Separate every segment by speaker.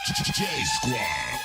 Speaker 1: J Squad.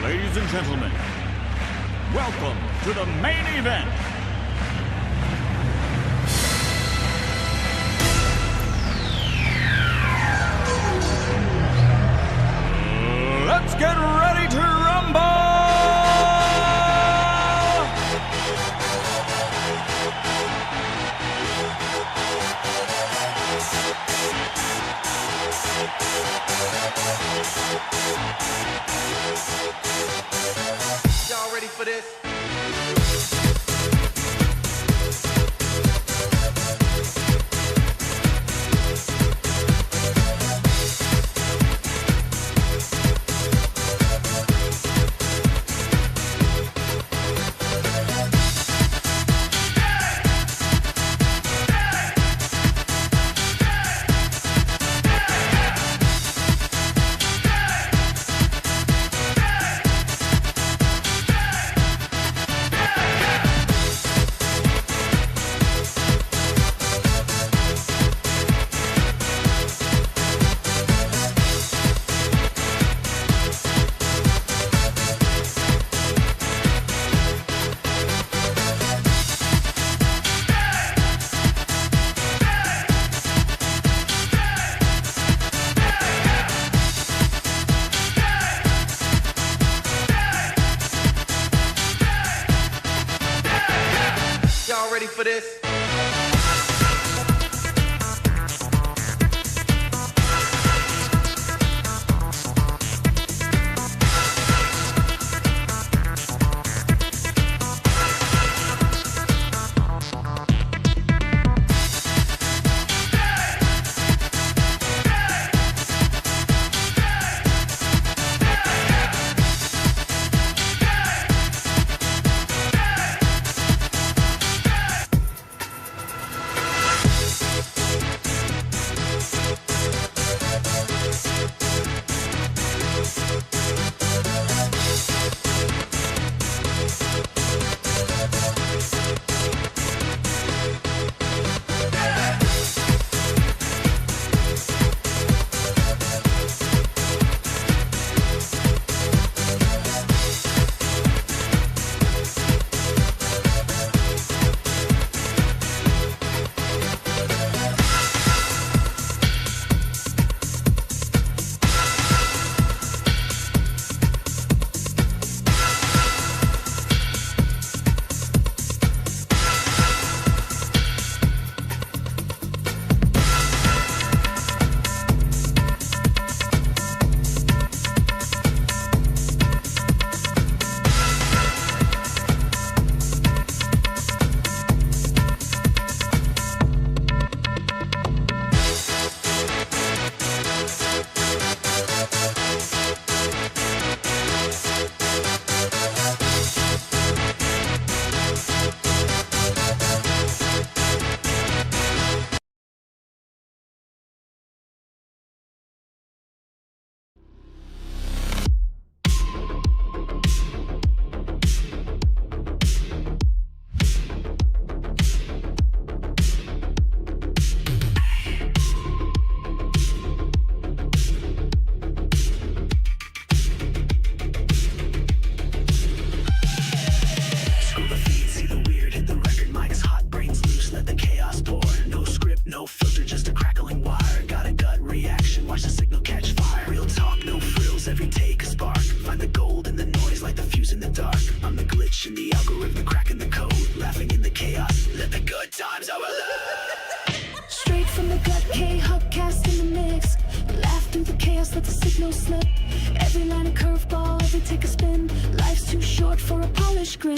Speaker 2: Ladies and gentlemen, welcome to the main event. Let's get ready to rumble!
Speaker 3: Y'all ready for this?
Speaker 1: signal slip. Every line a curveball, every take a spin. Life's too short for a polished grin.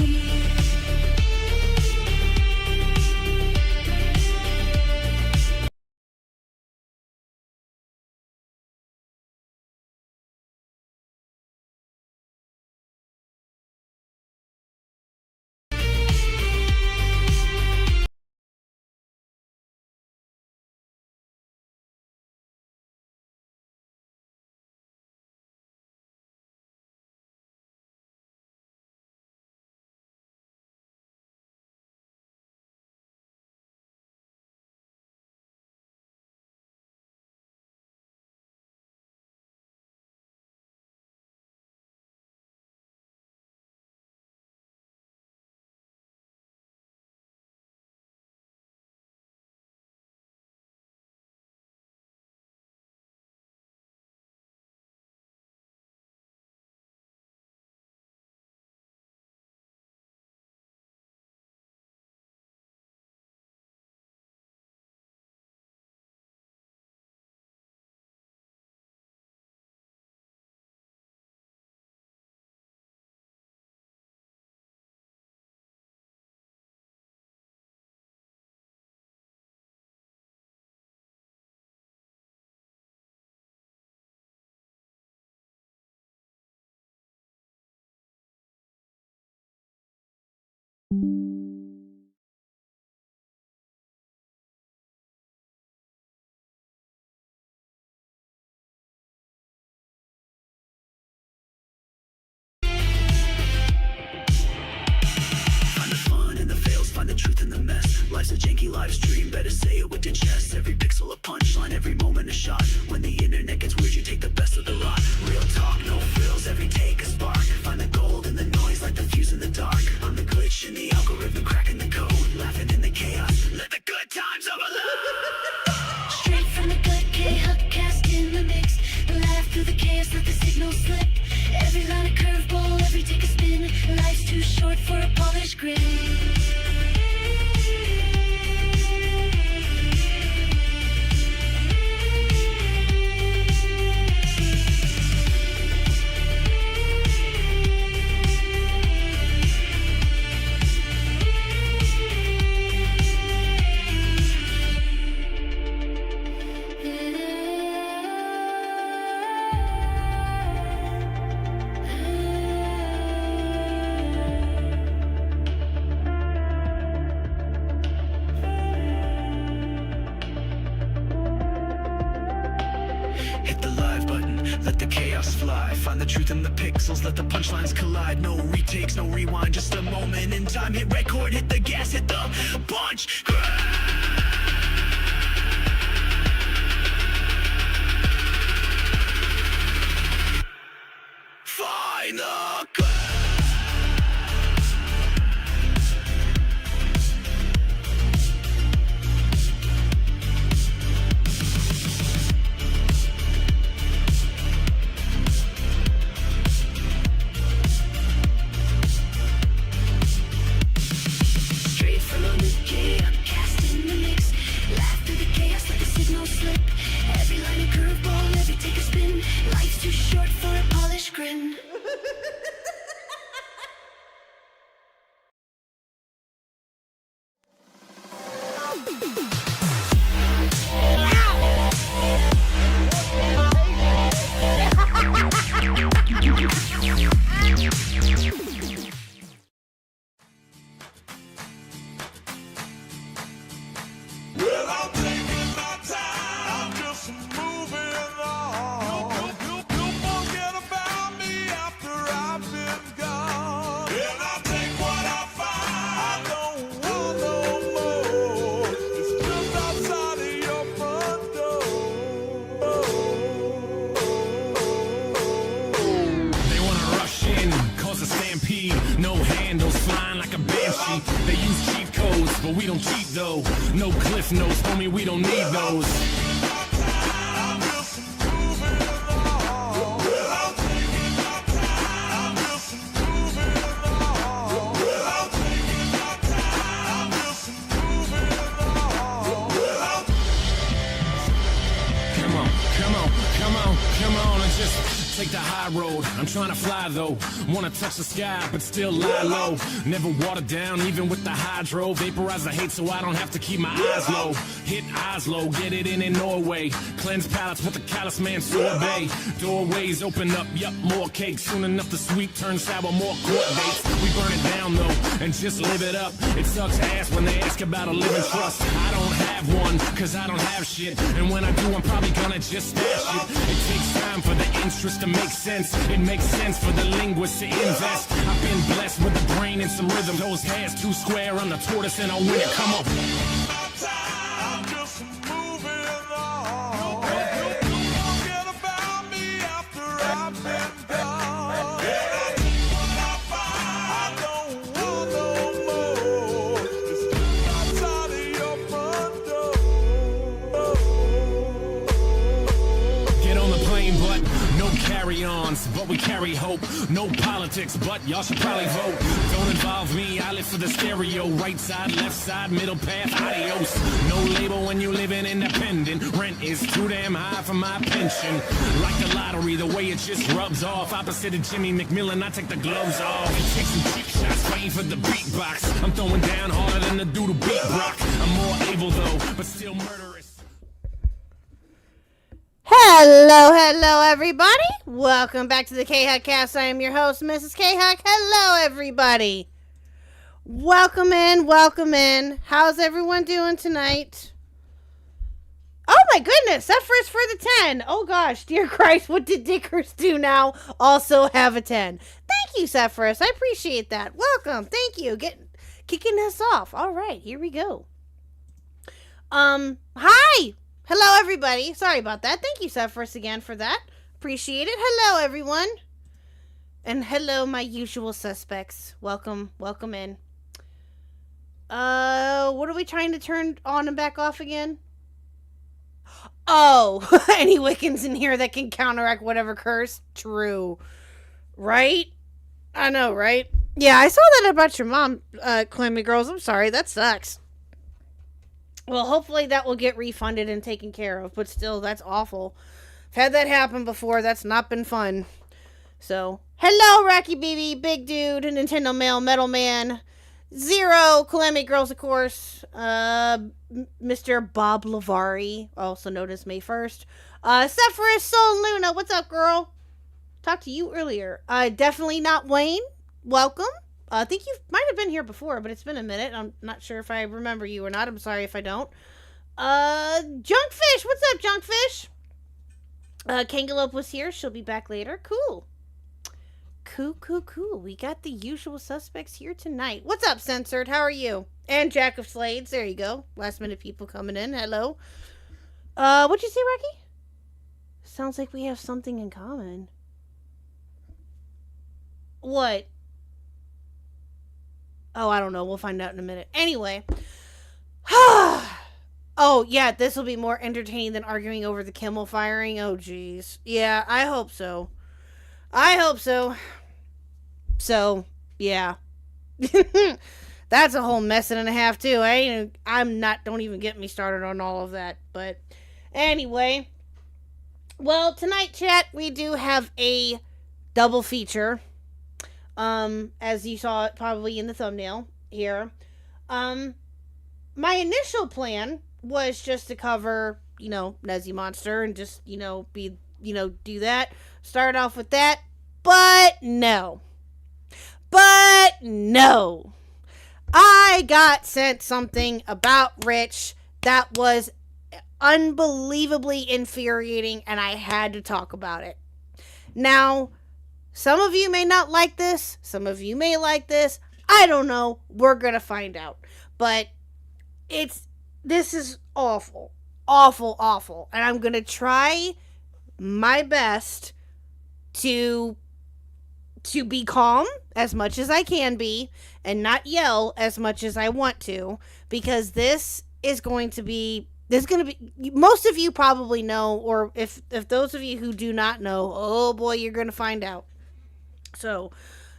Speaker 3: Life's a janky live stream, better say it with your chest. Every pixel a punchline, every moment a shot. When the internet gets weird, you take the best of the lot. Real talk, no frills, every take a spark. Find the gold in the noise, like the fuse in the dark. I'm the glitch in the algorithm, cracking the code. Laughing in the chaos, let the good times overload.
Speaker 1: Straight from the gut, Khuck cast in the mix. Laugh through the chaos, let the signal slip. Every line a curveball, every take a spin. Life's too short for a polished grin.
Speaker 3: Hit the live button, let the chaos fly. Find the truth in the pixels, let the punchlines collide. No retakes, no rewind, just a moment in time. Hit record, hit the gas, hit the punch. Find the glass.
Speaker 2: No handles, flying like a banshee. They use cheat codes, but we don't cheat though. No cliff notes, homie, we don't need those. Come on, and just take the high road. I'm trying to fly though. Wanna touch the sky, but still lie low. Never water down, even with the hydro. Vaporize the hate so I don't have to keep my eyes low. Hit Oslo, get it in Norway. Cleanse palates with the callous man sorbet. Doorways open up, yup, more cake. Soon enough the sweet turns sour, more court dates. We burn it down though, and just live it up. It sucks ass when they ask about a living trust. I don't have one, cause I don't have shit. And when I do, I'm probably gonna just stash it. It takes time for the interest to make sense. It makes sense for the linguist to invest. I've been blessed with a brain and some rhythm. Those hands too square on the tortoise and I'll win it. Come on. But we carry hope, no politics, but y'all should probably vote. Don't involve me, I live for the stereo. Right side, left side, middle path, adios. No label when you living independent. Rent is too damn high for my pension. Like the lottery, the way it just rubs off. Opposite of Jimmy McMillan, I take the gloves off. And take some cheap shots, waiting for the beatbox. I'm throwing down harder than the dude who beat Brock. I'm more able though, but still murderous.
Speaker 4: Hello, everybody. Welcome back to the Khuck Cast. I am your host, Mrs. Khuck. Hello, everybody. Welcome in. How's everyone doing tonight? Oh, my goodness. That first for the 10. Oh, gosh. Dear Christ, what did Dickers do now? Also have a 10. Thank you, Zephyrus. I appreciate that. Welcome. Thank you. Kicking us off. All right, here we go. Hi. Hello, everybody. Sorry about that. Thank you, Zephyrus, again for that. Appreciate it. Hello, everyone. And hello, my usual suspects. Welcome in. What are we trying to turn on and back off again? Oh, any Wiccans in here that can counteract whatever curse? True. Right? I know, right? Yeah, I saw that about your mom, Clammy Girls. I'm sorry. That sucks. Well, hopefully that will get refunded and taken care of, but still, that's awful. I've had that happen before. That's not been fun. So, hello, Rocky BB, Big Dude, Nintendo Mail, Metal Man, Zero, Calamity Girls, of course, Mr. Bob Lavari, also known as May 1st, Zephyrus, Soul Luna, what's up, girl? Talked to you earlier. Definitely not Wayne. Welcome. I think you might have been here before, but it's been a minute. I'm not sure if I remember you or not. I'm sorry if I don't. Junkfish. What's up, Junkfish? Kangalop was here. She'll be back later. Cool. Cool. We got the usual suspects here tonight. What's up, Censored? How are you? And Jack of Slades. There you go. Last minute people coming in. Hello. What'd you say, Rocky? Sounds like we have something in common. What? Oh, I don't know. We'll find out in a minute. Anyway. Oh, yeah, this will be more entertaining than arguing over the Kimmel firing. Oh, jeez. Yeah, I hope so. So, yeah. That's a whole mess and a half, too. Don't even get me started on all of that. But, anyway. Well, tonight, chat, we do have a double feature. As you saw it probably in the thumbnail here. My initial plan was just to cover, Nezzy Monster and just, do that. Start off with that. But no. I got sent something about Rich that was unbelievably infuriating and I had to talk about it. Now, some of you may not like this. Some of you may like this. I don't know. We're going to find out. But this is awful. Awful. And I'm going to try my best to be calm as much as I can be and not yell as much as I want to, because this is going to be, most of you probably know, or if those of you who do not know, oh boy, you're going to find out. So,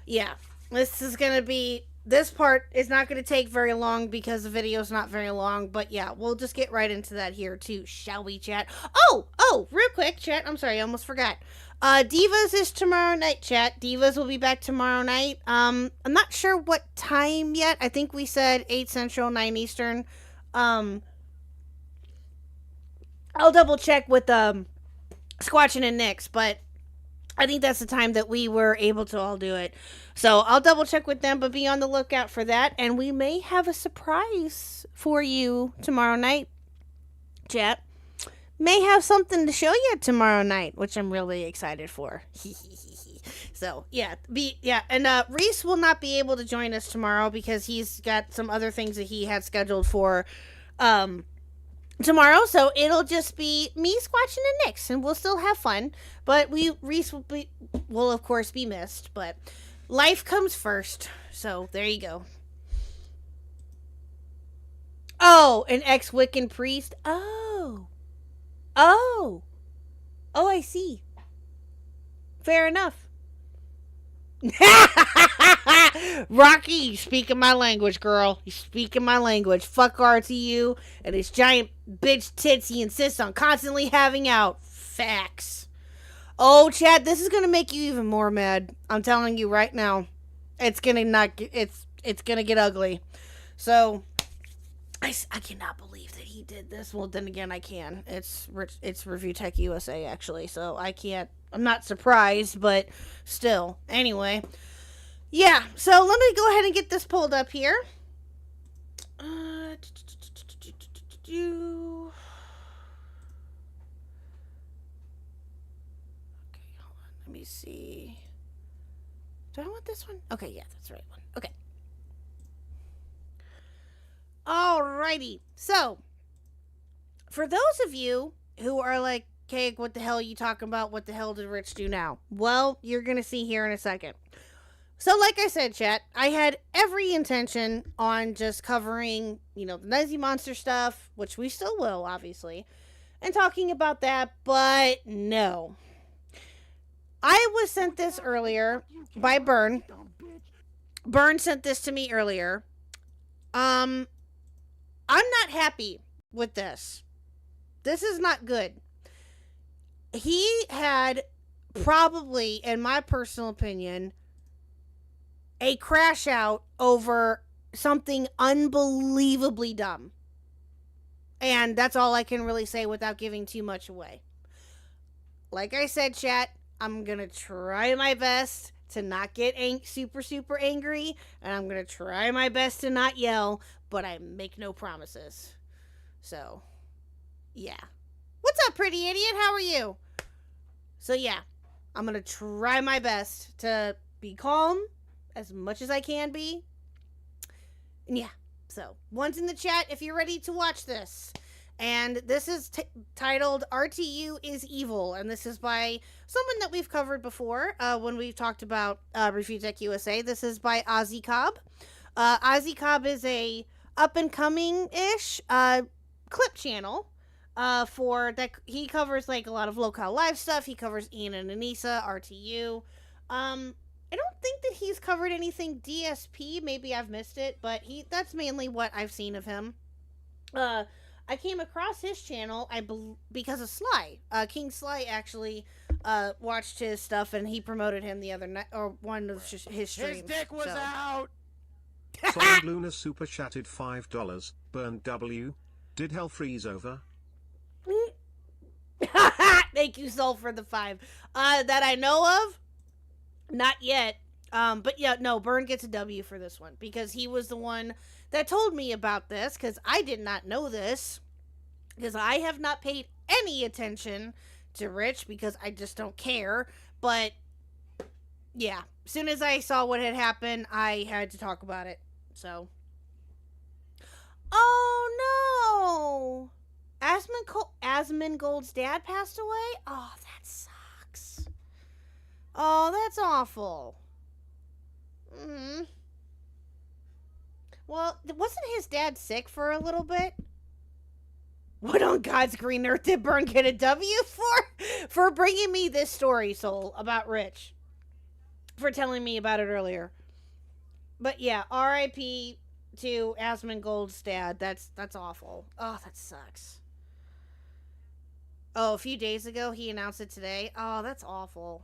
Speaker 4: yeah, this is going to be this part is not going to take very long because the video's not very long. But yeah, we'll just get right into that here too, shall we, chat? Oh, real quick, chat. I'm sorry, I almost forgot. Divas is tomorrow night, chat. Divas will be back tomorrow night. I'm not sure what time yet. I think we said 8 Central, 9 Eastern. I'll double check with Squatchin' and Nyx, but I think that's the time that we were able to all do it. So I'll double check with them, but be on the lookout for that. And we may have a surprise for you tomorrow night, chat. May have something to show you tomorrow night, which I'm really excited for. So yeah, and Reese will not be able to join us tomorrow because he's got some other things that he had scheduled for tomorrow. So it'll just be me, Squatchin' and Nyx, and we'll still have fun. But Reese will of course be missed. But life comes first. So there you go. Oh, an ex-Wiccan priest. Oh, I see. Fair enough. Rocky, you speaking my language, girl. You speaking my language. Fuck RTU and his giant bitch tits he insists on constantly having out. Facts. Oh, Chad, this is gonna make you even more mad. I'm telling you right now. It's gonna get ugly. So I cannot believe that he did this. Well, then again, I can. It's Review Tech USA, actually. So I can't. I'm not surprised, but still. Anyway. Yeah. So let me go ahead and get this pulled up here. Okay, hold on. Let me see. Do I want this one? Okay, yeah, that's the right one. Okay. Alrighty. So, for those of you who are like, okay, what the hell are you talking about? What the hell did Rich do now? Well, you're going to see here in a second. So, like I said, chat, I had every intention on just covering, the Nazi Monster stuff, which we still will, obviously, and talking about that, but no. I was sent this earlier by Byrne. Byrne sent this to me earlier. I'm not happy with this. This is not good. He had probably, in my personal opinion, a crash out over something unbelievably dumb. And that's all I can really say without giving too much away. Like I said, chat, I'm going to try my best to not get super, super angry. And I'm going to try my best to not yell. But I make no promises. So, yeah. What's up, pretty idiot? How are you? So, yeah. I'm going to try my best to be calm as much as I can be. And yeah. So, one's in the chat if you're ready to watch this. And this is titled RTU is Evil. And this is by someone that we've covered before when we've talked about Review Tech USA. This is by Ozzy Cobb. Ozzy Cobb is a up-and-coming-ish clip channel for that. He covers like a lot of local live stuff. He covers Ian and Anissa, RTU. I don't think that he's covered anything DSP. Maybe I've missed it, but that's mainly what I've seen of him. I came across his channel because of Sly. King Sly actually watched his stuff, and he promoted him the other night, or one of his streams.
Speaker 5: His dick was out!
Speaker 6: Solid Luna super chatted $5. Burn W. Did hell freeze over?
Speaker 4: Thank you, Soul, for the 5. That I know of, not yet. But yeah, no, Burn gets a W for this one because he was the one that told me about this because I did not know this because I have not paid any attention to Rich because I just don't care. But yeah, as soon as I saw what had happened, I had to talk about it. So, oh no, Asmongold's dad passed away. Oh, that sucks. Oh, that's awful. Well, wasn't his dad sick for a little bit? What on God's green earth did Burn get a W for? For bringing me this story, Soul, about Rich. For telling me about it earlier. But yeah, R.I.P. to Asmongold's dad. That's awful. Oh, that sucks. Oh, a few days ago he announced it today. Oh, that's awful.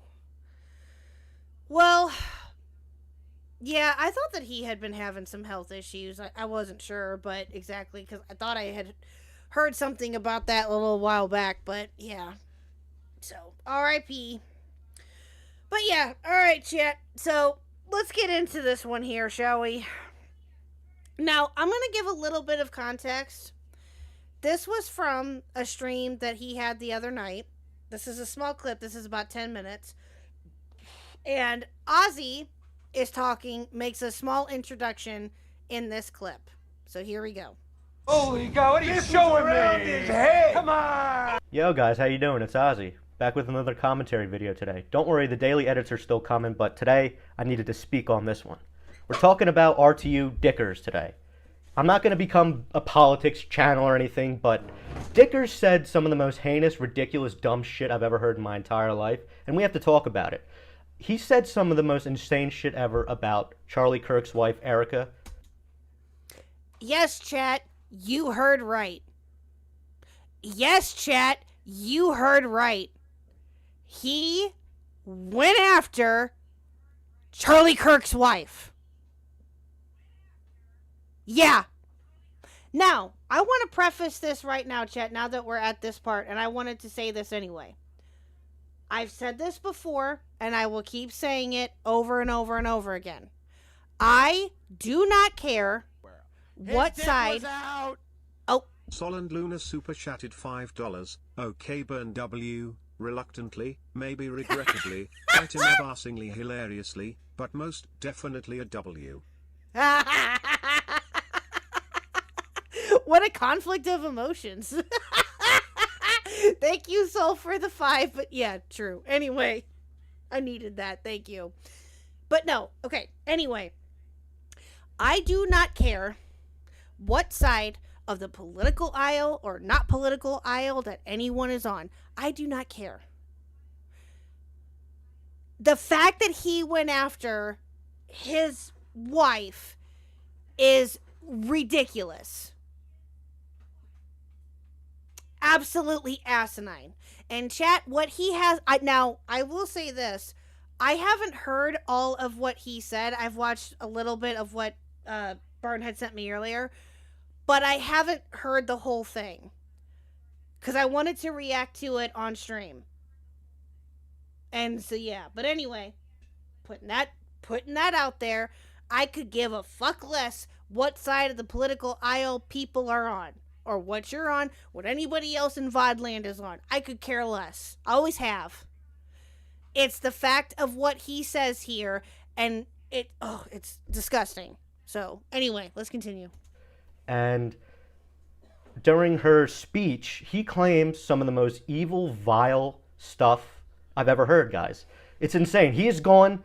Speaker 4: Well, yeah, I thought that he had been having some health issues. I wasn't sure, but exactly, because I thought I had heard something about that a little while back, but yeah. So, R.I.P. But yeah, alright, chat. So, let's get into this one here, shall we? Now, I'm going to give a little bit of context. This was from a stream that he had the other night. This is a small clip. This is about 10 minutes. And Ozzy is talking, makes a small introduction in this clip. So here we go.
Speaker 5: Holy God, what are you showing me? His head. Come on!
Speaker 7: Yo guys, how you doing? It's Ozzy. Back with another commentary video today. Don't worry, the daily edits are still coming, but today I needed to speak on this one. We're talking about RTU Dickers today. I'm not going to become a politics channel or anything, but Dickers said some of the most heinous, ridiculous, dumb shit I've ever heard in my entire life, and we have to talk about it. He said some of the most insane shit ever about Charlie Kirk's wife, Erica.
Speaker 4: Yes, chat, you heard right. Yes, chat, you heard right. He went after Charlie Kirk's wife. Yeah. Now, I want to preface this right now, chat, now that we're at this part, and I wanted to say this anyway. I've said this before, and I will keep saying it over and over and over again. I do not care what side... Oh.
Speaker 6: Solent Luna super chatted $5. Okay, Burn W. Reluctantly, maybe regrettably, quite embarrassingly hilariously, but most definitely a W.
Speaker 4: What a conflict of emotions. Thank you, Soul, for the 5, but yeah, true. Anyway, I needed that. Thank you. But no, okay. Anyway, I do not care what side of the political aisle or not political aisle that anyone is on. I do not care. The fact that he went after his wife is ridiculous. Absolutely asinine. And chat, what he has... I will say this. I haven't heard all of what he said. I've watched a little bit of what Byrne had sent me earlier. But I haven't heard the whole thing. Because I wanted to react to it on stream. And so, yeah. But anyway, putting that out there, I could give a fuck less what side of the political aisle people are on. Or what you're on, what anybody else in Vodland is on. I could care less. I always have. It's the fact of what he says here, and it's disgusting. So, anyway, let's continue.
Speaker 7: And during her speech, he claims some of the most evil, vile stuff I've ever heard, guys. It's insane. He has gone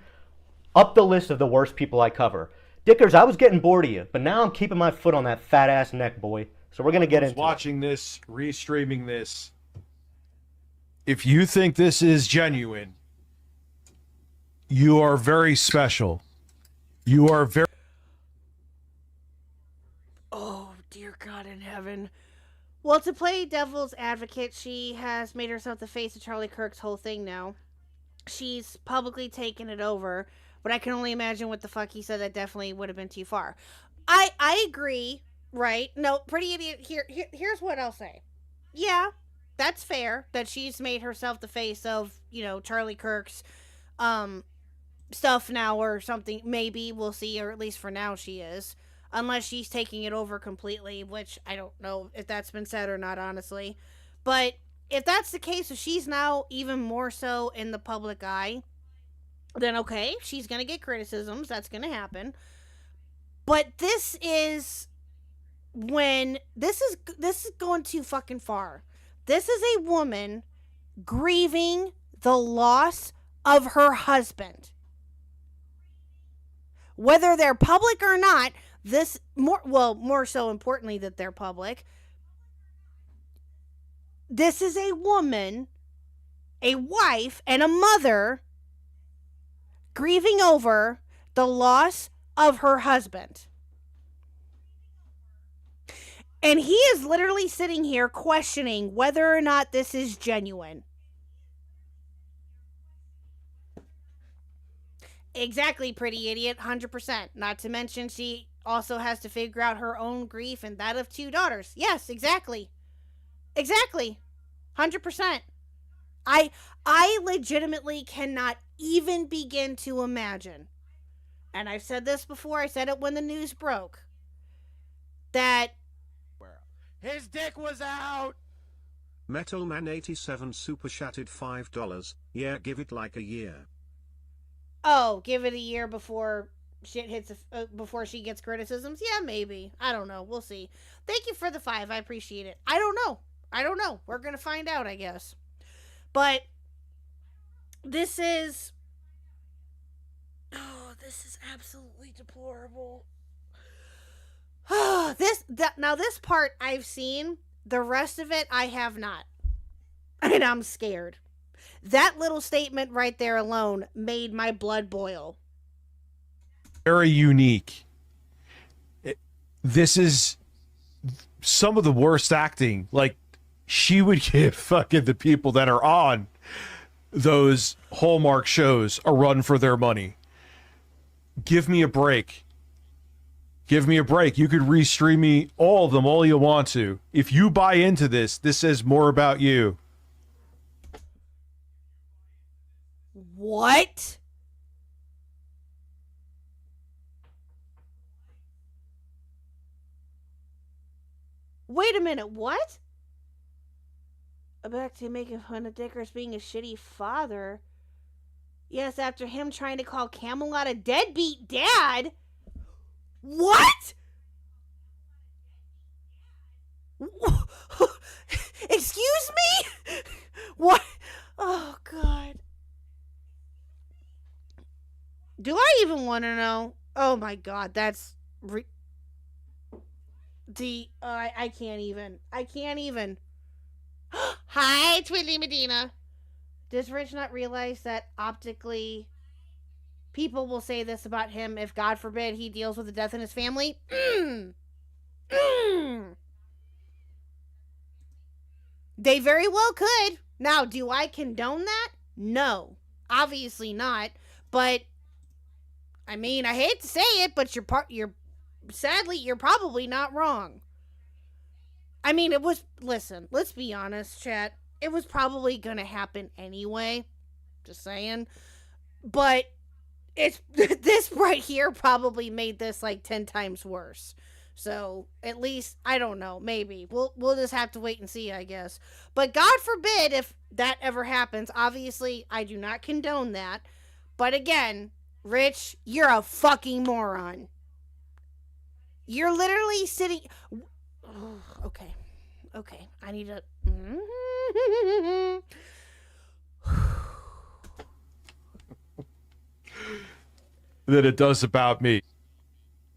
Speaker 7: up the list of the worst people I cover. Dickers, I was getting bored of you, but now I'm keeping my foot on that fat-ass neck, boy. So we're going to get into
Speaker 5: watching this, restreaming this. If you think this is genuine, you are very special. You are very...
Speaker 4: Oh, dear God in heaven. Well, to play devil's advocate, she has made herself the face of Charlie Kirk's whole thing now. She's publicly taken it over, but I can only imagine what the fuck he said. That definitely would have been too far. I agree. Right? No, pretty idiot. Here's what I'll say. Yeah, that's fair that she's made herself the face of, Charlie Kirk's stuff now or something. Maybe we'll see, or at least for now she is. Unless she's taking it over completely, which I don't know if that's been said or not, honestly. But if that's the case, if she's now even more so in the public eye, then okay, she's going to get criticisms. That's going to happen. But this is going too fucking far. This is a woman grieving the loss of her husband. Whether they're public or not, more so importantly that they're public, this is a woman, a wife, and a mother grieving over the loss of her husband. And he is literally sitting here questioning whether or not this is genuine. Exactly, pretty idiot, 100%. Not to mention she also has to figure out her own grief and that of 2 daughters. Yes, exactly. Exactly. 100%. I legitimately cannot even begin to imagine. And I've said this before, I said it when the news broke. That
Speaker 5: his dick was out.
Speaker 6: Metalman87 super chatted $5. Yeah, give it like a year.
Speaker 4: Oh, give it a year before shit hits, before she gets criticisms? Yeah, maybe. I don't know. We'll see. Thank you for the 5. I appreciate it. I don't know. We're going to find out, I guess. But this is absolutely deplorable. Now this part I've seen, the rest of it I have not. And I'm scared. That little statement right there alone made my blood boil.
Speaker 5: Very unique. This is some of the worst acting. Like, she would give fucking the people that are on those Hallmark shows a run for their money. Give me a break. Give me a break. You could restream me all of them all you want to. If you buy into this, this says more about you.
Speaker 4: What? Wait a minute, what? Back to making fun of Dickers being a shitty father. Yes, after him trying to call Camelot a deadbeat dad. What? Excuse me? What? Oh, God. Do I even want to know? Oh, my God. That's... I can't even. I can't even. Hi, Twilly Medina. Does Rich not realize that optically people will say this about him if, God forbid, he deals with a death in his family? They very well could. Now, do I condone that? No. Obviously not. But, I mean, I hate to say it, but sadly, you're probably not wrong. I mean, it was, listen, let's be honest, chat. It was probably going to happen anyway. Just saying. But this right here probably made this like 10 times worse. So, at least, I don't know, maybe. We'll just have to wait and see, I guess. But God forbid if that ever happens. Obviously, I do not condone that. But again, Rich, you're a fucking moron. You're literally sitting... Oh, okay. I need to...
Speaker 5: That it does about me.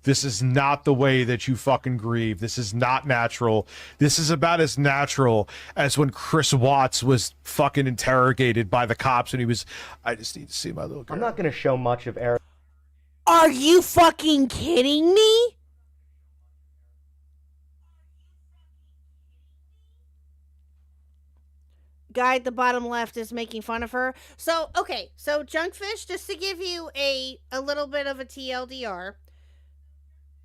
Speaker 5: This is not the way that you fucking grieve. This is not natural. This is about as natural as when Chris Watts was fucking interrogated by the cops and he was... I just need to see my little girl.
Speaker 7: I'm not going to show much of Eric.
Speaker 4: Are you fucking kidding me? Guy at the bottom left is making fun of her. So, okay. So, Junkfish, just to give you a little bit of a TLDR,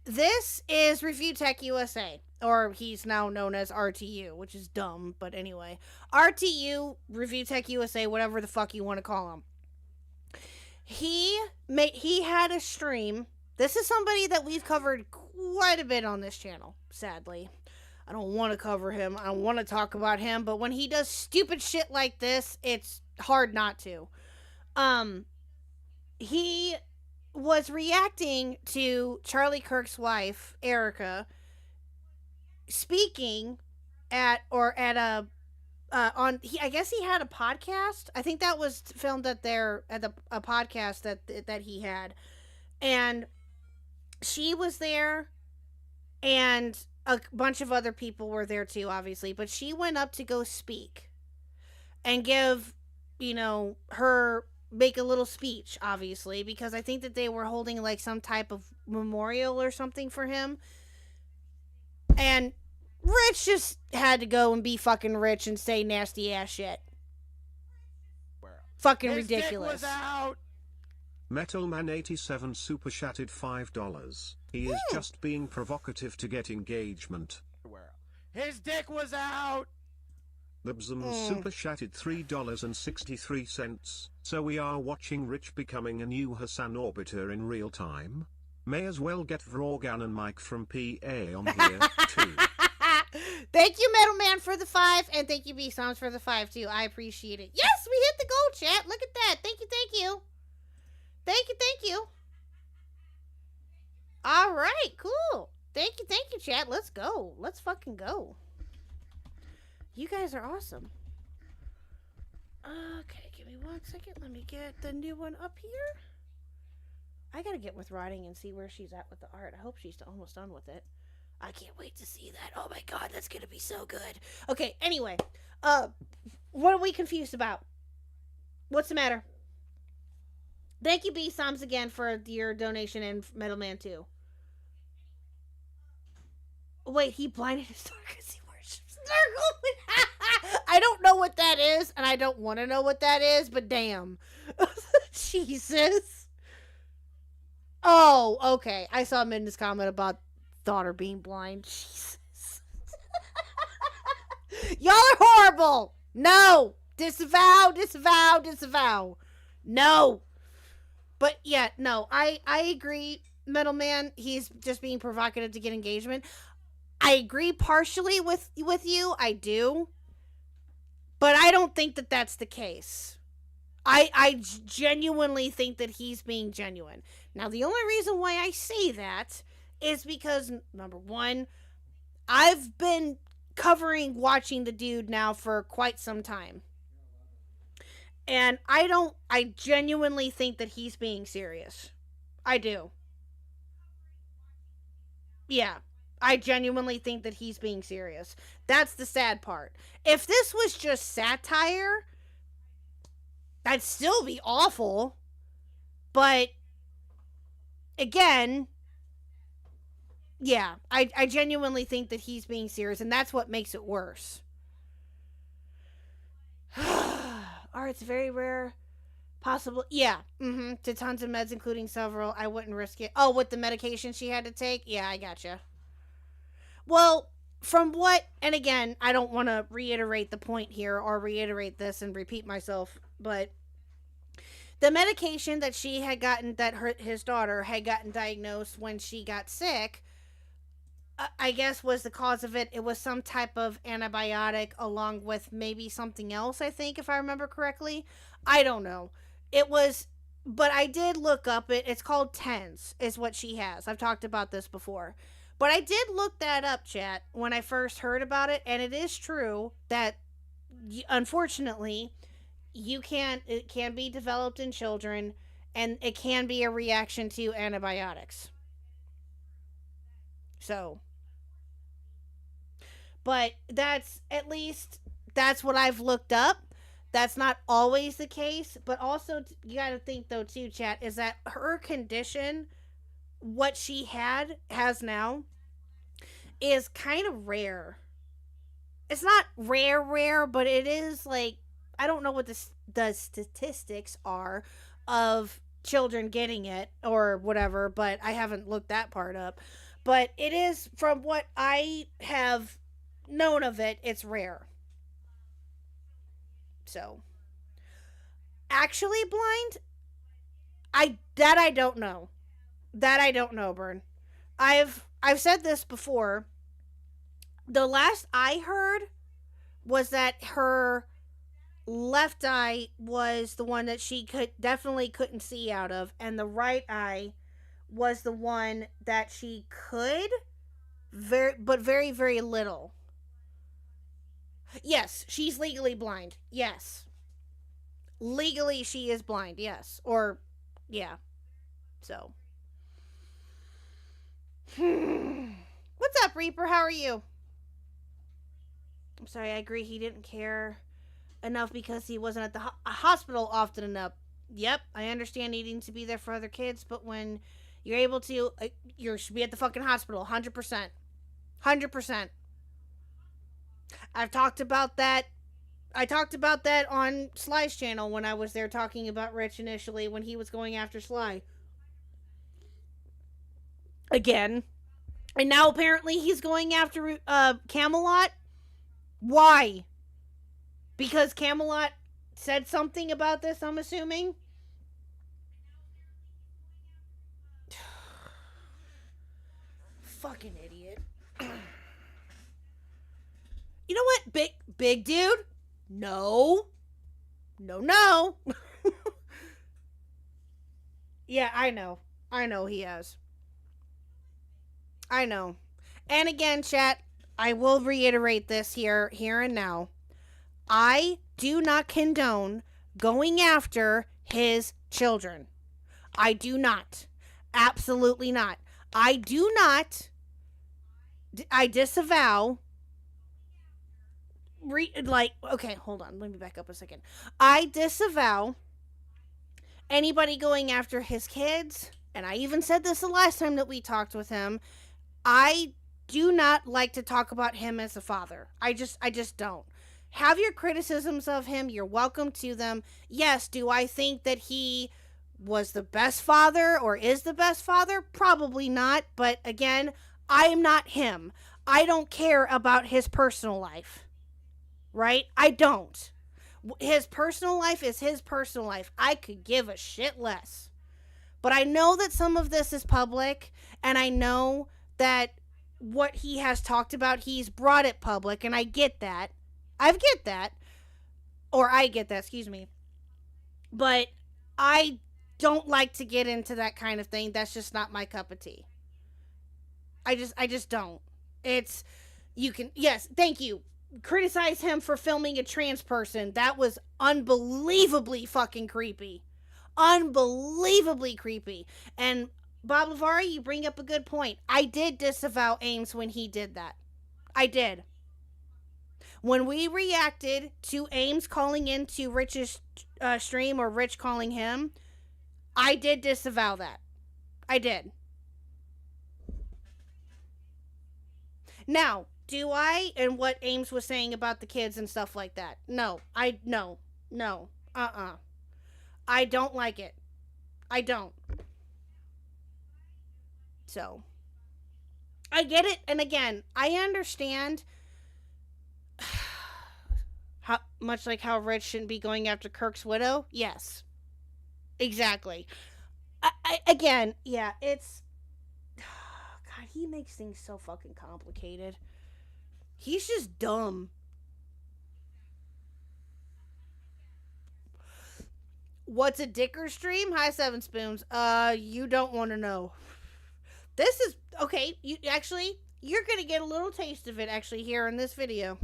Speaker 4: this is Review Tech USA, or he's now known as RTU, which is dumb, but anyway. RTU, Review Tech USA, whatever the fuck you want to call him. He had a stream. This is somebody that we've covered quite a bit on this channel, sadly. I don't want to cover him. I don't want to talk about him. But when he does stupid shit like this, it's hard not to. He was reacting to Charlie Kirk's wife, Erica, speaking I guess he had a podcast. I think that was filmed a podcast that he had. And she was there, and a bunch of other people were there too, obviously, but she went up to go speak and give, her make a little speech, obviously, because I think that they were holding like some type of memorial or something for him. And Rich just had to go and be fucking rich and say nasty ass shit. Fucking ridiculous.
Speaker 6: Metalman87 super chatted $5. He is just being provocative to get engagement.
Speaker 5: His dick was out.
Speaker 6: The Bzm super chatted $3.63. So we are watching Rich becoming a new Hassan Orbiter in real time? May as well get Vrogan and Mike from PA on here, too.
Speaker 4: Thank you, Metal Man, for the 5, and thank you, B-Sounds, for the 5, too. I appreciate it. Yes, we hit the goal, chat. Look at that. Thank you, thank you. Thank you, thank you. All right, cool. Thank you, chat. Let's go. Let's fucking go. You guys are awesome. Okay, give me 1 second. Let me get the new one up here. I gotta get with writing and see where she's at with the art. I hope she's almost done with it. I can't wait to see that. Oh my god, that's gonna be so good. Okay, anyway. What are we confused about? What's the matter? Thank you, B-Soms, again for your donation and Metal Man 2. Wait, he blinded his star because he worships Nurgle. I don't know what that is, and I don't want to know what that is, but damn. Jesus. Oh, okay. I saw Minda's comment about daughter being blind. Jesus. Y'all are horrible. No. Disavow, disavow, disavow. No. But yeah, no. I agree, Metal Man. He's just being provocative to get engagement. I agree partially with you. I do. But I don't think that that's the case. I genuinely think that he's being genuine. Now, the only reason why I say that is because, number one, I've been watching the dude now for quite some time. And I genuinely think that he's being serious. I do. Yeah. I genuinely think that he's being serious. That's the sad part. If this was just satire, that'd still be awful. But, again, yeah, I genuinely think that he's being serious, and that's what makes it worse. Art's very rare. Possible, yeah. To tons of meds, including several. I wouldn't risk it. Oh, with the medication she had to take? Yeah, I gotcha. Well, from what, and again, I don't want to reiterate the point here or reiterate this and repeat myself, but the medication that she had gotten, that his daughter had gotten diagnosed when she got sick, I guess was the cause of it. It was some type of antibiotic along with maybe something else, I think, if I remember correctly. I don't know. It was, but I did look up it. It's called TENS is what she has. I've talked about this before. But I did look that up, chat, when I first heard about it, and it is true that, unfortunately, it can be developed in children, and it can be a reaction to antibiotics. So, but that's what I've looked up. That's not always the case, but also you got to think though too, chat, is that her condition, what she has now, is kind of rare. It's not rare, but it is like, I don't know what the statistics are of children getting it or whatever, but I haven't looked that part up. But it is, from what I have known of it, it's rare. So, actually blind? I don't know. That I don't know, Bern. I've said this before. The last I heard was that her left eye was the one that she definitely couldn't see out of, and the right eye was the one that she could, but very, very little. Yes, she's legally blind. Yes. Legally, she is blind. Yes. Or, yeah. So. What's up, Reaper? How are you? I'm sorry, I agree he didn't care enough because he wasn't at the hospital often enough. Yep, I understand needing to be there for other kids, but when you're able to, you should be at the fucking hospital, 100%. 100%. I've talked about that. I talked about that on Sly's channel when I was there talking about Rich initially when he was going after Sly. Again. And now apparently he's going after Camelot. Why? Because Camelot said something about this, I'm assuming. Fucking idiot. You know what, big dude? No. No. Yeah, I know. I know he has. I know. And again, chat, I will reiterate this here and now. I do not condone going after his children. I do not. Absolutely not. I do not. I disavow. Okay, hold on. Let me back up a second. I disavow anybody going after his kids. And I even said this the last time that we talked with him. I do not like to talk about him as a father. I just don't. Have your criticisms of him. You're welcome to them. Yes, do I think that he was the best father or is the best father? Probably not. But again, I am not him. I don't care about his personal life. Right? I don't. His personal life is his personal life. I could give a shit less. But I know that some of this is public, and I know that what he has talked about, he's brought it public, and I get that. I get that, excuse me. But I don't like to get into that kind of thing. That's just not my cup of tea. I just don't. Yes, thank you. Criticize him for filming a trans person. That was unbelievably fucking creepy. Unbelievably creepy. And Bob Lavari, you bring up a good point. I did disavow Ames when he did that. I did. When we reacted to Ames calling into Rich's stream or Rich calling him, I did disavow that. I did. Now, do I, and what Ames was saying about the kids and stuff like that? No. No. I don't like it. I don't. So, I get it, and again, I understand how much like how Rich shouldn't be going after Kirk's widow. Yes. Exactly. Again, yeah, it's God, he makes things so fucking complicated. He's just dumb. What's a dicker stream? Hi, Seven Spoons. You don't want to know. This is okay. You're gonna get a little taste of it actually here in this video.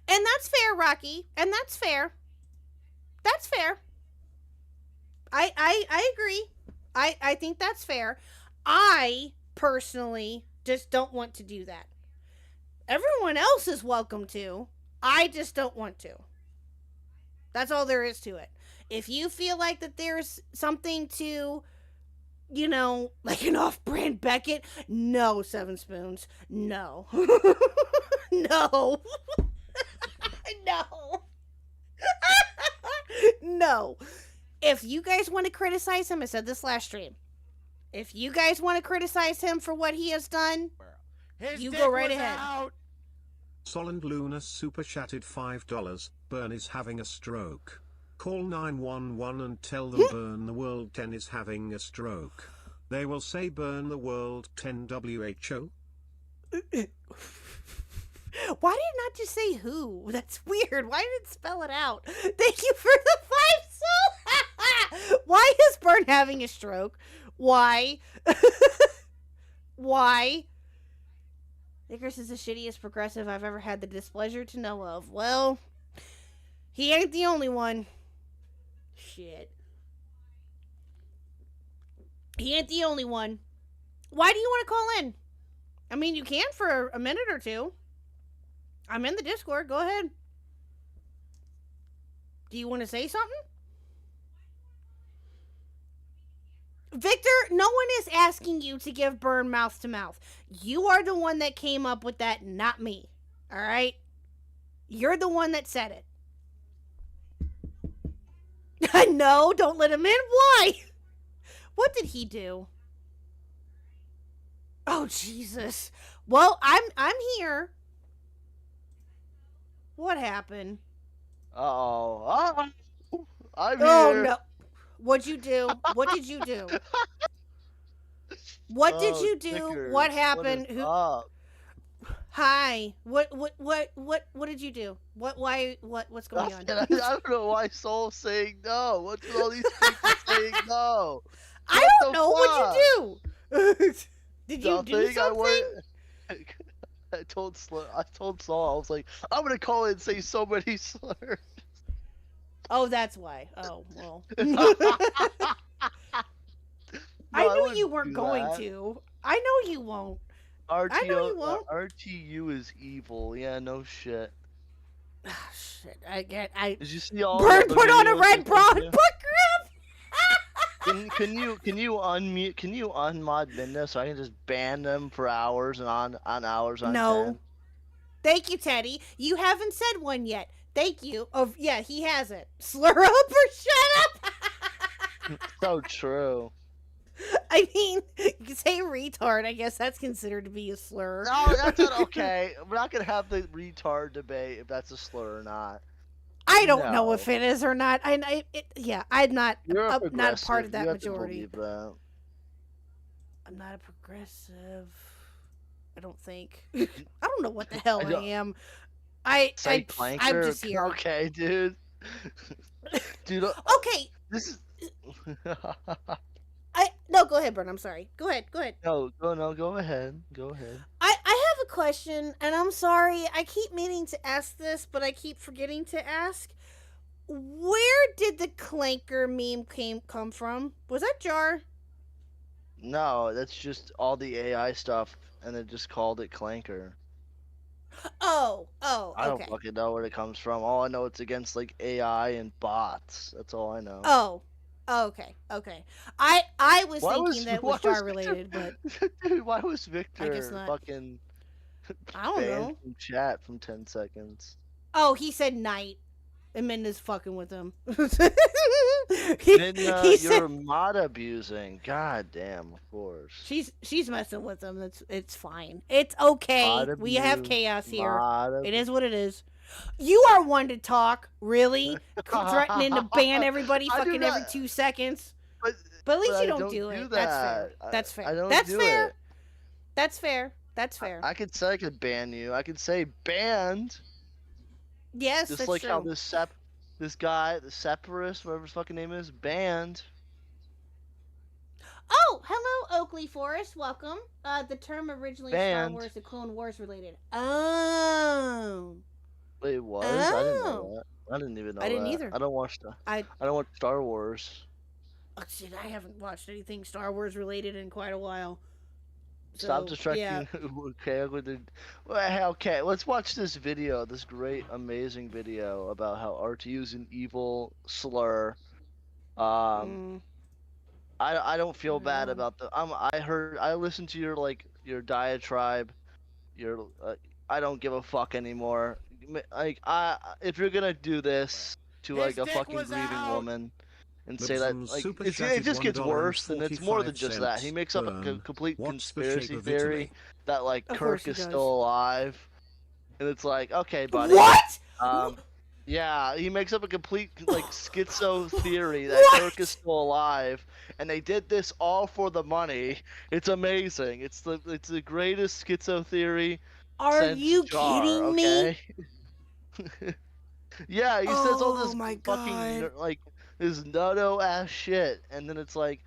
Speaker 4: And that's fair, Rocky. And that's fair. That's fair. I agree. I think that's fair. I personally just don't want to do that. Everyone else is welcome to. I just don't want to. That's all there is to it. If you feel like that there's something to, like an off-brand Beckett, no, Seven Spoons. No. No. No. No. If you guys want to criticize him, I said this last stream. If you guys want to criticize him for what he has done, you go right ahead.
Speaker 6: Solent Luna super chatted $5. Burn is having a stroke. Call 911 and tell them Burn the World 10 is having a stroke. They will say Burn the World 10 WHO.
Speaker 4: Why did it not just say who? That's weird. Why did it spell it out? Thank you for the 5 soul. Why is Burn having a stroke? Why? Why? Icarus is the shittiest progressive I've ever had the displeasure to know of. Well, he ain't the only one. Shit. He ain't the only one. Why do you want to call in? I mean, you can for a minute or two. I'm in the Discord. Go ahead. Do you want to say something? Victor, no one is asking you to give Burn mouth to mouth. You are the one that came up with that, not me. All right? You're the one that said it. No, don't let him in. Why? What did he do? Oh, Jesus. Well, I'm here. What happened?
Speaker 8: Uh-oh. I'm
Speaker 4: Oh,
Speaker 8: here.
Speaker 4: no. What'd you do? What did you do? What did you do?
Speaker 8: Snickers,
Speaker 4: What happened?
Speaker 8: What is
Speaker 4: Who?
Speaker 8: up?
Speaker 4: Hi. What did you do? What's going on?
Speaker 8: I don't know why Soul's saying no. What's with all these people saying no?
Speaker 4: I
Speaker 8: What
Speaker 4: don't
Speaker 8: the
Speaker 4: know.
Speaker 8: fuck?
Speaker 4: What'd you do? Did you do
Speaker 8: Nothing.
Speaker 4: something?
Speaker 8: I told Saul, I was like, I'm gonna call in and say so many slurs.
Speaker 4: Oh, that's why. Oh, well.
Speaker 8: No,
Speaker 4: I knew
Speaker 8: wouldn't
Speaker 4: you weren't
Speaker 8: do
Speaker 4: going
Speaker 8: that.
Speaker 4: to. I know you won't. I know you won't.
Speaker 8: RTU is evil. Yeah, no shit.
Speaker 4: Ah, shit. Did
Speaker 8: Did you see all
Speaker 4: Bird
Speaker 8: the
Speaker 4: put on a
Speaker 8: videos
Speaker 4: red
Speaker 8: they
Speaker 4: bra
Speaker 8: sent
Speaker 4: and
Speaker 8: you?
Speaker 4: book grip?
Speaker 8: Can you unmute? Can you unmod Midna so I can just ban them for hours and on hours on
Speaker 4: No.
Speaker 8: 10?
Speaker 4: Thank you, Teddy. You haven't said one yet. Thank you. Oh, yeah, he hasn't. Slur up or shut up?
Speaker 8: So true.
Speaker 4: I mean, you can say retard. I guess that's considered to be a slur.
Speaker 8: No, that's not okay. We're not gonna have the retard debate if that's a slur or not.
Speaker 4: I don't know
Speaker 8: No.
Speaker 4: if it is or not. I'm not
Speaker 8: You're a
Speaker 4: not a part of
Speaker 8: progressive.
Speaker 4: that
Speaker 8: You have to
Speaker 4: majority.
Speaker 8: believe that.
Speaker 4: I'm not a progressive. I don't think. I don't know what the hell I am. I'm
Speaker 8: Clanker?
Speaker 4: just here.
Speaker 8: Okay, dude. Dude,
Speaker 4: Okay.
Speaker 8: this is.
Speaker 4: No, go ahead, Bern. I'm sorry. Go ahead.
Speaker 8: Go ahead. Go ahead.
Speaker 4: I have a question, and I'm sorry. I keep meaning to ask this, but I keep forgetting to ask. Where did the clanker meme come from? Was that Jar?
Speaker 8: No, that's just all the AI stuff, and they just called it Clanker.
Speaker 4: Oh,
Speaker 8: I don't
Speaker 4: okay.
Speaker 8: fucking know where it comes from. All I know it's against like AI and bots. That's all I know.
Speaker 4: Oh, okay. I was
Speaker 8: Why
Speaker 4: thinking
Speaker 8: was-
Speaker 4: that
Speaker 8: why
Speaker 4: was Jar
Speaker 8: was
Speaker 4: related, but
Speaker 8: Dude, why was
Speaker 4: I
Speaker 8: Victor
Speaker 4: guess not.
Speaker 8: fucking
Speaker 4: I don't
Speaker 8: banned
Speaker 4: know.
Speaker 8: from chat from 10 seconds?
Speaker 4: Oh, he said night. And Minna's fucking with him.
Speaker 8: Then
Speaker 4: he said
Speaker 8: you're mod abusing. God damn, of course.
Speaker 4: she's messing with him. It's fine. It's okay.
Speaker 8: Mod
Speaker 4: We have
Speaker 8: abuse,
Speaker 4: chaos here.
Speaker 8: mod
Speaker 4: It is what it is. You are one to talk, really? Threatening to ban everybody
Speaker 8: I do
Speaker 4: fucking every
Speaker 8: not-
Speaker 4: 2 seconds.
Speaker 8: But,
Speaker 4: But at least
Speaker 8: but
Speaker 4: you
Speaker 8: I
Speaker 4: don't do it.
Speaker 8: that.
Speaker 4: That's fair.
Speaker 8: I don't
Speaker 4: That's
Speaker 8: do
Speaker 4: fair.
Speaker 8: it.
Speaker 4: That's fair. That's fair.
Speaker 8: I could say I could ban you. I could say banned.
Speaker 4: Yes,
Speaker 8: Just
Speaker 4: that's
Speaker 8: like
Speaker 4: true.
Speaker 8: how this guy, the separatist, whatever his fucking name is, banned.
Speaker 4: Oh, hello, Oakley Forest. Welcome. The term originally Star
Speaker 8: Banned.
Speaker 4: Wars to Clone Wars related. Oh.
Speaker 8: Wait, it was? I didn't
Speaker 4: Oh.
Speaker 8: know that. I didn't even know
Speaker 4: I didn't
Speaker 8: that.
Speaker 4: either.
Speaker 8: I don't watch
Speaker 4: I
Speaker 8: don't watch Star Wars.
Speaker 4: oh, shit, I haven't watched anything Star Wars related in quite a while.
Speaker 8: Stop
Speaker 4: So,
Speaker 8: distracting.
Speaker 4: yeah.
Speaker 8: Okay, let's watch this video. This great, amazing video about how RTU is an evil slur.
Speaker 4: Mm,
Speaker 8: I don't feel bad
Speaker 4: No.
Speaker 8: about the. I listened to your diatribe. I don't give a fuck anymore. Like if you're gonna do this to
Speaker 2: His
Speaker 8: like a
Speaker 2: dick
Speaker 8: fucking
Speaker 2: was
Speaker 8: grieving
Speaker 2: out.
Speaker 8: woman and say that
Speaker 6: Libson's
Speaker 8: like
Speaker 6: super
Speaker 8: it
Speaker 6: chatted
Speaker 8: just gets worse, then it's more than just that.
Speaker 6: $1.45.
Speaker 8: He makes up a
Speaker 6: Burn.
Speaker 8: complete
Speaker 6: What's the
Speaker 8: conspiracy
Speaker 6: shape of
Speaker 8: theory
Speaker 6: Italy?
Speaker 8: that like
Speaker 4: Of course
Speaker 8: Kirk
Speaker 4: he
Speaker 8: is
Speaker 4: does.
Speaker 8: still alive, and it's like, okay, buddy.
Speaker 4: What?
Speaker 8: Yeah, he makes up a complete like schizo theory that
Speaker 4: What?
Speaker 8: Kirk is still alive, and they did this all for the money. It's amazing. It's the greatest schizo theory.
Speaker 4: Are
Speaker 8: since
Speaker 4: you
Speaker 8: Jar,
Speaker 4: kidding me?
Speaker 8: okay? Yeah, he says all
Speaker 4: Oh
Speaker 8: this
Speaker 4: my
Speaker 8: fucking
Speaker 4: God.
Speaker 8: like this nutto ass shit, and then it's like,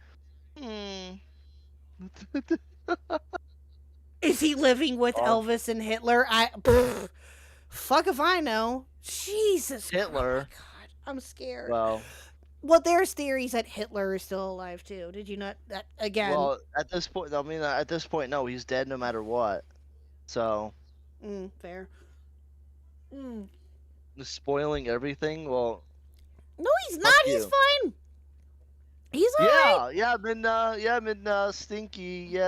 Speaker 4: Is he living with
Speaker 8: Oh.
Speaker 4: Elvis and Hitler? Fuck if I know. Jesus.
Speaker 8: Hitler.
Speaker 4: Oh my God, I'm scared.
Speaker 8: well,
Speaker 4: There's theories that Hitler is still alive too. Did you not? That again?
Speaker 8: well, at this point, I mean, at this point, no, he's dead no matter what. So,
Speaker 4: Fair.
Speaker 8: spoiling everything. Well,
Speaker 4: No, he's not.
Speaker 8: Fuck
Speaker 4: He's
Speaker 8: you.
Speaker 4: fine. He's alright.
Speaker 8: Stinky.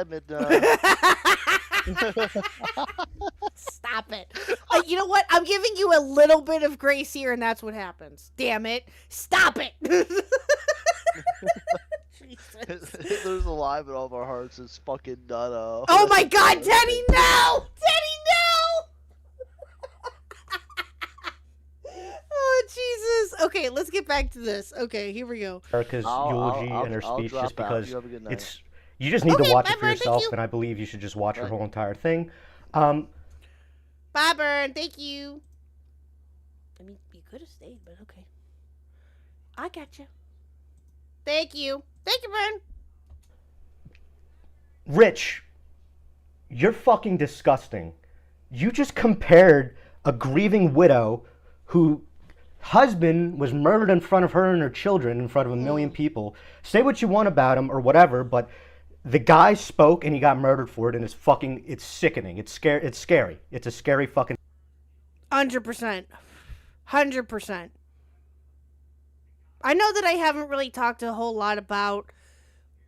Speaker 4: Stop it. You know what? I'm giving you a little bit of grace here, and that's what happens. Damn it. Stop it. Jesus.
Speaker 8: There's alive in all of our hearts. It's fucking Nutto.
Speaker 4: Oh my god, Teddy, no! Teddy, no! Oh, Jesus. Okay, let's get back to this. Okay, here we go.
Speaker 7: Erica's eulogy and her
Speaker 8: I'll
Speaker 7: speech
Speaker 8: drop
Speaker 7: just
Speaker 8: out.
Speaker 7: because
Speaker 8: You have a good night.
Speaker 7: it's you just need
Speaker 4: Okay,
Speaker 7: to watch
Speaker 4: bye,
Speaker 7: it for
Speaker 4: Vern, thank
Speaker 7: yourself,
Speaker 4: you.
Speaker 7: and I believe you should just watch her
Speaker 8: Right.
Speaker 7: whole entire thing.
Speaker 4: Bye, Burn. Thank you. I mean, you could have stayed, but okay. I got you. Thank you. Thank you, Burn.
Speaker 7: Rich, you're fucking disgusting. You just compared a grieving widow who husband was murdered in front of her and her children in front of a million people. Say what you want about him or whatever, but the guy spoke and he got murdered for it, and it's sickening. It's scary. It's a scary fucking
Speaker 4: 100%. 100%. I know that I haven't really talked a whole lot about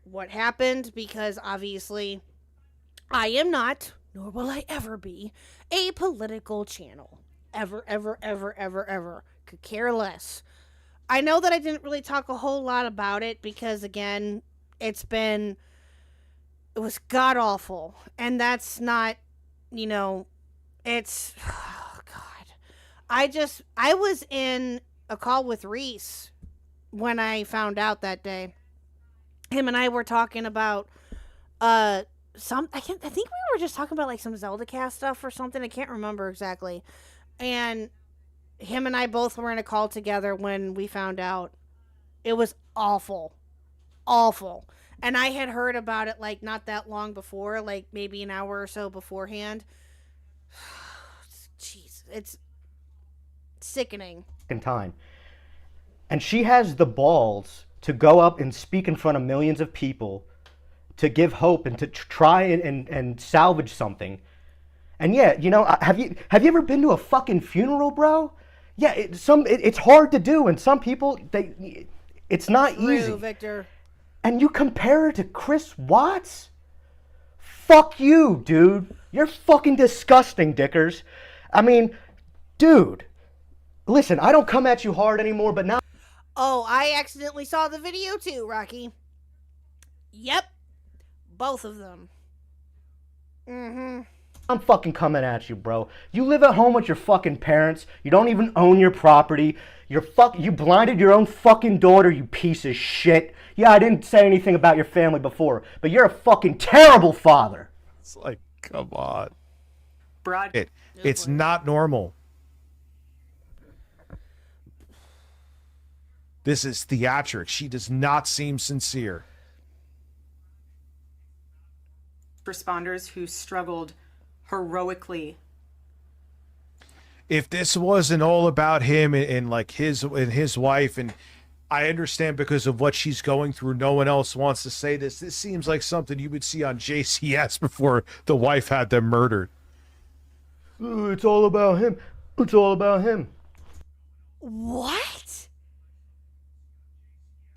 Speaker 4: what happened because obviously I am not, nor will I ever be, a political channel. Ever. Could care less. I know that I didn't really talk a whole lot about it because, again, it was god awful. And that's not, it's, oh God. I was in a call with Reese when I found out that day. Him and I were talking about, I think we were just talking about like some Zeldacast stuff or something. I can't remember exactly. And him and I both were in a call together when we found out. It was awful. Awful. And I had heard about it like not that long before, like maybe an hour or so beforehand. Jeez, it's sickening.
Speaker 7: time. And she has the balls to go up and speak in front of millions of people to give hope and to try and salvage something. And yeah, have you ever been to a fucking funeral, bro? Yeah, it's hard to do, and some people it's not easy.
Speaker 4: True, Victor.
Speaker 7: And you compare her to Chris Watts? Fuck you, dude. You're fucking disgusting, Dickers. I mean, dude. Listen, I don't come at you hard anymore, but now.
Speaker 4: Oh, I accidentally saw the video too, Rocky. Yep. Both of them. Mm-hmm.
Speaker 7: I'm fucking coming at you, bro. You live at home with your fucking parents. You don't even own your property. You blinded your own fucking daughter, you piece of shit. Yeah, I didn't say anything about your family before, but you're a fucking terrible father.
Speaker 5: It's like, come on.
Speaker 9: Broad.
Speaker 5: It's not normal. This is theatrics. She does not seem sincere.
Speaker 9: Responders who struggled heroically.
Speaker 5: If this wasn't all about him and like his wife, and I understand because of what she's going through, no one else wants to say this. This seems like something you would see on JCS before the wife had them murdered.
Speaker 7: Ooh, it's all about him. It's all about him.
Speaker 4: What?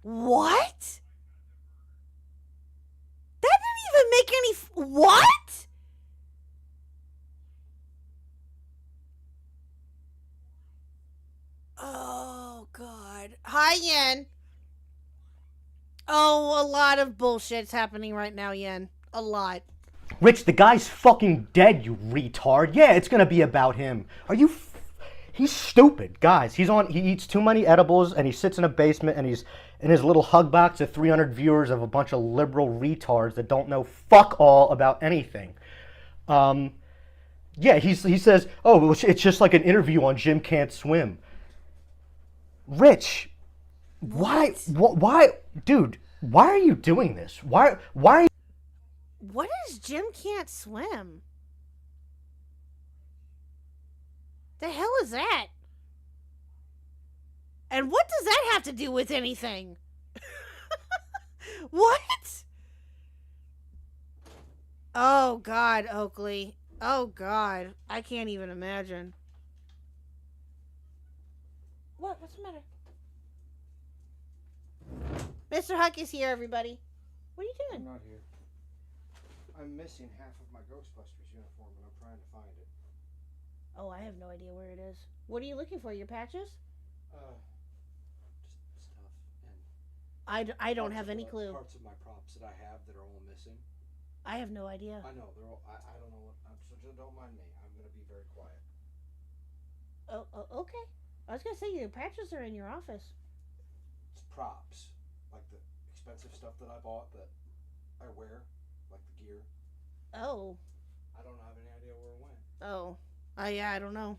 Speaker 4: What? That didn't even make any... What? Oh, God. Hi, Yen. Oh, a lot of bullshit's happening right now, Yen. A lot.
Speaker 7: Rich, the guy's fucking dead, you retard. Yeah, it's gonna be about him. He's stupid, guys. He eats too many edibles, and he sits in a basement, and he's in his little hug box of 300 viewers of a bunch of liberal retards that don't know fuck all about anything. Yeah, he says, oh, well, it's just like an interview on Jim Can't Swim. Rich, why, dude, why are you doing this? Why are you...
Speaker 4: What is Jim Can't Swim? The hell is that? And what does that have to do with anything? What? Oh, God, Oakley. Oh, God. I can't even imagine. What? What's the matter? Mr. Khuck is here, everybody. What are you
Speaker 10: I'm
Speaker 4: doing?
Speaker 10: not here. I'm missing half of my Ghostbusters uniform and I'm trying to find it.
Speaker 4: Oh, I have no idea where it is. What are you looking for? Your patches?
Speaker 10: Just stuff and
Speaker 4: I don't
Speaker 10: parts
Speaker 4: have
Speaker 10: of
Speaker 4: any
Speaker 10: the-
Speaker 4: clue.
Speaker 10: Parts of my props that I have that are all missing.
Speaker 4: I have no idea.
Speaker 10: I know they're all. I don't know what. So don't mind me. I'm gonna be very quiet.
Speaker 4: Oh, okay. I was gonna say your patches are in your office.
Speaker 10: It's props, like the expensive stuff that I bought that I wear, like the gear.
Speaker 4: Oh.
Speaker 10: I don't have any idea where it went.
Speaker 4: Oh. Yeah, I don't know.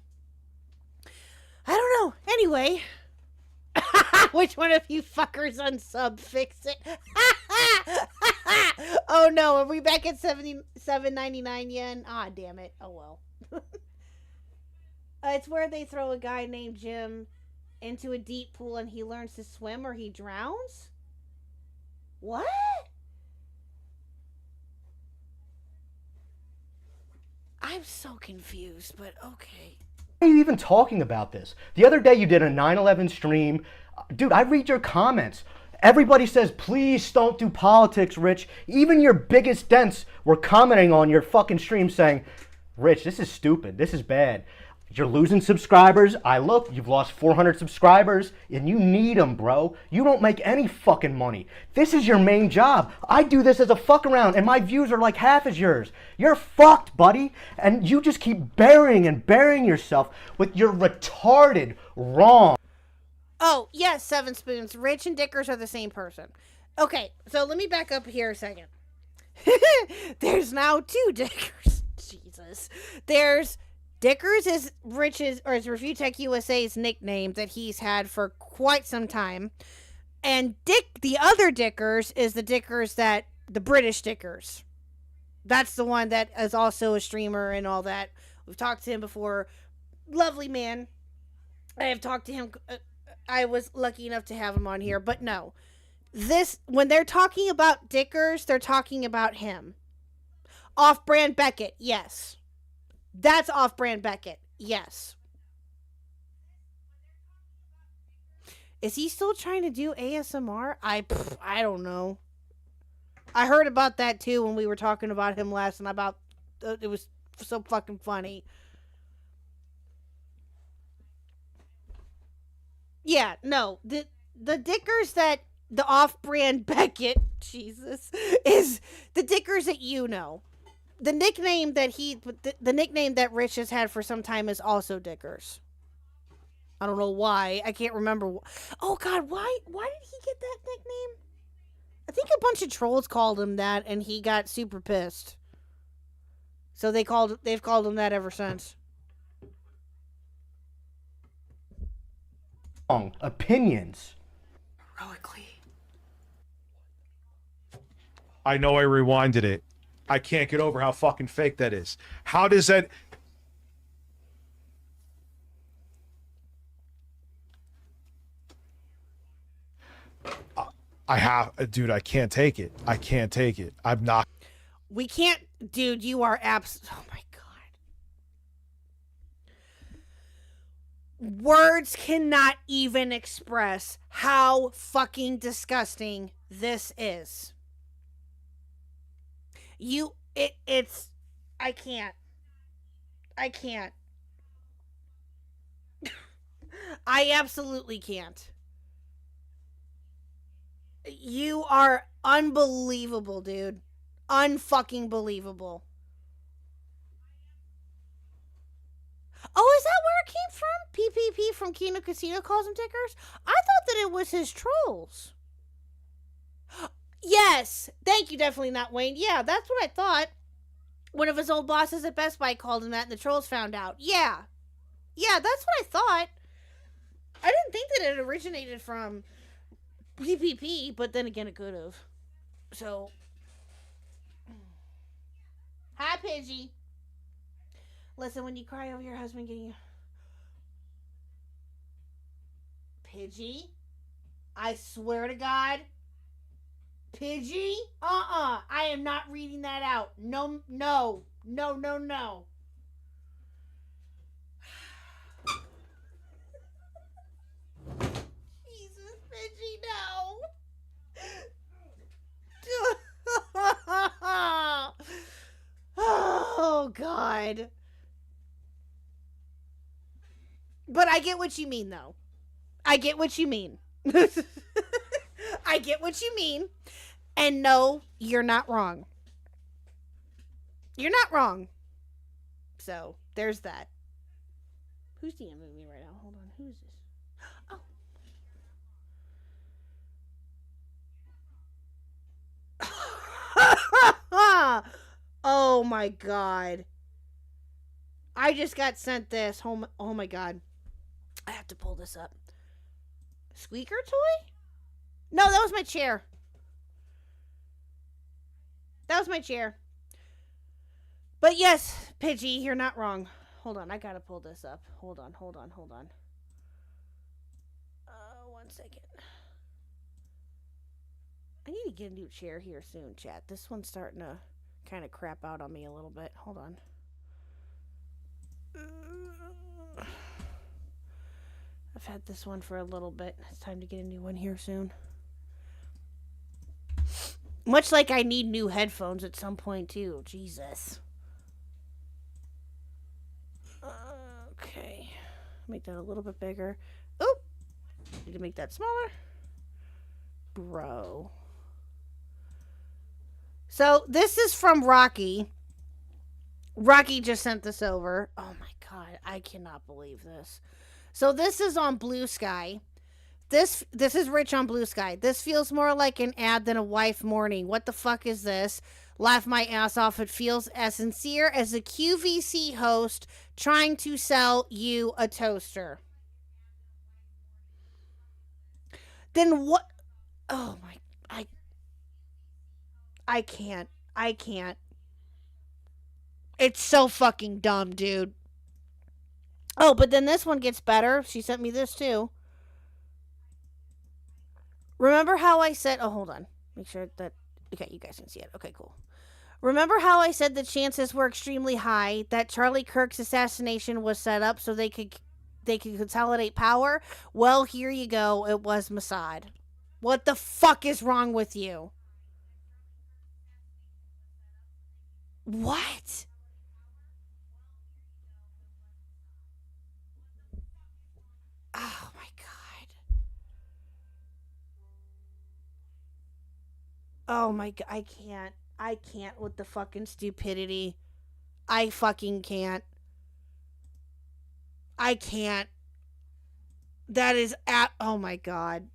Speaker 4: I don't know. Anyway. Which one of you fuckers unsub fix it? Oh no, are we back at 77.99 yen? Ah, damn it. Oh well. It's where they throw a guy named Jim into a deep pool and he learns to swim or he drowns? What? I'm so confused, but okay.
Speaker 7: Why are you even talking about this? The other day you did a 9/11 stream. Dude, I read your comments. Everybody says, please don't do politics, Rich. Even your biggest dents were commenting on your fucking stream saying, Rich, this is stupid. This is bad. You're losing subscribers. I look, you've lost 400 subscribers, and you need them, bro. You don't make any fucking money. This is your main job. I do this as a fuck around, and my views are like half as yours. You're fucked, buddy. And you just keep burying yourself with your retarded wrong.
Speaker 4: Oh, yes, Seven Spoons. Rich and Dickers are the same person. Okay, so let me back up here a second. There's now two Dickers. Jesus. There's Dickers is Rich's, or is Review Tech USA's nickname that he's had for quite some time. And the other Dickers is the Dickers the British Dickers. That's the one that is also a streamer and all that. We've talked to him before. Lovely man. I have talked to him. I was lucky enough to have him on here, but no. When they're talking about Dickers, they're talking about him. Off-brand Beckett, yes. That's off-brand Beckett, yes. Is he still trying to do ASMR? I don't know. I heard about that too when we were talking about him last, and about it was so fucking funny. Yeah, no, the Dickers that the off-brand Beckett, Jesus, is the Dickers that you know. The nickname that the nickname that Rich has had for some time is also Dickers. I don't know why. I can't remember. Oh God, why did he get that nickname? I think a bunch of trolls called him that, and he got super pissed. So they've called him that ever since.
Speaker 7: Opinions.
Speaker 9: Heroically.
Speaker 5: I know I rewinded it. I can't get over how fucking fake that is. How does that... Dude, I can't take it. I can't take it. I'm not...
Speaker 4: We can't, dude, you are oh my God. Words cannot even express how fucking disgusting this is. I can't. I absolutely can't. You are unbelievable, dude. Unfucking believable. Oh, is that where it came from? PPP from Kino Casino calls them Dickers? I thought that it was his trolls. Yes. Thank you, definitely not Wayne. Yeah, that's what I thought. One of his old bosses at Best Buy called him that and the trolls found out. Yeah. Yeah, that's what I thought. I didn't think that it originated from PPP, but then again, it could have. So. Hi, Pidgey. Listen, when you cry over your husband getting... Pidgey? I swear to God. Pidgey? I am not reading that out. No. Jesus, Pidgey, no. God. But I get what you mean, though. I get what you mean. I get what you mean. And no, you're not wrong. You're not wrong. So, there's that. Who's DMing me right now? Hold on. Who is this? Oh. Oh my God. I just got sent this. Oh my God. I have to pull this up. Squeaker toy? No, that was my chair. That was my chair. But yes, Pidgey, you're not wrong. Hold on, I gotta pull this up. Hold on. 1 second. I need to get a new chair here soon, chat. This one's starting to kind of crap out on me a little bit. Hold on. I've had this one for a little bit. It's time to get a new one here soon. Much like I need new headphones at some point, too. Jesus. Okay. Make that a little bit bigger. Oop! Need to make that smaller. Bro. So, this is from Rocky. Rocky just sent this over. Oh my God, I cannot believe this. So, this is on Blue Sky. This is Rich on Blue Sky. This feels more like an ad than a wife mourning. What the fuck is this? Laugh my ass off. It feels as sincere as a QVC host trying to sell you a toaster. Then what? Oh my, I can't. It's so fucking dumb, dude. Oh, but then this one gets better. She sent me this too. Remember how I said, oh, hold on. Make sure that, okay, you guys can see it. Okay, cool. Remember how I said the chances were extremely high that Charlie Kirk's assassination was set up so they could consolidate power? Well, here you go. It was Mossad. What the fuck is wrong with you? What? Oh my God. Oh my God. I can't with the fucking stupidity. I fucking can't. I can't. That is oh my God.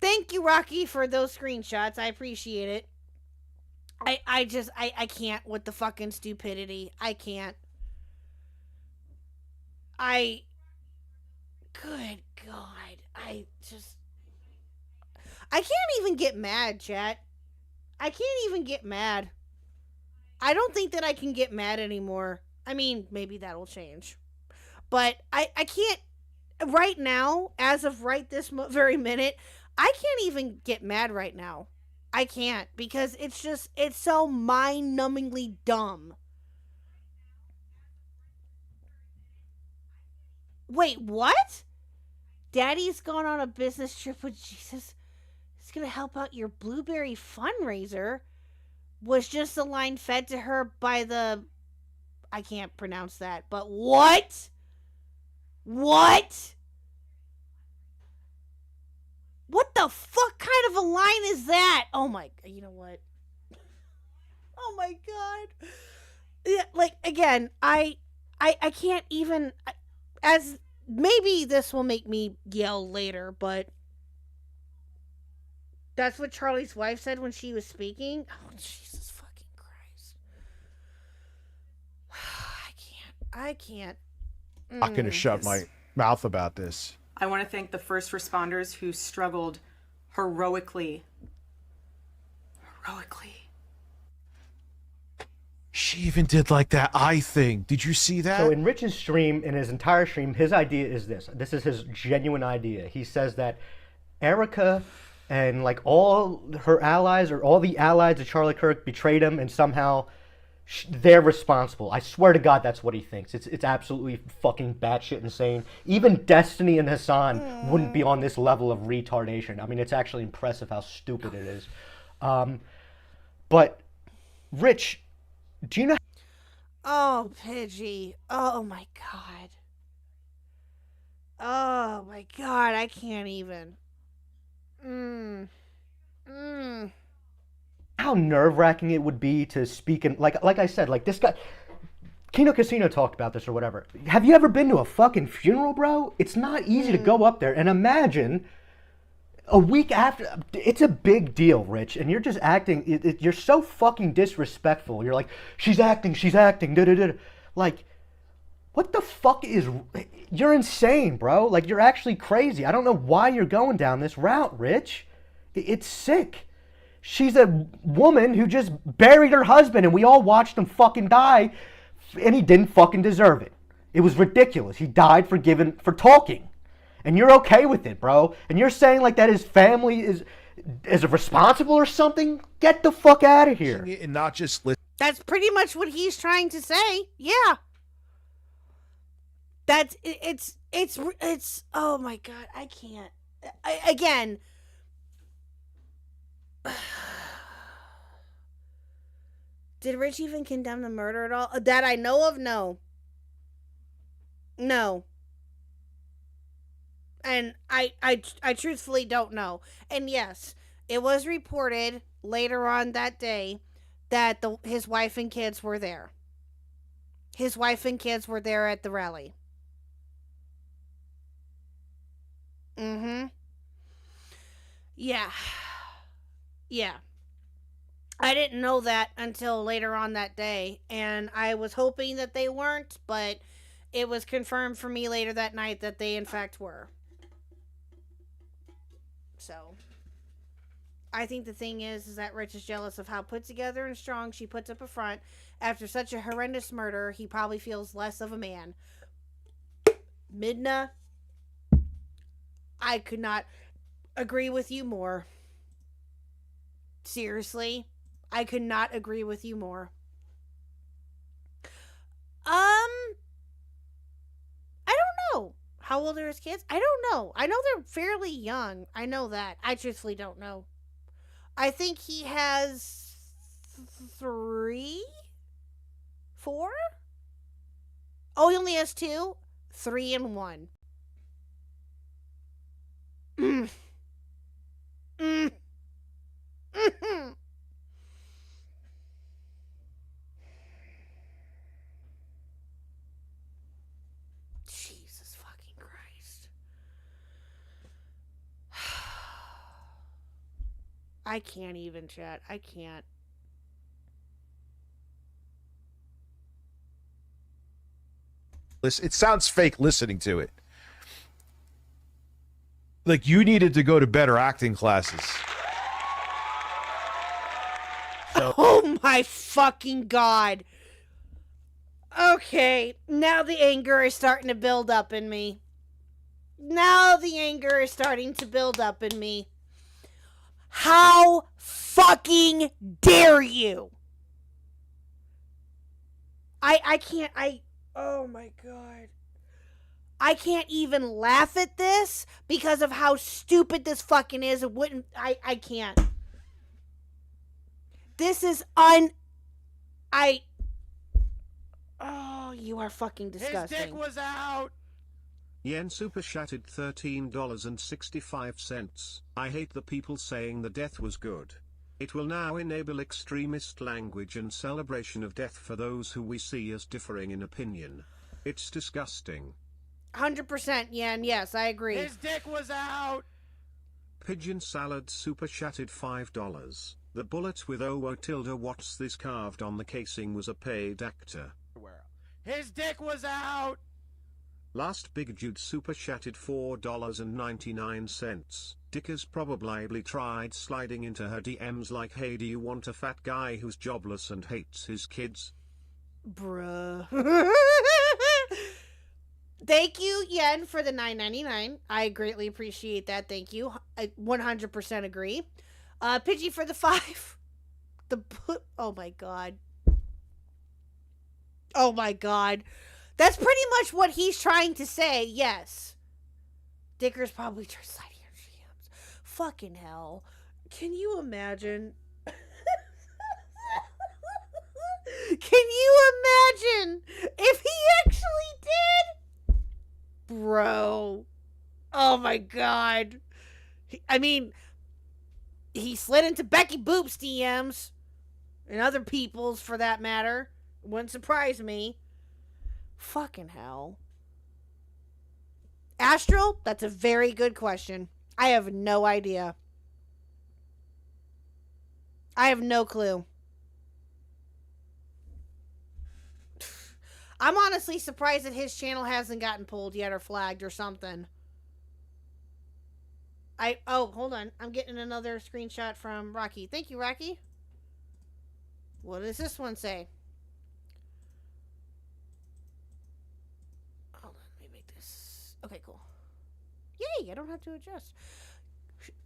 Speaker 4: Thank you, Rocky, for those screenshots. I appreciate it. I can't with the fucking stupidity. I can't. Good God. I can't even get mad, chat. I can't even get mad. I don't think that I can get mad anymore. I mean, maybe that'll change. But I can't, right now, as of right this very minute, I can't even get mad right now. I can't, because it's so mind-numbingly dumb. Wait, what? Daddy's gone on a business trip with Jesus. He's gonna help out your blueberry fundraiser. Was just the line fed to her by the... I can't pronounce that, but what? What? What the fuck kind of a line is that? Oh my... You know what? Oh my God. Yeah, like, again, I can't even... As... Maybe this will make me yell later, but... That's what Charlie's wife said when she was speaking? Oh, Jesus fucking Christ. I can't.
Speaker 5: I'm not going to shut my mouth about this.
Speaker 9: I want to thank the first responders who struggled heroically.
Speaker 5: She even did like that eye thing. Did you see that?
Speaker 7: So in Rich's stream, in his entire stream, his idea is this. This is his genuine idea. He says that Erica and like all her allies or all the allies of Charlie Kirk betrayed him and somehow they're responsible. I swear to God that's what he thinks. It's absolutely fucking batshit insane. Even Destiny and Hassan wouldn't be on this level of retardation. I mean, it's actually impressive how stupid it is. But Rich, do you know...
Speaker 4: Oh, Pidgey. Oh my god. Oh my god, I can't even.
Speaker 7: How nerve-wracking it would be to speak in, like I said, like this guy, Kino Casino talked about this or whatever. Have you ever been to a fucking funeral, bro? It's not easy to go up there and imagine a week after. It's a big deal, Rich, and you're just acting. You're so fucking disrespectful. You're like, she's acting, da da da. Like, what the fuck is? You're insane, bro. Like, you're actually crazy. I don't know why you're going down this route, Rich. It's sick. She's a woman who just buried her husband, and we all watched him fucking die, and he didn't fucking deserve it. It was ridiculous. He died for talking. And you're okay with it, bro. And you're saying like that his family is responsible or something? Get the fuck out of here.
Speaker 5: And not just listen.
Speaker 4: That's pretty much what he's trying to say. Yeah. That's it's oh my god, I can't. Again, did Rich even condemn the murder at all? That I know of, no. No. And I truthfully don't know. And yes, it was reported later on that day that his wife and kids were there. His wife and kids were there at the rally. Yeah. Yeah. I didn't know that until later on that day, and I was hoping that they weren't, but it was confirmed for me later that night that they in fact were. So, I think the thing is that Rich is jealous of how put together and strong she puts up a front. After such a horrendous murder, he probably feels less of a man. Midna, I could not agree with you more. Seriously, I could not agree with you more. I don't know. How old are his kids? I don't know. I know they're fairly young. I know that. I truthfully don't know. I think he has 3? 4? Oh, he only has 2? 3 and 1. Jesus fucking Christ. I can't even, chat. I can't.
Speaker 5: It sounds fake listening to it. Like you needed to go to better acting classes.
Speaker 4: Oh my fucking god. Okay, now the anger is starting to build up in me. Now the anger is starting to build up in me. How fucking dare you? I can't, oh my god. I can't even laugh at this because of how stupid this fucking is. I can't. This is oh, you are fucking disgusting.
Speaker 5: His dick was out.
Speaker 6: Yen super chatted $13.65. I hate the people saying the death was good. It will now enable extremist language and celebration of death for those who we see as differing in opinion. It's disgusting.
Speaker 4: 100% Yen, yes, I agree.
Speaker 5: His dick was out.
Speaker 6: Pigeon Salad super chatted $5. The bullet with "oh tilde what's this" carved on the casing was a paid actor.
Speaker 5: His dick was out.
Speaker 6: Last Big Jude super chatted $4.99. Dick has probably tried sliding into her DMs like, hey, do you want a fat guy who's jobless and hates his kids?
Speaker 4: Bruh. Thank you, Yen, for the $9.99. I greatly appreciate that. Thank you. I 100% agree. Pidgey for the 5. Oh my god. Oh my god. That's pretty much what he's trying to say, yes. Dicker's probably just sliding her DMs. Fucking hell. Can you imagine? Can Can you imagine if he actually did? Bro. Oh my god. I mean, he slid into Becky Boop's DMs and other people's for that matter. Wouldn't surprise me. Fucking hell. Astral, that's a very good question. I have no idea. I have no clue. I'm honestly surprised that his channel hasn't gotten pulled yet or flagged or something. Oh, hold on. I'm getting another screenshot from Rocky. Thank you, Rocky. What does this one say? Hold on, let me make this. Okay, cool. Yay, I don't have to adjust.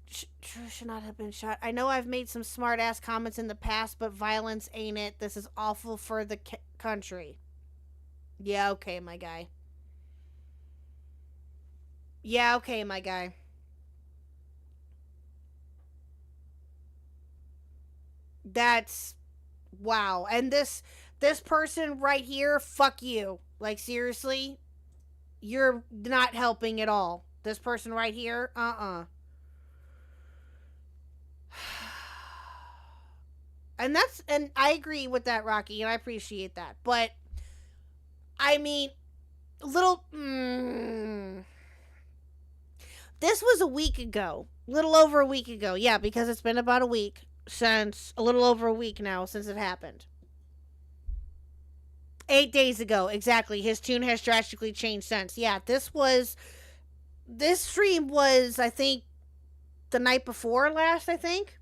Speaker 4: Should not have been shot. I know I've made some smart ass comments in the past, but violence ain't it. This is awful for the country. Yeah, okay, my guy. Yeah, okay, my guy. That's wow. And this person right here, fuck you. Like, seriously, you're not helping at all. This person right here, And I agree with that, Rocky, and I appreciate that. But I mean, this was a week ago. Little over a week ago. Yeah, because it's been about a week a little over a week now since it happened. 8 days ago, exactly. His tune has drastically changed since. Yeah, this stream was, I think, the night before last, I think.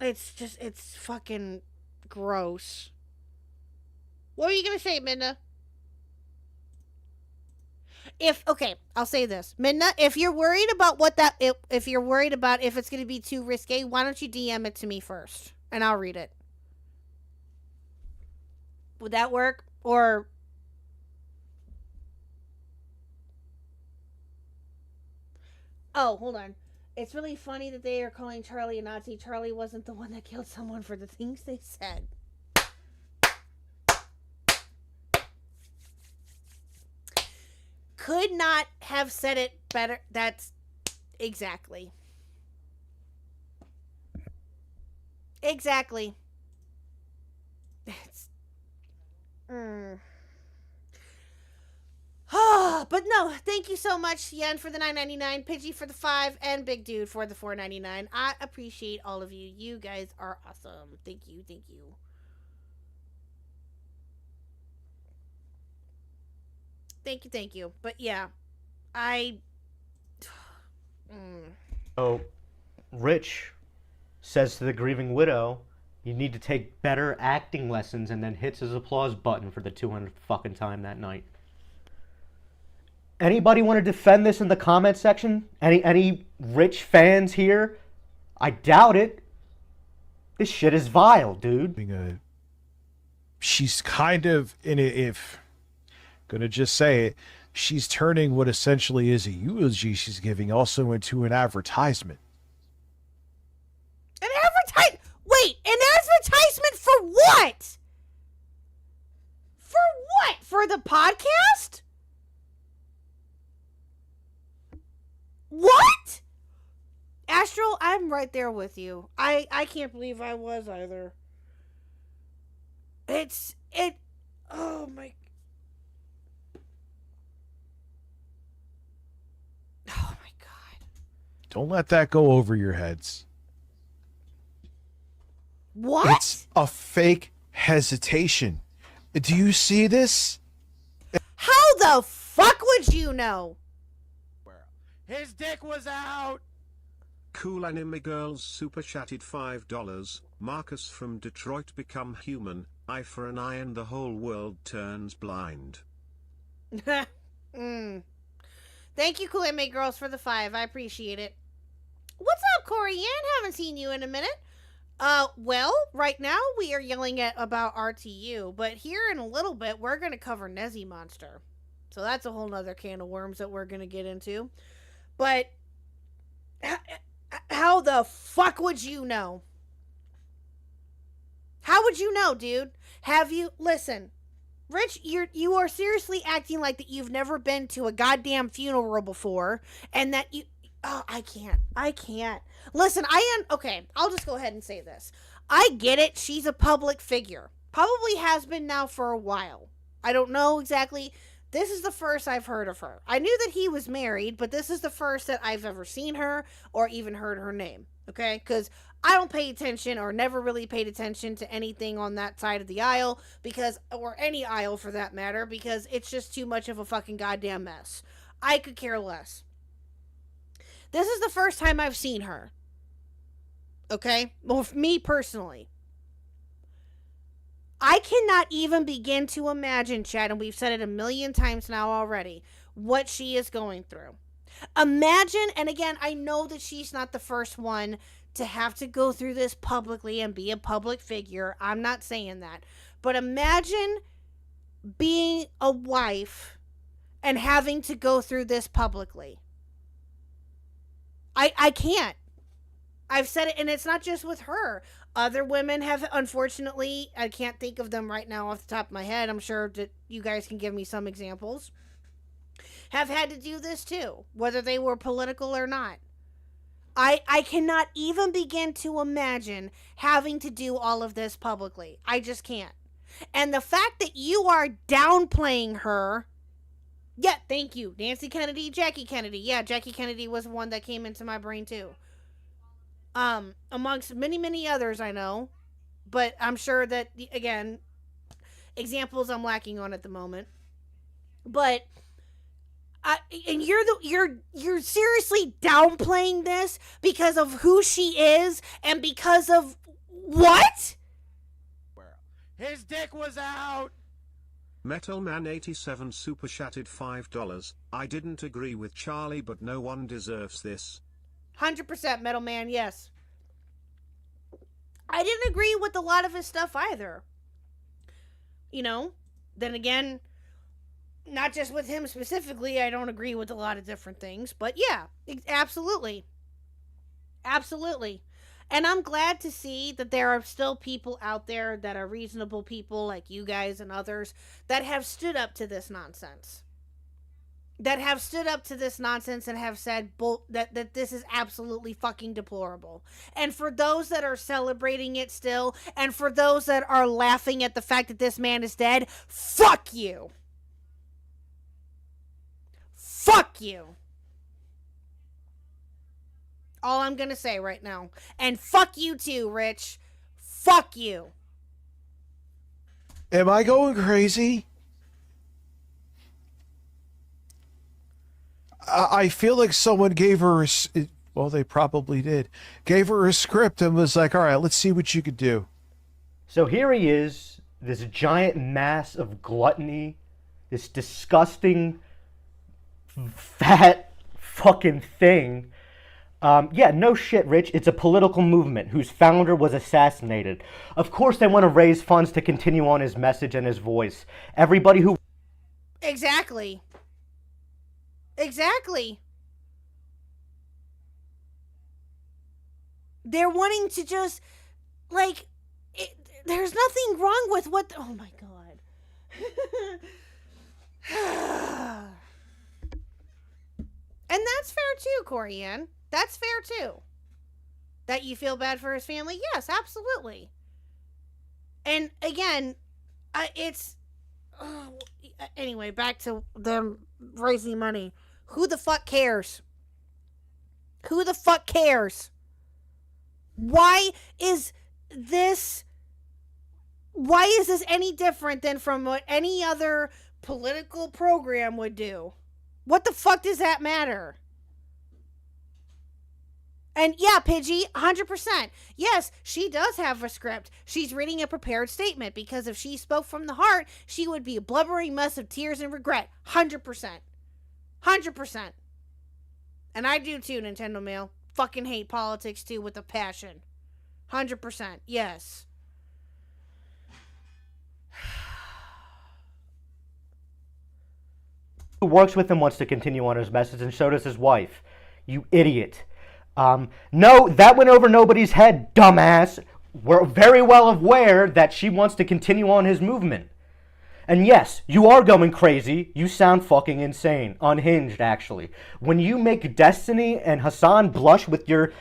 Speaker 4: It's fucking gross. What were you gonna say, Minna? Okay, I'll say this. Minna, if you're worried about if you're worried about if it's gonna be too risque, why don't you DM it to me first? And I'll read it. Would that work? Or oh, hold on. It's really funny that they are calling Charlie a Nazi. Charlie wasn't the one that killed someone for the things they said. Could not have said it better. That's exactly. Exactly. It's but no, thank you so much, Yen, for the $9.99, Pidgey for the $5, and Big Dude for the $4.99. I appreciate all of you. You guys are awesome. Thank you, thank you. Thank you, thank you. But yeah,
Speaker 7: So, Rich says to the grieving widow, you need to take better acting lessons, and then hits his applause button for the 200th fucking time that night. Anybody want to defend this in the comment section? Any Rich fans here? I doubt it. This shit is vile, dude.
Speaker 5: She's kind of if gonna just say it, she's turning what essentially is a eulogy she's giving also into an advertisement.
Speaker 4: Wait, an advertisement for what? For what? For the podcast? What? Astral, I'm right there with you. I can't believe I was either. Oh my. Oh my god.
Speaker 5: Don't let that go over your heads.
Speaker 4: What?
Speaker 5: It's a fake hesitation. Do you see this?
Speaker 4: How the fuck would you know?
Speaker 5: His dick was out.
Speaker 6: Cool Anime Girls super chatted $5. Marcus from Detroit become human. Eye for an eye and the whole world turns blind.
Speaker 4: Thank you, Cool Anime Girls, for the 5. I appreciate it. What's up, Corey Ann? Haven't seen you in a minute. Well, right now we are yelling about RTU, but here in a little bit we're going to cover Nezzy Monster. So that's a whole nother can of worms that we're going to get into. But How the fuck would you know? How would you know, dude? Have you... Listen, Rich, you are seriously acting like that you've never been to a goddamn funeral before, and that you... Oh, I can't. Listen, okay, I'll just go ahead and say this. I get it. She's a public figure. Probably has been now for a while. I don't know exactly. This is the first I've heard of her. I knew that he was married, but this is the first that I've ever seen her or even heard her name. Okay? Because I don't pay attention or never really paid attention to anything on that side of the aisle or any aisle for that matter, because it's just too much of a fucking goddamn mess. I could care less. This is the first time I've seen her. Okay? Well, for me personally. I cannot even begin to imagine, Chad, and we've said it a million times now already, what she is going through. Imagine, and again, I know that she's not the first one to have to go through this publicly and be a public figure. I'm not saying that. But imagine being a wife and having to go through this publicly. I can't. I've said it, and it's not just with her. Other women have, unfortunately, I can't think of them right now off the top of my head. I'm sure that you guys can give me some examples. Have had to do this too, whether they were political or not. I cannot even begin to imagine having to do all of this publicly. I just can't. And the fact that you are downplaying her... Yeah, thank you. Nancy Kennedy, Jackie Kennedy. Yeah, Jackie Kennedy was one that came into my brain too. Amongst many, many others I know. But I'm sure that, again, examples I'm lacking on at the moment. But, and you're seriously downplaying this because of who she is and because of what?
Speaker 5: His dick was out!
Speaker 6: Metalman87 super chatted $5. I didn't agree with Charlie, but no one deserves this.
Speaker 4: 100% Metal Man, yes. I didn't agree with a lot of his stuff either. You know, then again, not just with him specifically, I don't agree with a lot of different things. But yeah, absolutely. Absolutely. And I'm glad to see that there are still people out there that are reasonable people like you guys and others that have stood up to this nonsense. That have stood up to this nonsense and have said that this is absolutely fucking deplorable. And for those that are celebrating it still, and for those that are laughing at the fact that this man is dead, fuck you. Fuck you. All I'm gonna say right now. And fuck you too, Rich. Fuck you.
Speaker 5: Am I going crazy? I feel like someone gave her well, they probably did. Gave her a script and was like, all right, let's see what you could do.
Speaker 7: So here he is, this giant mass of gluttony, this disgusting, fat fucking thing. Yeah, no shit, Rich. It's a political movement whose founder was assassinated. Of course they want to raise funds to continue on his message and his voice. Everybody who...
Speaker 4: Exactly. Exactly. They're wanting to just, like, there's nothing wrong with what... Oh my God. And that's fair too, Corianne. That's fair too. That you feel bad for his family? Yes, absolutely. And again, it's... anyway, back to them raising money. Who the fuck cares? Who the fuck cares? Why is this any different than from what any other political program would do? What the fuck does that matter? And yeah, Pidgey, 100%. Yes, she does have a script. She's reading a prepared statement because if she spoke from the heart, she would be a blubbering mess of tears and regret. 100%. 100%. And I do too, Nintendo Mail. Fucking hate politics too with a passion. 100%. Yes.
Speaker 7: who works with him wants to continue on his message, and so does his wife. You idiot. No, that went over nobody's head, dumbass. We're very well aware that she wants to continue on his movement. And yes, you are going crazy. You sound fucking insane. Unhinged, actually. When you make Destiny and Hassan blush with your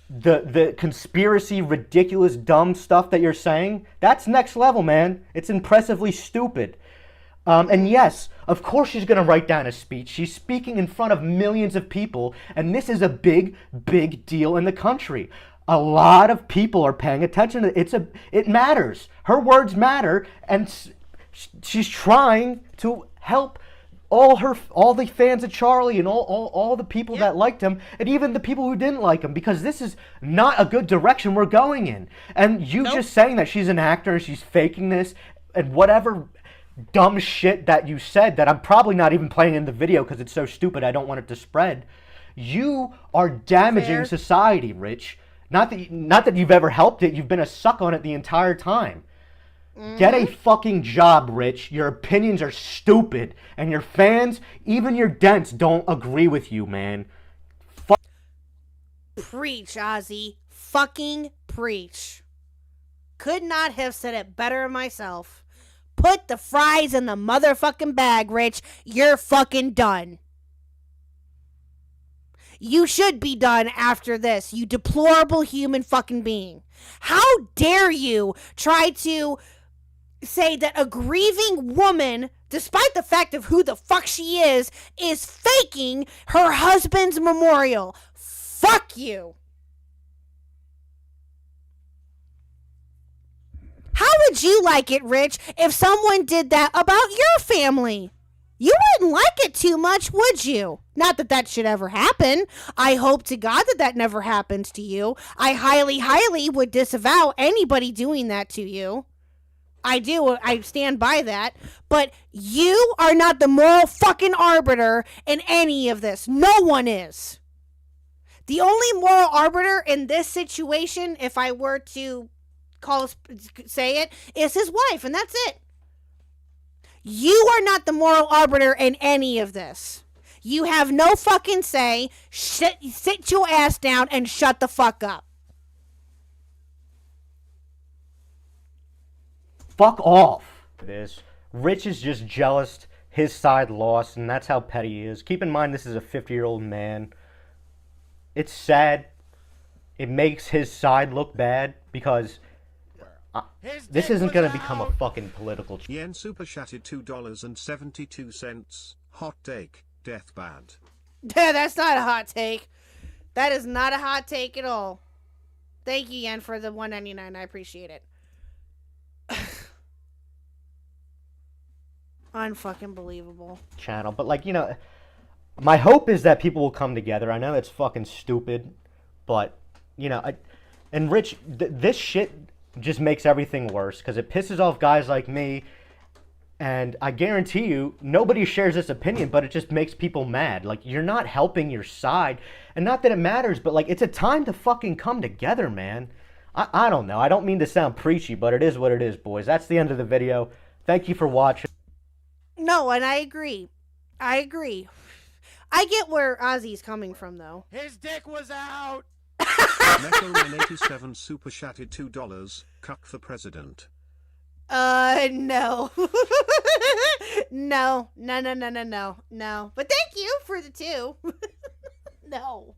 Speaker 7: the conspiracy, ridiculous, dumb stuff that you're saying, that's next level, man. It's impressively stupid. And yes, of course she's going to write down a speech. She's speaking in front of millions of people, and this is a big, big deal in the country. A lot of people are paying attention to it. It matters. Her words matter, and she's trying to help all the fans of Charlie and all the people that liked him, and even the people who didn't like him, because this is not a good direction we're going in. And you just saying that she's an actor and she's faking this and whatever dumb shit that you said that I'm probably not even playing in the video because it's so stupid I don't want it to spread. You are damaging society, Rich. Not that you've ever helped it. You've been a suck on it the entire time. Get a fucking job, Rich. Your opinions are stupid. And your fans, even your dents, don't agree with you, man.
Speaker 4: Preach, Ozzy. Fucking preach. Could not have said it better myself. Put the fries in the motherfucking bag, Rich. You're fucking done. You should be done after this, you deplorable human fucking being. How dare you try to say that a grieving woman, despite the fact of who the fuck she is faking her husband's memorial? Fuck you. How would you like it, Rich, if someone did that about your family? You wouldn't like it too much, would you? Not that that should ever happen. I hope to God that that never happens to you. I highly, highly would disavow anybody doing that to you. I do. I stand by that. But you are not the moral fucking arbiter in any of this. No one is. The only moral arbiter in this situation, if I were to say it, is his wife, and that's it. You are not the moral arbiter in any of this. You have no fucking say. Sit your ass down and shut the fuck up.
Speaker 7: Fuck off. Rich is just jealous his side lost, and that's how petty he is. Keep in mind, this is a 50-year-old man. It's sad. It makes his side look bad because this isn't going to become a fucking political...
Speaker 6: Yen super chatted $2.72. Hot take. Death bad.
Speaker 4: That's not a hot take. That is not a hot take at all. Thank you, Yen, for the $1.99. I appreciate it. Unfucking believable.
Speaker 7: Channel. But, like, you know, my hope is that people will come together. I know that's fucking stupid, but, you know, and Rich, this shit just makes everything worse because it pisses off guys like me, and I guarantee you nobody shares this opinion, but it just makes people mad. Like, you're not helping your side, and not that it matters, but like, it's a time to fucking come together, man. I don't know, I don't mean to sound preachy, but it is what it is, boys. That's the end of the video. Thank you for watching.
Speaker 4: No, and I agree. I get where Ozzy's coming from, though.
Speaker 5: His dick was out.
Speaker 6: Metalman87 super chatted $2. Khuck for president.
Speaker 4: No. No. But thank you for the 2. No.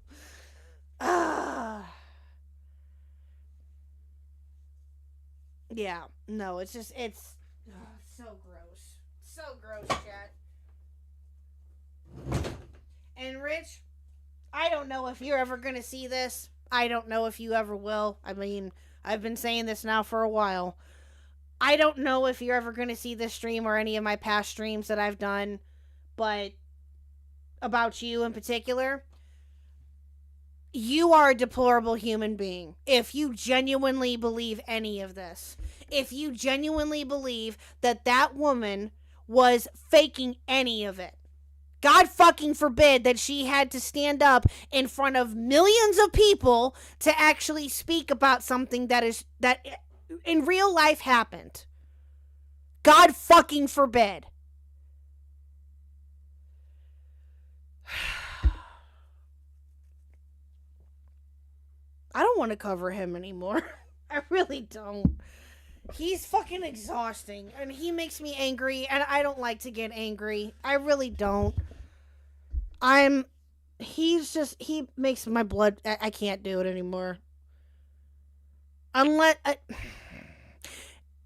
Speaker 4: Yeah. No, it's just, it's so gross. So gross, chat. And Rich, I don't know if you're ever going to see this. I don't know if you ever will. I mean, I've been saying this now for a while. I don't know if you're ever going to see this stream or any of my past streams that I've done, but about you in particular, you are a deplorable human being. If you genuinely believe any of this, if you genuinely believe that that woman was faking any of it, God fucking forbid that she had to stand up in front of millions of people to actually speak about something that in real life happened. God fucking forbid. I don't want to cover him anymore. I really don't. He's fucking exhausting, and he makes me angry, and I don't like to get angry. I really don't. He makes my blood, I can't do it anymore.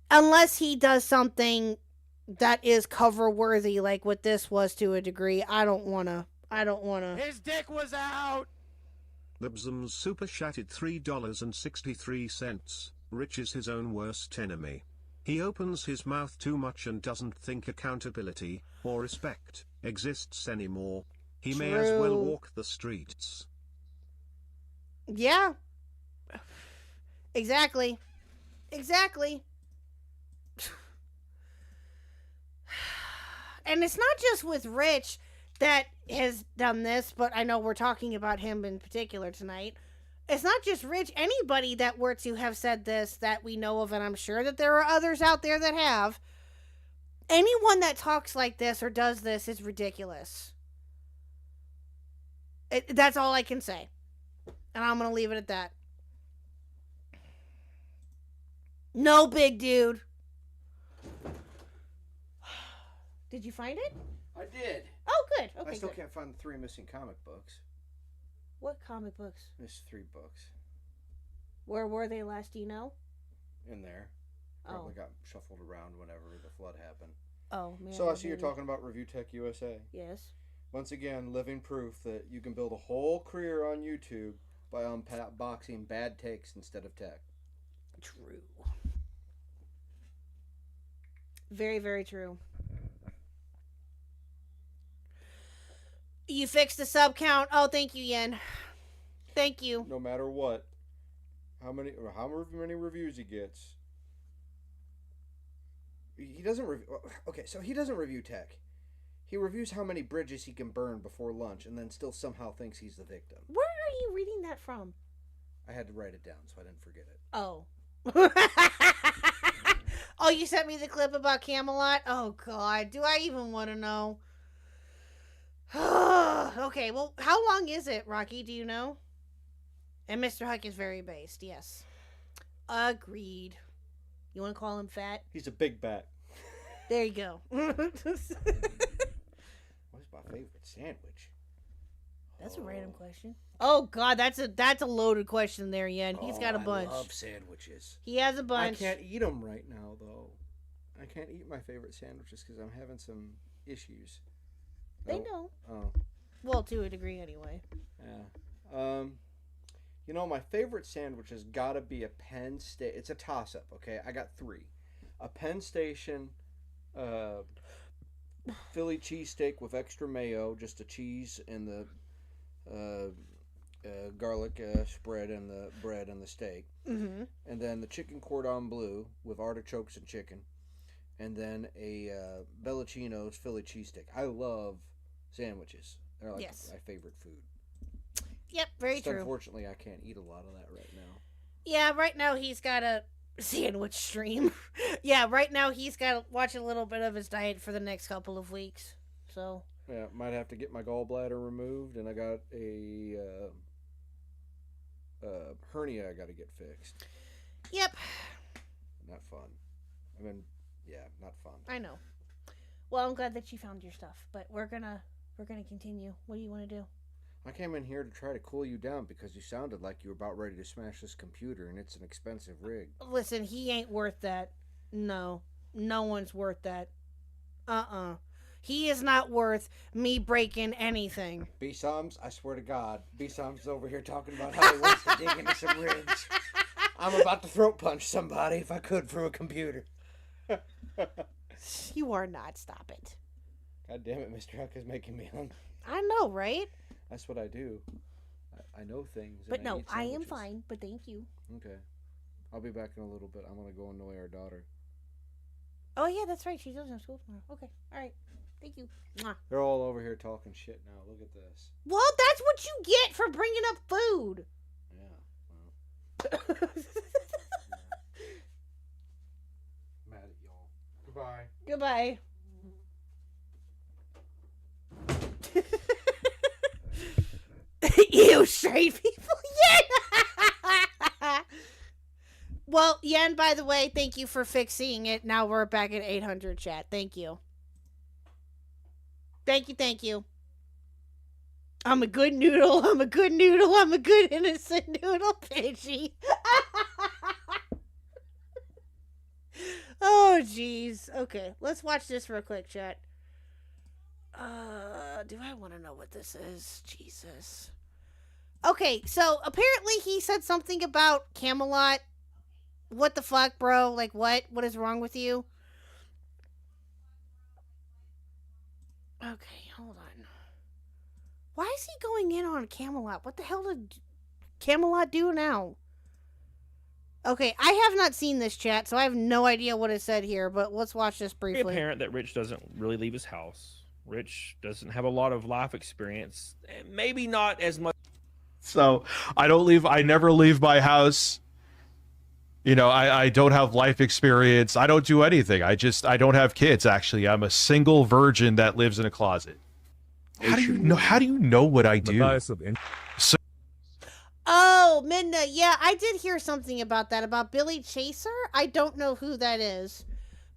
Speaker 4: Unless he does something that is cover worthy, like what this was to a degree. I don't wanna.
Speaker 5: His dick was out!
Speaker 6: Libsums super chatted $3.63. Rich is his own worst enemy. He opens his mouth too much and doesn't think accountability, or respect, exists anymore. He may as well
Speaker 4: True.
Speaker 6: walk the streets.
Speaker 4: Yeah. Exactly. And it's not just with Rich that has done this, but I know we're talking about him in particular tonight. It's not just Rich. Anybody that were to have said this that we know of, and I'm sure that there are others out there that have, anyone that talks like this or does this is ridiculous. That's all I can say. And I'm going to leave it at that. No, big dude. Did you find it?
Speaker 10: I did.
Speaker 4: Oh, good. Okay,
Speaker 10: I still
Speaker 4: good.
Speaker 10: can't find the 3 missing comic books.
Speaker 4: What comic books?
Speaker 10: There's 3 books
Speaker 4: Where were they last, do you know?
Speaker 10: in there. Probably got shuffled around whenever the flood happened.
Speaker 4: Oh, man.
Speaker 10: So I see you're talking about Review Tech USA.
Speaker 4: Yes.
Speaker 10: Once again, living proof that you can build a whole career on YouTube by unboxing bad takes instead of tech.
Speaker 4: True. Very, very true. You fixed the sub count. Oh, thank you, Yen. Thank you.
Speaker 10: No matter what, how many reviews he gets, he doesn't review. Okay, so he doesn't review tech. He reviews how many bridges he can burn before lunch, and then still somehow thinks he's the victim.
Speaker 4: Where are you reading that from?
Speaker 10: I had to write it down so I didn't forget it.
Speaker 4: Oh. Oh, you sent me the clip about Camelot? Oh, God. Do I even want to know? Okay, well, how long is it, Rocky? Do you know? And Mr. Huck is very based, yes. Agreed. You want to call him fat?
Speaker 10: He's a big bat.
Speaker 4: There you go.
Speaker 10: What's my favorite sandwich?
Speaker 4: That's a random question. Oh, God, that's a loaded question there, Yen. He's got a bunch.
Speaker 10: I love sandwiches.
Speaker 4: He has a bunch.
Speaker 10: I can't eat them right now, though. I can't eat my favorite sandwiches because I'm having some issues.
Speaker 4: They know.
Speaker 10: Oh.
Speaker 4: Well, to a degree, anyway.
Speaker 10: Yeah. You know, my favorite sandwich has got to be a Penn Station. It's a toss-up, okay? I got 3. A Penn Station Philly cheesesteak with extra mayo, just the cheese and the garlic spread and the bread and the steak.
Speaker 4: Mm-hmm.
Speaker 10: And then the chicken cordon bleu with artichokes and chicken. And then a Bellacino's Philly cheesesteak. I love sandwiches. They're like my favorite food.
Speaker 4: Yep, very
Speaker 10: Just
Speaker 4: true.
Speaker 10: Unfortunately, I can't eat a lot of that right now.
Speaker 4: Yeah, right now he's got a sandwich stream. Yeah, right now he's got to watch a little bit of his diet for the next couple of weeks. So.
Speaker 10: Yeah, might have to get my gallbladder removed, and I got a hernia I got to get fixed.
Speaker 4: Yep.
Speaker 10: Not fun. I mean, yeah, not fun.
Speaker 4: I know. Well, I'm glad that you found your stuff, but we're gonna continue. What do you want to do?
Speaker 10: I came in here to try to cool you down because you sounded like you were about ready to smash this computer, and it's an expensive rig.
Speaker 4: Listen, he ain't worth that. No one's worth that. He is not worth me breaking anything.
Speaker 10: B-Soms, I swear to God, B-Soms is over here talking about how he wants to dig into some rigs. I'm about to throat punch somebody if I could through a computer.
Speaker 4: You are not. Stop it.
Speaker 10: God damn it, Mr. Huck is making me hungry.
Speaker 4: I know, right?
Speaker 10: That's what I do. I know things.
Speaker 4: But
Speaker 10: and I
Speaker 4: no,
Speaker 10: eat
Speaker 4: I am
Speaker 10: sandwiches.
Speaker 4: fine. But thank you.
Speaker 10: Okay. I'll be back in a little bit. I'm going to go annoy our daughter.
Speaker 4: Oh, yeah, that's right. She doesn't have school tomorrow. Okay. All right. Thank you. Mwah.
Speaker 10: They're all over here talking shit now. Look at this.
Speaker 4: Well, that's what you get for bringing up food.
Speaker 10: Yeah. Well. Mad at y'all. Goodbye.
Speaker 4: Goodbye. Ew, straight people. Yeah. Well, Yen, by the way, thank you for fixing it. Now we're back at 800 chat. Thank you. Thank you. I'm a good noodle. I'm a good noodle. I'm a good innocent noodle, Pidgey. Oh, jeez. Okay, let's watch this real quick, chat. Do I want to know what this is? Jesus. Okay, so apparently he said something about Camelot. What the fuck, bro? Like, what? What is wrong with you? Okay, hold on. Why is he going in on Camelot? What the hell did Camelot do now? Okay, I have not seen this, chat, so I have no idea what it said here, but let's watch this briefly.
Speaker 11: It's apparent that Rich doesn't really leave his house. Rich doesn't have a lot of life experience. Maybe not as much.
Speaker 5: So I never leave my house. You know, I don't have life experience. I don't do anything. I don't have kids, actually. I'm a single virgin that lives in a closet. How do you know what I do? So,
Speaker 4: oh, Midna, yeah, I did hear something about that, about Billy Chaser. I don't know who that is,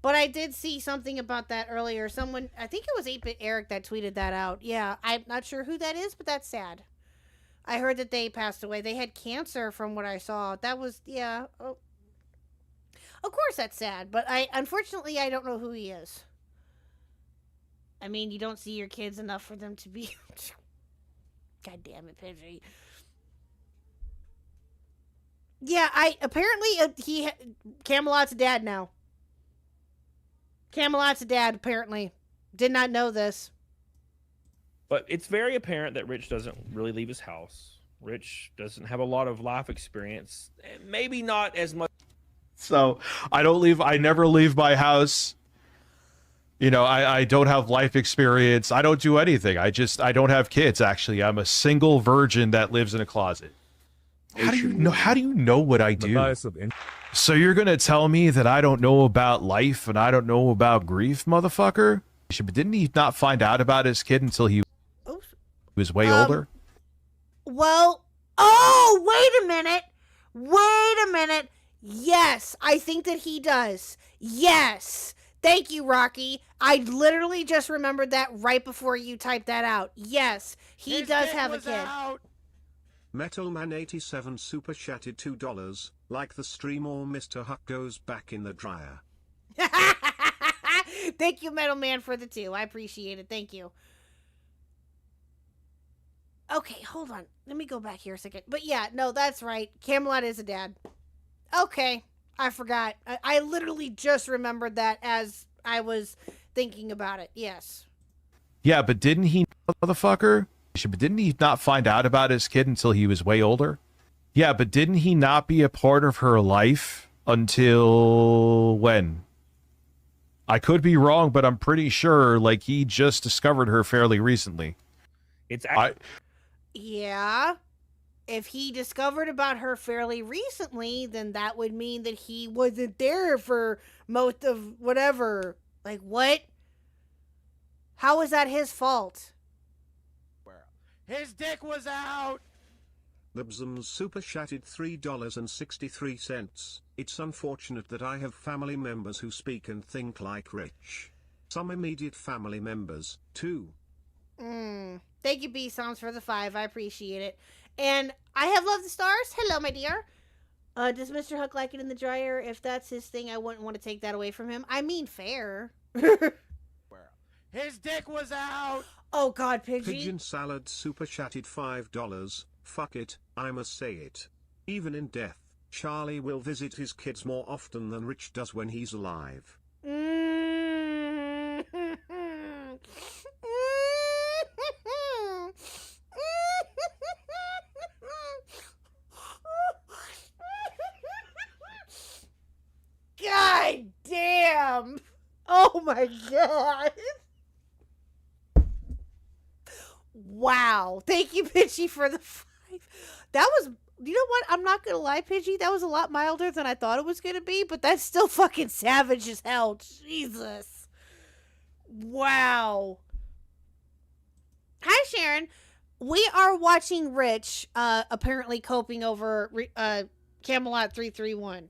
Speaker 4: but I did see something about that earlier. Someone, I think it was 8-Bit Eric that tweeted that out. Yeah, I'm not sure who that is, but that's sad. I heard that they passed away. They had cancer from what I saw. That was, yeah. Oh. Of course that's sad, but unfortunately, I don't know who he is. I mean, you don't see your kids enough for them to be... God damn it, Pidgey. Yeah, apparently, Camelot's a dad now. Camelot's a dad, apparently. Did not know this.
Speaker 11: But it's very apparent that Rich doesn't really leave his house. Rich doesn't have a lot of life experience. Maybe not as much.
Speaker 5: So I never leave my house. You know, I don't have life experience. I don't do anything. I don't have kids, actually. I'm a single virgin that lives in a closet. How do you know what I do? So you're going to tell me that I don't know about life and I don't know about grief, motherfucker? But didn't he not find out about his kid until he was way older?
Speaker 4: Well, oh, wait a minute. Wait a minute. Yes, I think that he does. Yes. Thank you, Rocky. I literally just remembered that right before you typed that out. Yes, he does have a kid.
Speaker 6: Metalman87 super chatted $2. Like the stream or Mr. Huck goes back in the dryer.
Speaker 4: Thank you, Metal Man, for the 2. I appreciate it. Thank you. Okay, hold on. Let me go back here a second. But yeah, no, that's right. Camelot is a dad. Okay, I forgot. I literally just remembered that as I was thinking about it. Yes.
Speaker 5: Yeah, but didn't he, motherfucker? But didn't he not find out about his kid until he was way older? Yeah, but didn't he not be a part of her life until when? I could be wrong, but I'm pretty sure, like, he just discovered her fairly recently.
Speaker 4: Yeah. If he discovered about her fairly recently, then that would mean that he wasn't there for most of whatever. Like, what? How is that his fault?
Speaker 12: His dick was out!
Speaker 6: Libsums super chatted $3.63. It's unfortunate that I have family members who speak and think like Rich. Some immediate family members, too.
Speaker 4: Thank you, B-Songs, for the 5. I appreciate it. And I have loved the stars. Hello, my dear. Does Mr. Huck like it in the dryer? If that's his thing, I wouldn't want to take that away from him. I mean, fair.
Speaker 12: His dick was out!
Speaker 4: Oh, God, Pidgey.
Speaker 6: Pigeon Salad super chatted $5. Fuck it, I must say it. Even in death, Charlie will visit his kids more often than Rich does when he's alive.
Speaker 4: God damn! Oh my God! Wow. Thank you, Pidgey, for the 5. That was, you know what? I'm not gonna lie, Pidgey. That was a lot milder than I thought it was gonna be, but that's still fucking savage as hell. Jesus. Wow. Hi, Sharon. We are watching Rich, apparently coping over Camelot 331.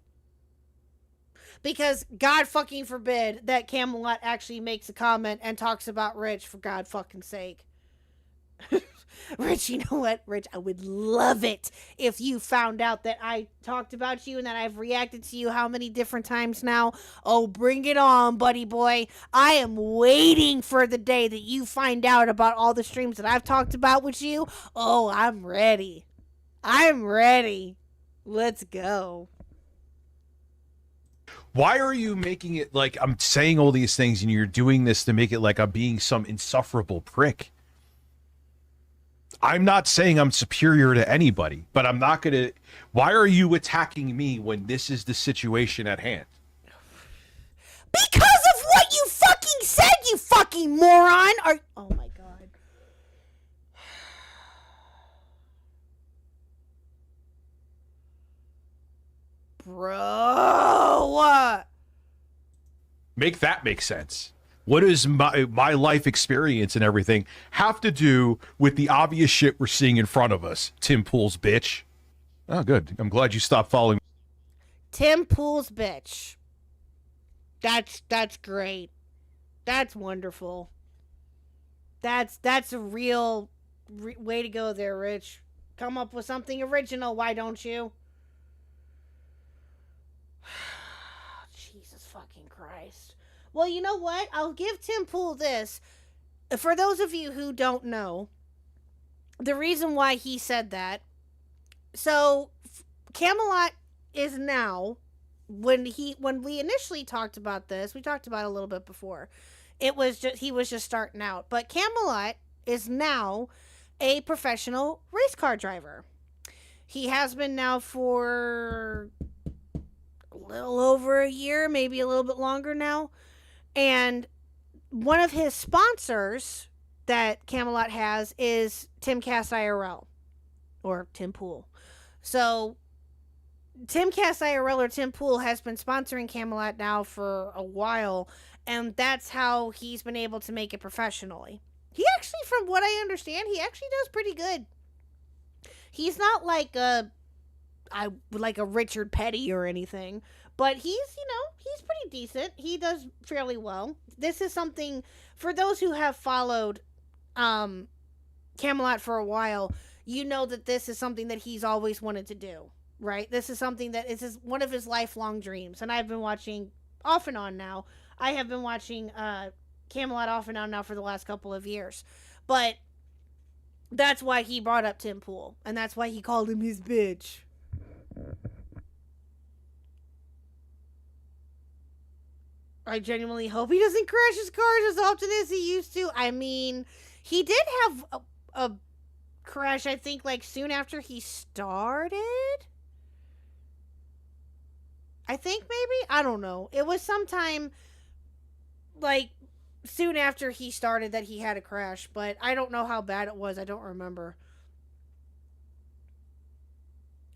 Speaker 4: Because God fucking forbid that Camelot actually makes a comment and talks about Rich, for God fucking sake. Rich, you know what? Rich, I would love it if you found out that I talked about you and that I've reacted to you how many different times now. Oh, bring it on, buddy boy. I am waiting for the day that you find out about all the streams that I've talked about with you. Oh, I'm ready. I'm ready. Let's go.
Speaker 5: Why are you making it like I'm saying all these things and you're doing this to make it like I'm being some insufferable prick? I'm not saying I'm superior to anybody, but I'm not going to... Why are you attacking me when this is the situation at hand?
Speaker 4: Because of what you fucking said, you fucking moron! Oh my god. Bro!
Speaker 5: Make that make sense. What does my life experience and everything have to do with the obvious shit we're seeing in front of us? Tim Pool's bitch. Oh, good. I'm glad you stopped following.
Speaker 4: Tim Pool's bitch. That's great. That's wonderful. That's a real way to go there, Rich. Come up with something original, why don't you? Jesus fucking Christ. Well, you know what? I'll give Tim Pool this. For those of you who don't know, the reason why he said that. So, Camelot is now, when we initially talked about this, we talked about it a little bit before. He was just starting out. But Camelot is now a professional race car driver. He has been now for a little over a year, maybe a little bit longer now. And one of his sponsors that Camelot has is Timcast IRL, or Tim Pool. So Timcast IRL or Tim Pool has been sponsoring Camelot now for a while, and that's how he's been able to make it professionally. He actually, from what I understand, he actually does pretty good. He's not like a Richard Petty or anything, but he's pretty decent. He does fairly well. This is something, for those who have followed Camelot for a while, you know that this is something that he's always wanted to do, right? This is something that is one of his lifelong dreams, and I've been watching off and on now. I have been watching Camelot off and on now for the last couple of years, but that's why he brought up Tim Pool, and that's why he called him his bitch. I genuinely hope he doesn't crash his cars as often as he used to. I mean, he did have a crash, I think, like, soon after he started? I think, maybe? I don't know. It was sometime, like, soon after he started that he had a crash, but I don't know how bad it was. I don't remember.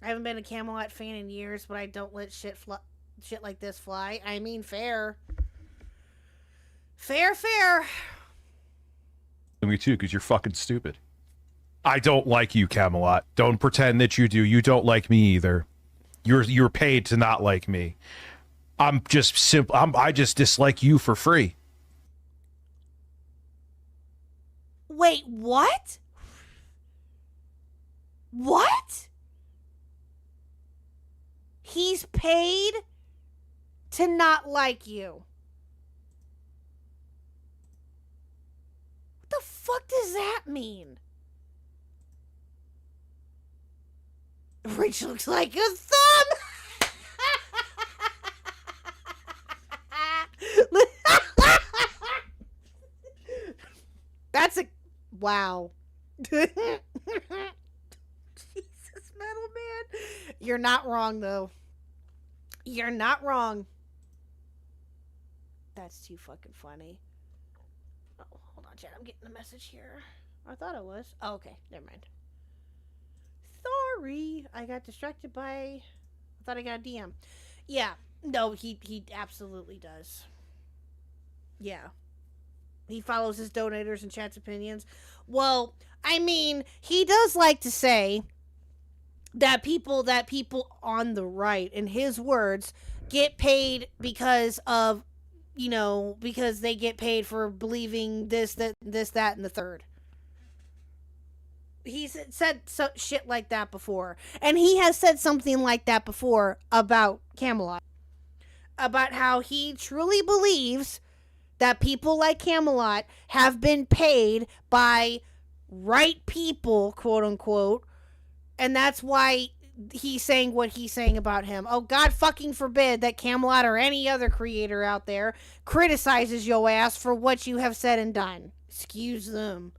Speaker 4: I haven't been a Camelot fan in years, but I don't let shit like this fly. I mean, fair. Fair.
Speaker 5: Me too, because you're fucking stupid. I don't like you, Camelot. Don't pretend that you do. You don't like me either. You're paid to not like me. I'm just simple. I just dislike you for free.
Speaker 4: Wait, what? What? He's paid to not like you. What the fuck does that mean? Rich looks like a thumb. That's a wow. Jesus, Metal Man. You're not wrong, though. You're not wrong. That's too fucking funny. Oh, hold on, chat. I'm getting a message here. I thought it was. Oh, okay. Never mind. Sorry. I got distracted by... I thought I got a DM. Yeah. No, he absolutely does. Yeah. He follows his donators and chats opinions. Well, I mean, he does like to say that people on the right, in his words, get paid because of, because they get paid for believing this, that, and the third. He's said shit like that before. And he has said something like that before about Camelot. About how he truly believes that people like Camelot have been paid by right people, quote unquote. And that's why he's saying what he's saying about him. Oh, God fucking forbid that Camelot or any other creator out there criticizes your ass for what you have said and done. Excuse them.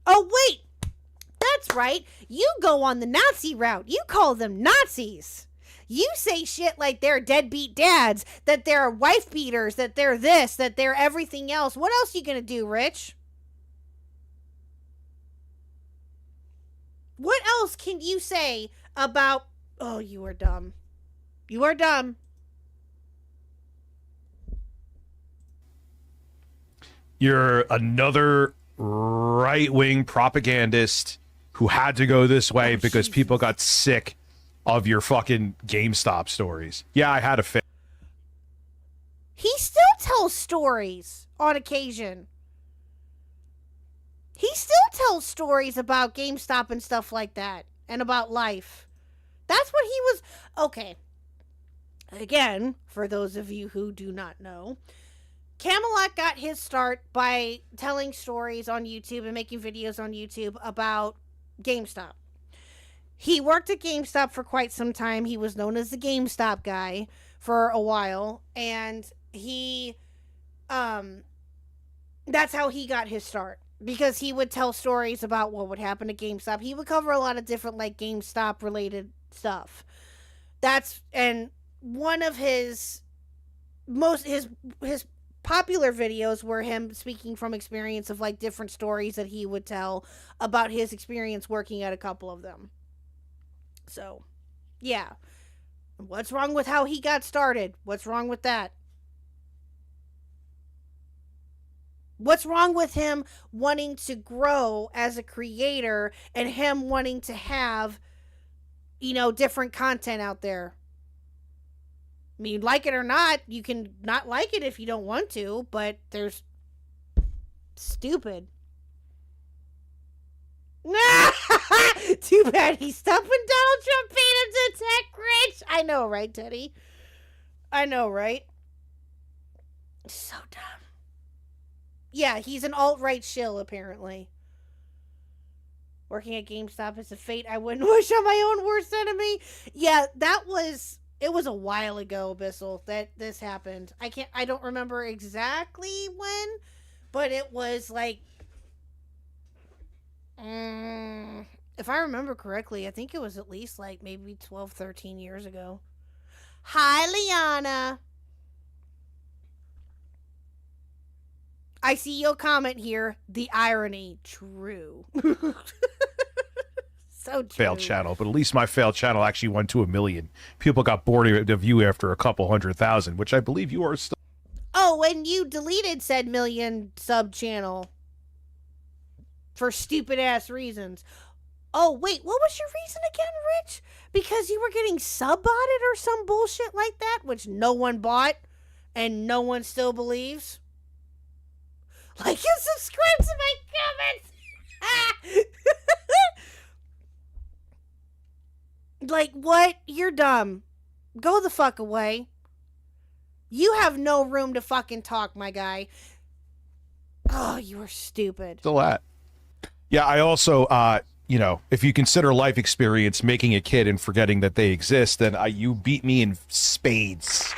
Speaker 4: Oh, wait. That's right. You go on the Nazi route. You call them Nazis. You say shit like they're deadbeat dads, that they're wife beaters, that they're this, that they're everything else. What else you gonna do, Rich? What else can you say about... Oh, you are dumb. You are dumb.
Speaker 5: You're another right-wing propagandist who had to go this way because people got sick of your fucking GameStop stories. Yeah, I had a fit.
Speaker 4: He still tells stories on occasion. He still tells stories about GameStop and stuff like that. And about life. That's what he was... Okay. Again, for those of you who do not know, Camelot got his start by telling stories on YouTube and making videos on YouTube about GameStop. He worked at GameStop for quite some time. He was known as the GameStop guy for a while. And he... that's how he got his start. Because he would tell stories about what would happen to GameStop. He would cover a lot of different, like, GameStop-related stuff. And one of his popular videos were him speaking from experience of, like, different stories that he would tell about his experience working at a couple of them. So, yeah. What's wrong with how he got started? What's wrong with that? What's wrong with him wanting to grow as a creator and him wanting to have, different content out there? I mean, like it or not, you can not like it if you don't want to, but there's stupid. Too bad he's stopping Donald Trump paid him to attack Rich. I know, right, Teddy? I know, right? So dumb. Yeah, he's an alt-right shill, apparently. Working at GameStop is a fate I wouldn't wish on my own worst enemy. Yeah, it was a while ago, Bissell, that this happened. I don't remember exactly when, but it was like, if I remember correctly, I think it was at least like maybe 12, 13 years ago. Hi, Liana. I see your comment here. The irony. True. So true.
Speaker 5: Failed channel, but at least my failed channel actually went to 1 million. People got bored of you after a couple 100,000, which I believe you are still.
Speaker 4: Oh, and you deleted said million sub channel for stupid ass reasons. Oh, wait, what was your reason again, Rich? Because you were getting sub-botted or some bullshit like that, which no one bought and no one still believes? Like and subscribe to my comments. Like, what? You're dumb. Go the fuck away. You have no room to fucking talk, my guy. Oh, you are stupid.
Speaker 5: Still at. Yeah, I also, if you consider life experience making a kid and forgetting that they exist, then you beat me in spades.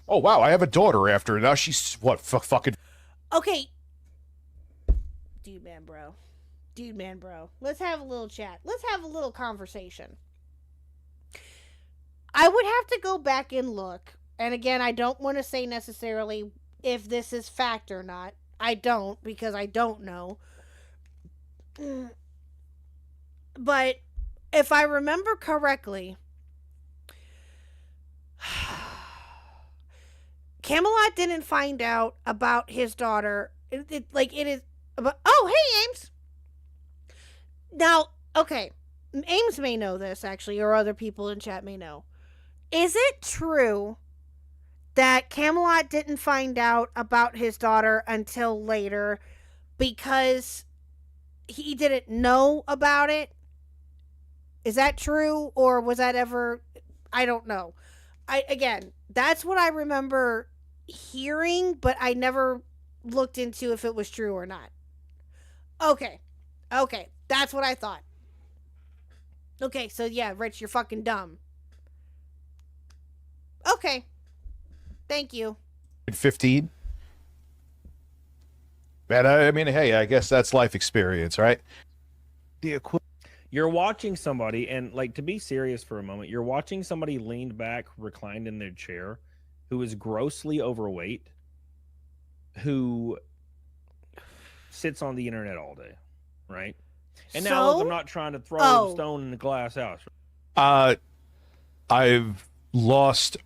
Speaker 5: Oh, wow, I have a daughter after. Now she's, what, fucking...
Speaker 4: Okay. Dude, man, bro. Let's have a little chat. Let's have a little conversation. I would have to go back and look. And again, I don't want to say necessarily if this is fact or not. I don't, because I don't know. But if I remember correctly, Camelot didn't find out about his daughter. It is about, oh, hey, Ames. Now, okay, Ames may know this, actually, or other people in chat may know. Is it true that Camelot didn't find out about his daughter until later because he didn't know about it? Is that true, or was that ever? I don't know. Again, that's what I remember hearing, but I never looked into if it was true or not. Okay, that's what I thought. Okay, so yeah, Rich, you're fucking dumb. Okay, thank you.
Speaker 5: 15. Man, I mean, hey, I guess that's life experience, right?
Speaker 11: You're watching somebody, and like, to be serious for a moment, you're watching somebody leaned back, reclined in their chair, who is grossly overweight, who sits on the internet all day, right? And now, look, I'm not trying to throw a stone in the glass house.
Speaker 5: I've lost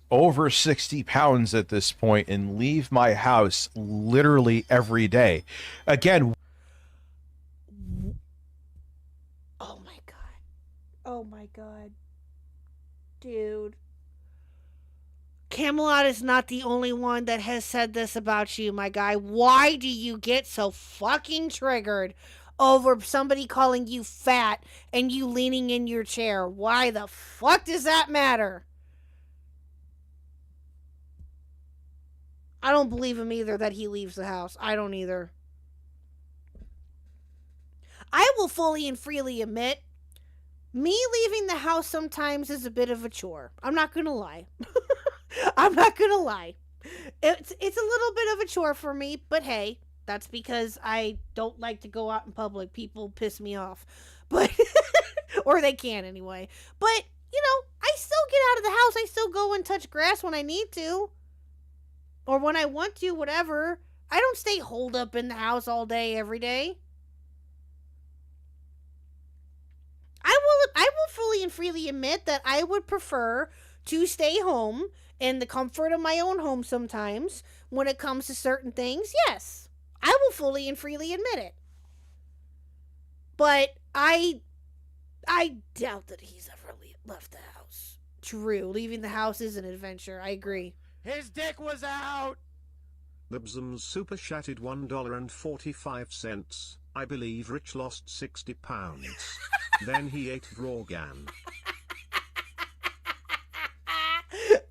Speaker 5: over 60 pounds at this point and leave my house literally every day. Again.
Speaker 4: Oh my god. Dude. Camelot is not the only one that has said this about you, my guy. Why do you get so fucking triggered over somebody calling you fat and you leaning in your chair? Why the fuck does that matter? I don't believe him either that he leaves the house. I don't either. I will fully and freely admit, me leaving the house sometimes is a bit of a chore. I'm not going to lie. I'm not going to lie. It's a little bit of a chore for me, but hey, that's because I don't like to go out in public. People piss me off. But or they can anyway. But, you know, I still get out of the house. I still go and touch grass when I need to. Or when I want to, whatever. I don't stay holed up in the house all day, every day. I will fully and freely admit that I would prefer to stay home in the comfort of my own home sometimes when it comes to certain things. Yes, I will fully and freely admit it. But I doubt that he's ever left the house. True, leaving the house is an adventure. I agree.
Speaker 12: His dick was out!
Speaker 6: Libsums super chatted $1.45. I believe Rich lost 60 pounds. Then he ate Rogan.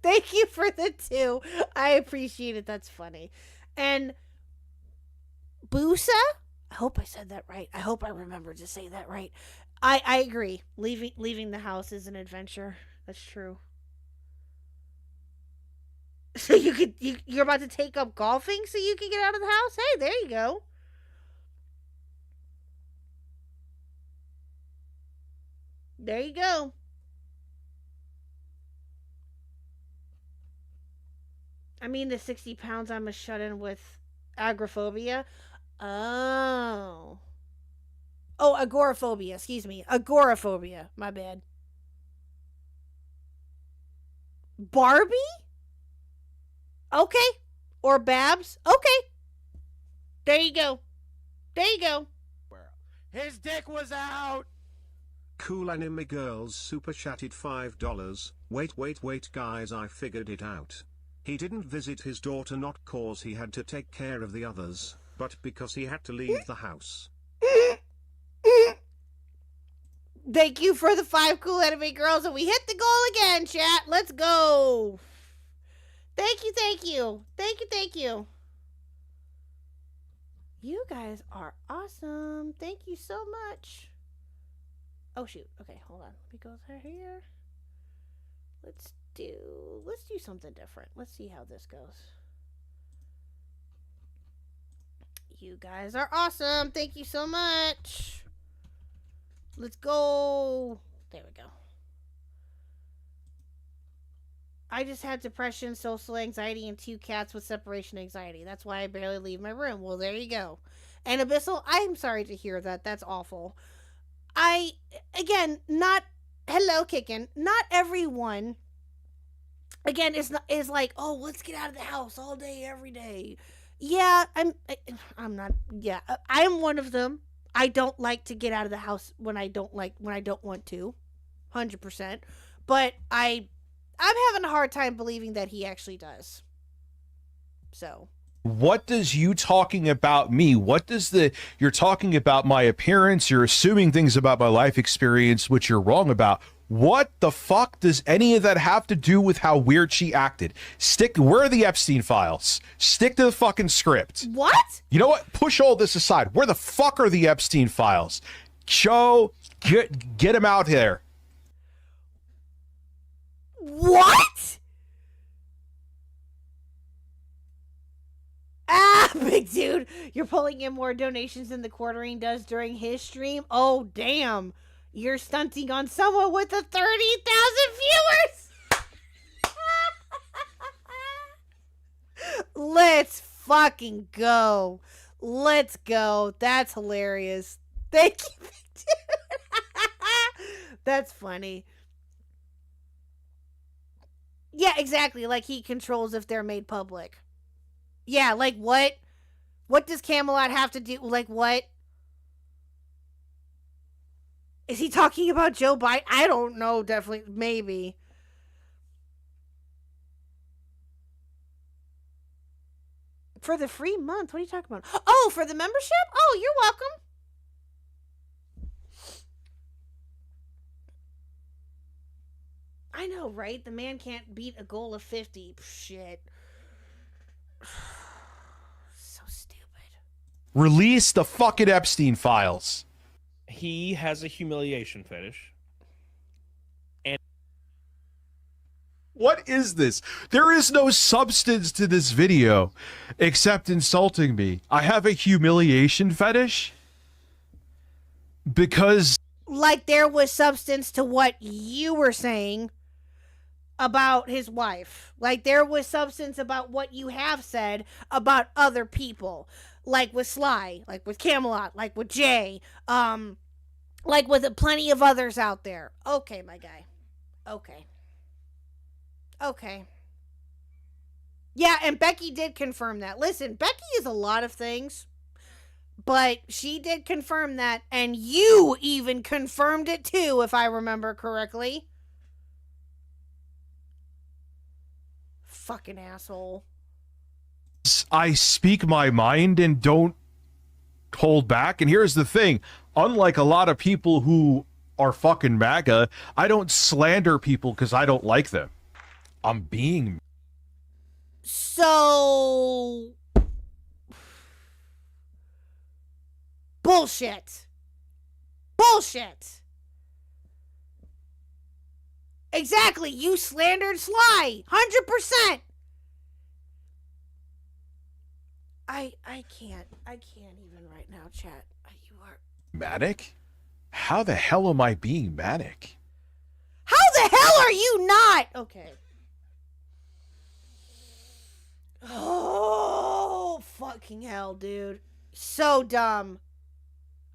Speaker 4: Thank you for the 2. I appreciate it. That's funny. And Boosa? I hope I said that right. I hope I remember to say that right. I agree. Leaving the house is an adventure. That's true. So you're about to take up golfing so you can get out of the house? Hey, there you go. There you go. I mean, the 60 pounds I'm a shut-in with agoraphobia. Oh, agoraphobia. Excuse me. Agoraphobia. My bad. Barbie? Okay. Or Babs? Okay. There you go. There you go.
Speaker 12: His dick was out!
Speaker 6: Cool Anime Girls super chatted $5. Wait guys, I figured it out. He didn't visit his daughter not cause he had to take care of the others, but because he had to leave the house.
Speaker 4: Thank you for the 5 cool anime girls, and we hit the goal again, chat. Let's go. Thank you. You guys are awesome. Thank you so much. Oh, shoot. Okay, hold on. Let me go through here. Let's do something different. Let's see how this goes. You guys are awesome. Thank you so much. Let's go. There we go. I just had depression, social anxiety, and 2 cats with separation anxiety. That's why I barely leave my room. Well, there you go. And Abyssal, I'm sorry to hear that. That's awful. Hello, Kickin'. Not everyone, again, is like, oh, let's get out of the house all day, every day. Yeah, I'm not, yeah, I'm one of them. I don't like to get out of the house when I don't want to, 100%. But I I'm having a hard time believing that he actually does. So.
Speaker 5: What does you talking about me? You're talking about my appearance. You're assuming things about my life experience, which you're wrong about. What the fuck does any of that have to do with how weird she acted? Where are the Epstein files? Stick to the fucking script.
Speaker 4: What?
Speaker 5: You know what? Push all this aside. Where the fuck are the Epstein files? Get him out here.
Speaker 4: What? Ah, big dude, you're pulling in more donations than the quartering does during his stream? Oh, damn. You're stunting on someone with 30,000 viewers. Let's fucking go. Let's go. That's hilarious. Thank you, big dude. That's funny. Yeah, exactly. Like he controls if they're made public. Yeah, like what? What does Camelot have to do? Like what? Is he talking about Joe Biden? I don't know. Definitely. Maybe. For the free month? What are you talking about? Oh, for the membership? Oh, you're welcome. I know, right? The man can't beat a goal of 50. Shit. So stupid.
Speaker 5: Release the fucking Epstein files.
Speaker 11: He has a humiliation fetish. And
Speaker 5: what is this? There is no substance to this video except insulting me. I have a humiliation fetish because
Speaker 4: like there was substance to what you were saying about his wife. Like there was substance about what you have said about other people. Like with Sly, like with Camelot, like with Jay, like with plenty of others out there. Okay, my guy. Okay. Yeah, and Becky did confirm that. Listen, Becky is a lot of things, but she did confirm that, and you even confirmed it too, if I remember correctly. Fucking asshole.
Speaker 5: I speak my mind and don't hold back. And here's the thing. Unlike a lot of people who are fucking MAGA, I don't slander people because I don't like them. I'm being...
Speaker 4: So... Bullshit. Exactly. You slandered Sly. 100%. I can't even right now, chat. You are...
Speaker 5: Manic? How the hell am I being manic?
Speaker 4: How the hell are you not? Okay. Oh, fucking hell, dude. So dumb.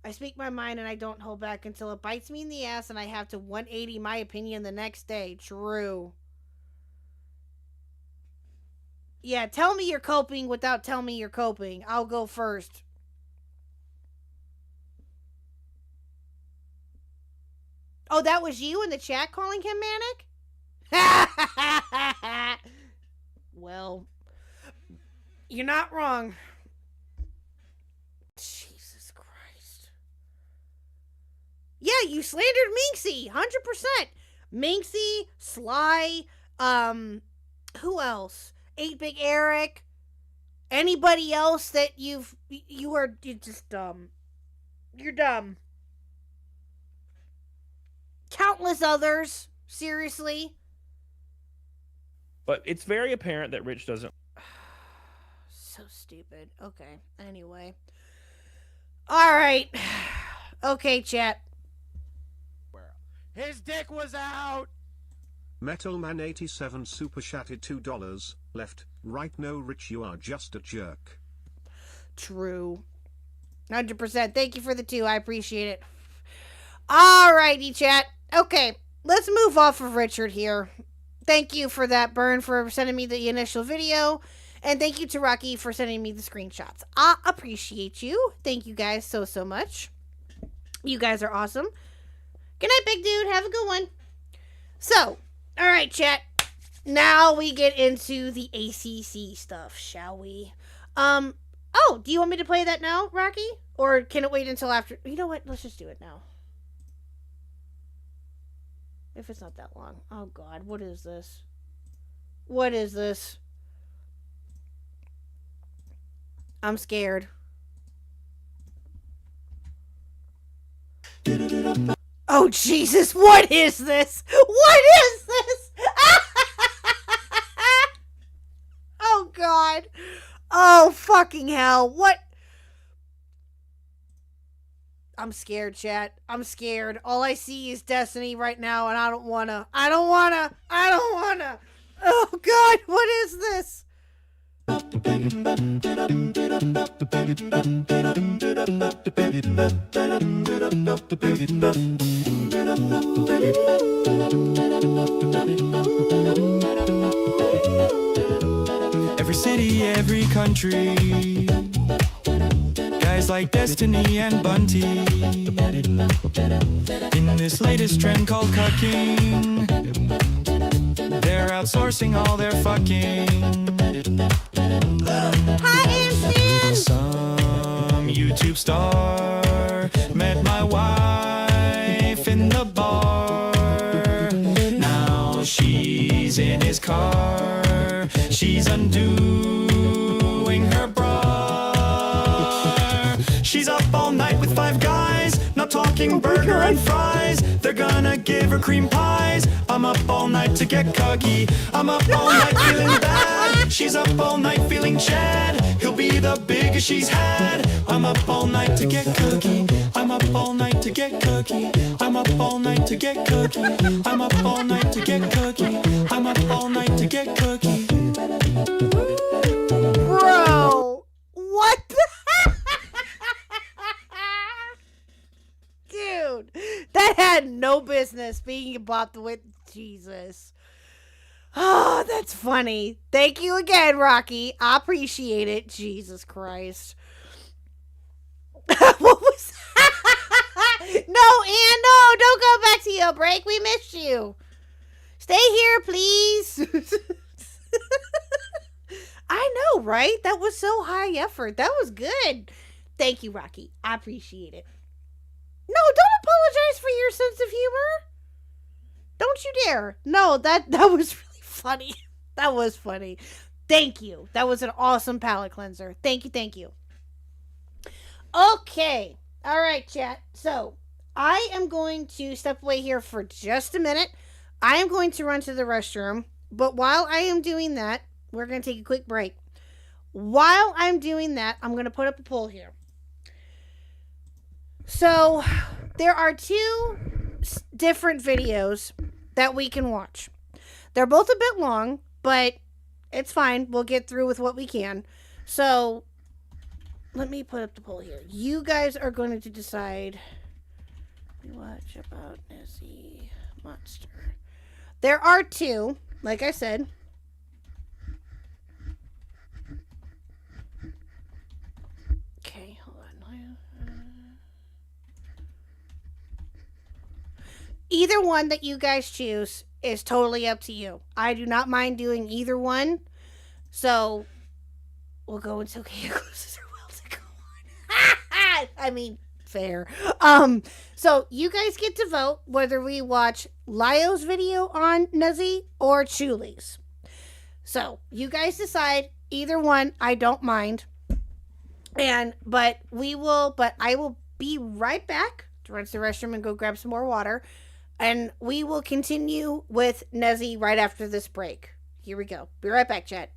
Speaker 4: I speak my mind and I don't hold back until it bites me in the ass and I have to 180 my opinion the next day. True. Yeah, tell me you're coping without telling me you're coping. I'll go first. Oh, that was you in the chat calling him manic? Well, you're not wrong. Jesus Christ. Yeah, you slandered Minxie, 100%. Minxie, Sly, who else? 8-Big Eric, anybody else that you're just dumb. You're dumb. Countless others, seriously.
Speaker 11: But it's very apparent that Rich doesn't.
Speaker 4: So stupid. Okay, anyway. Alright. Okay, chat.
Speaker 12: His dick was out!
Speaker 6: Metalman87 super chatted $2. Left, right, no, Rich, you are just a jerk.
Speaker 4: True. 100%. Thank you for the 2. I appreciate it. Alrighty, chat. Okay, let's move off of Richard here. Thank you for that, Burn, for sending me the initial video. And thank you to Rocky for sending me the screenshots. I appreciate you. Thank you guys so much. You guys are awesome. Good night, big dude. Have a good one. So, alright, chat. Now we get into the ACC stuff, shall we? Oh, do you want me to play that now, Rocky? Or can it wait until after? You know what? Let's just do it now. If it's not that long. Oh, God. What is this? What is this? I'm scared. Oh, Jesus. What is this? What is this? Oh, God. Oh, fucking hell. What? I'm scared, chat. I'm scared. All I see is Destiny right now, and I don't wanna. Oh, God. What is this?
Speaker 13: Every city, every country, guys like Destiny and Bunty. In this latest trend called cucking, they're outsourcing all their fucking.
Speaker 4: Hi, Instant!
Speaker 13: Some YouTube star met my wife in the bar. Now she's in his car. She's undoing her bra. She's up all night with 5 guys, not talking burger and fries. They're gonna give her cream pies. I'm up all night to get cuggy. I'm up all night feeling bad. She's up all night feeling Chad. He'll be the biggest she's had. I'm up all night to get cookie. I'm up all night to get cookie. I'm up all night to get cookie. I'm up all night to get cookie. I'm up all night to get cookie.
Speaker 4: Bro, what the dude? That had no business being about the with Jesus. Oh, that's funny. Thank you again, Rocky. I appreciate it. Jesus Christ. What was No, Ann, no, don't go back to your break. We missed you. Stay here, please. I know, right? That was so high effort. That was good. Thank you, Rocky. I appreciate it. No, don't apologize for your sense of humor. Don't you dare. No, that was really funny. That was funny. Thank you. That was an awesome palate cleanser. Thank you, thank you. Okay. All right, chat. So, I am going to step away here for just a minute. I am going to run to the restroom. But while I am doing that, we're going to take a quick break. While I'm doing that, I'm going to put up a poll here. So, there are 2 different videos that we can watch. They're both a bit long, but it's fine. We'll get through with what we can. So, let me put up the poll here. You guys are going to decide. Watch about Nessie Monster. There are 2, like I said. Okay, hold on. Either one that you guys choose is totally up to you. I do not mind doing either one. So, we'll go until Kaya closes her will to go on. I mean, fair. So you guys get to vote whether we watch Lio's video on Nuzzy or Chuli's. So, you guys decide. Either one, I don't mind. But I will be right back to run to the restroom and go grab some more water. And we will continue with Nezzy right after this break. Here we go. Be right back, chat.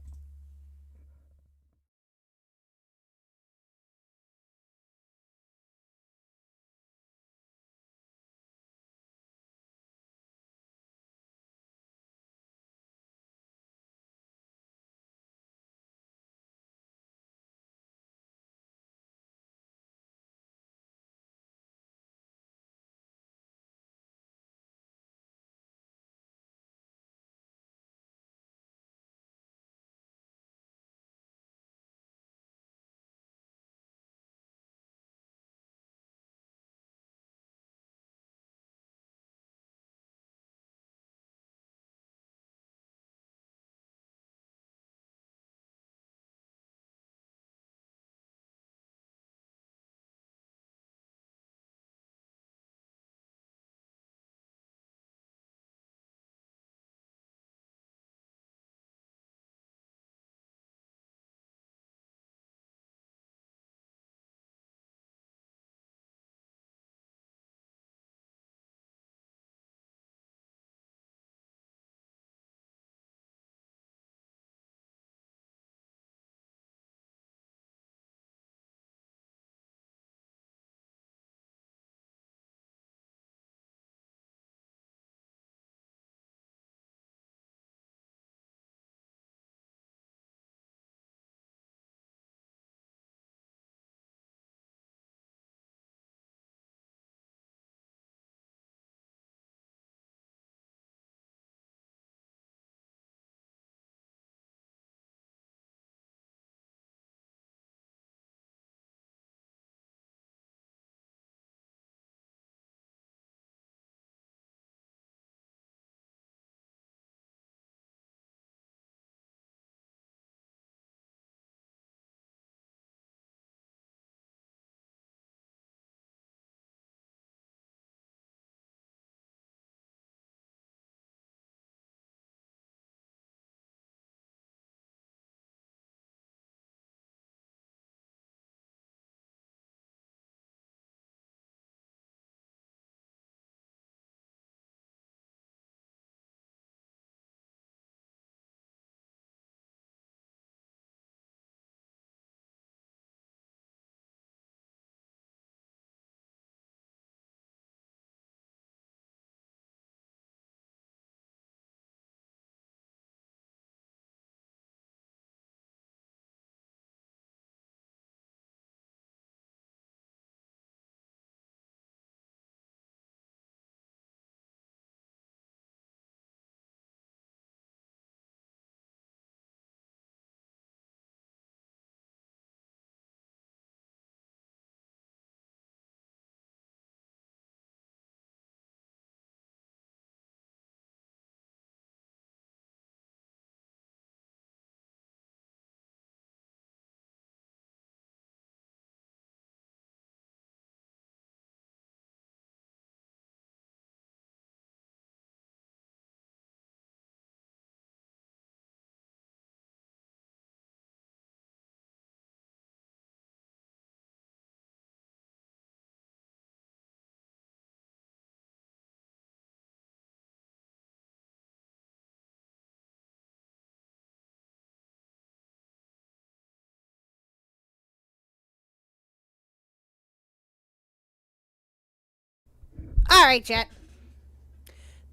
Speaker 4: All right, chat.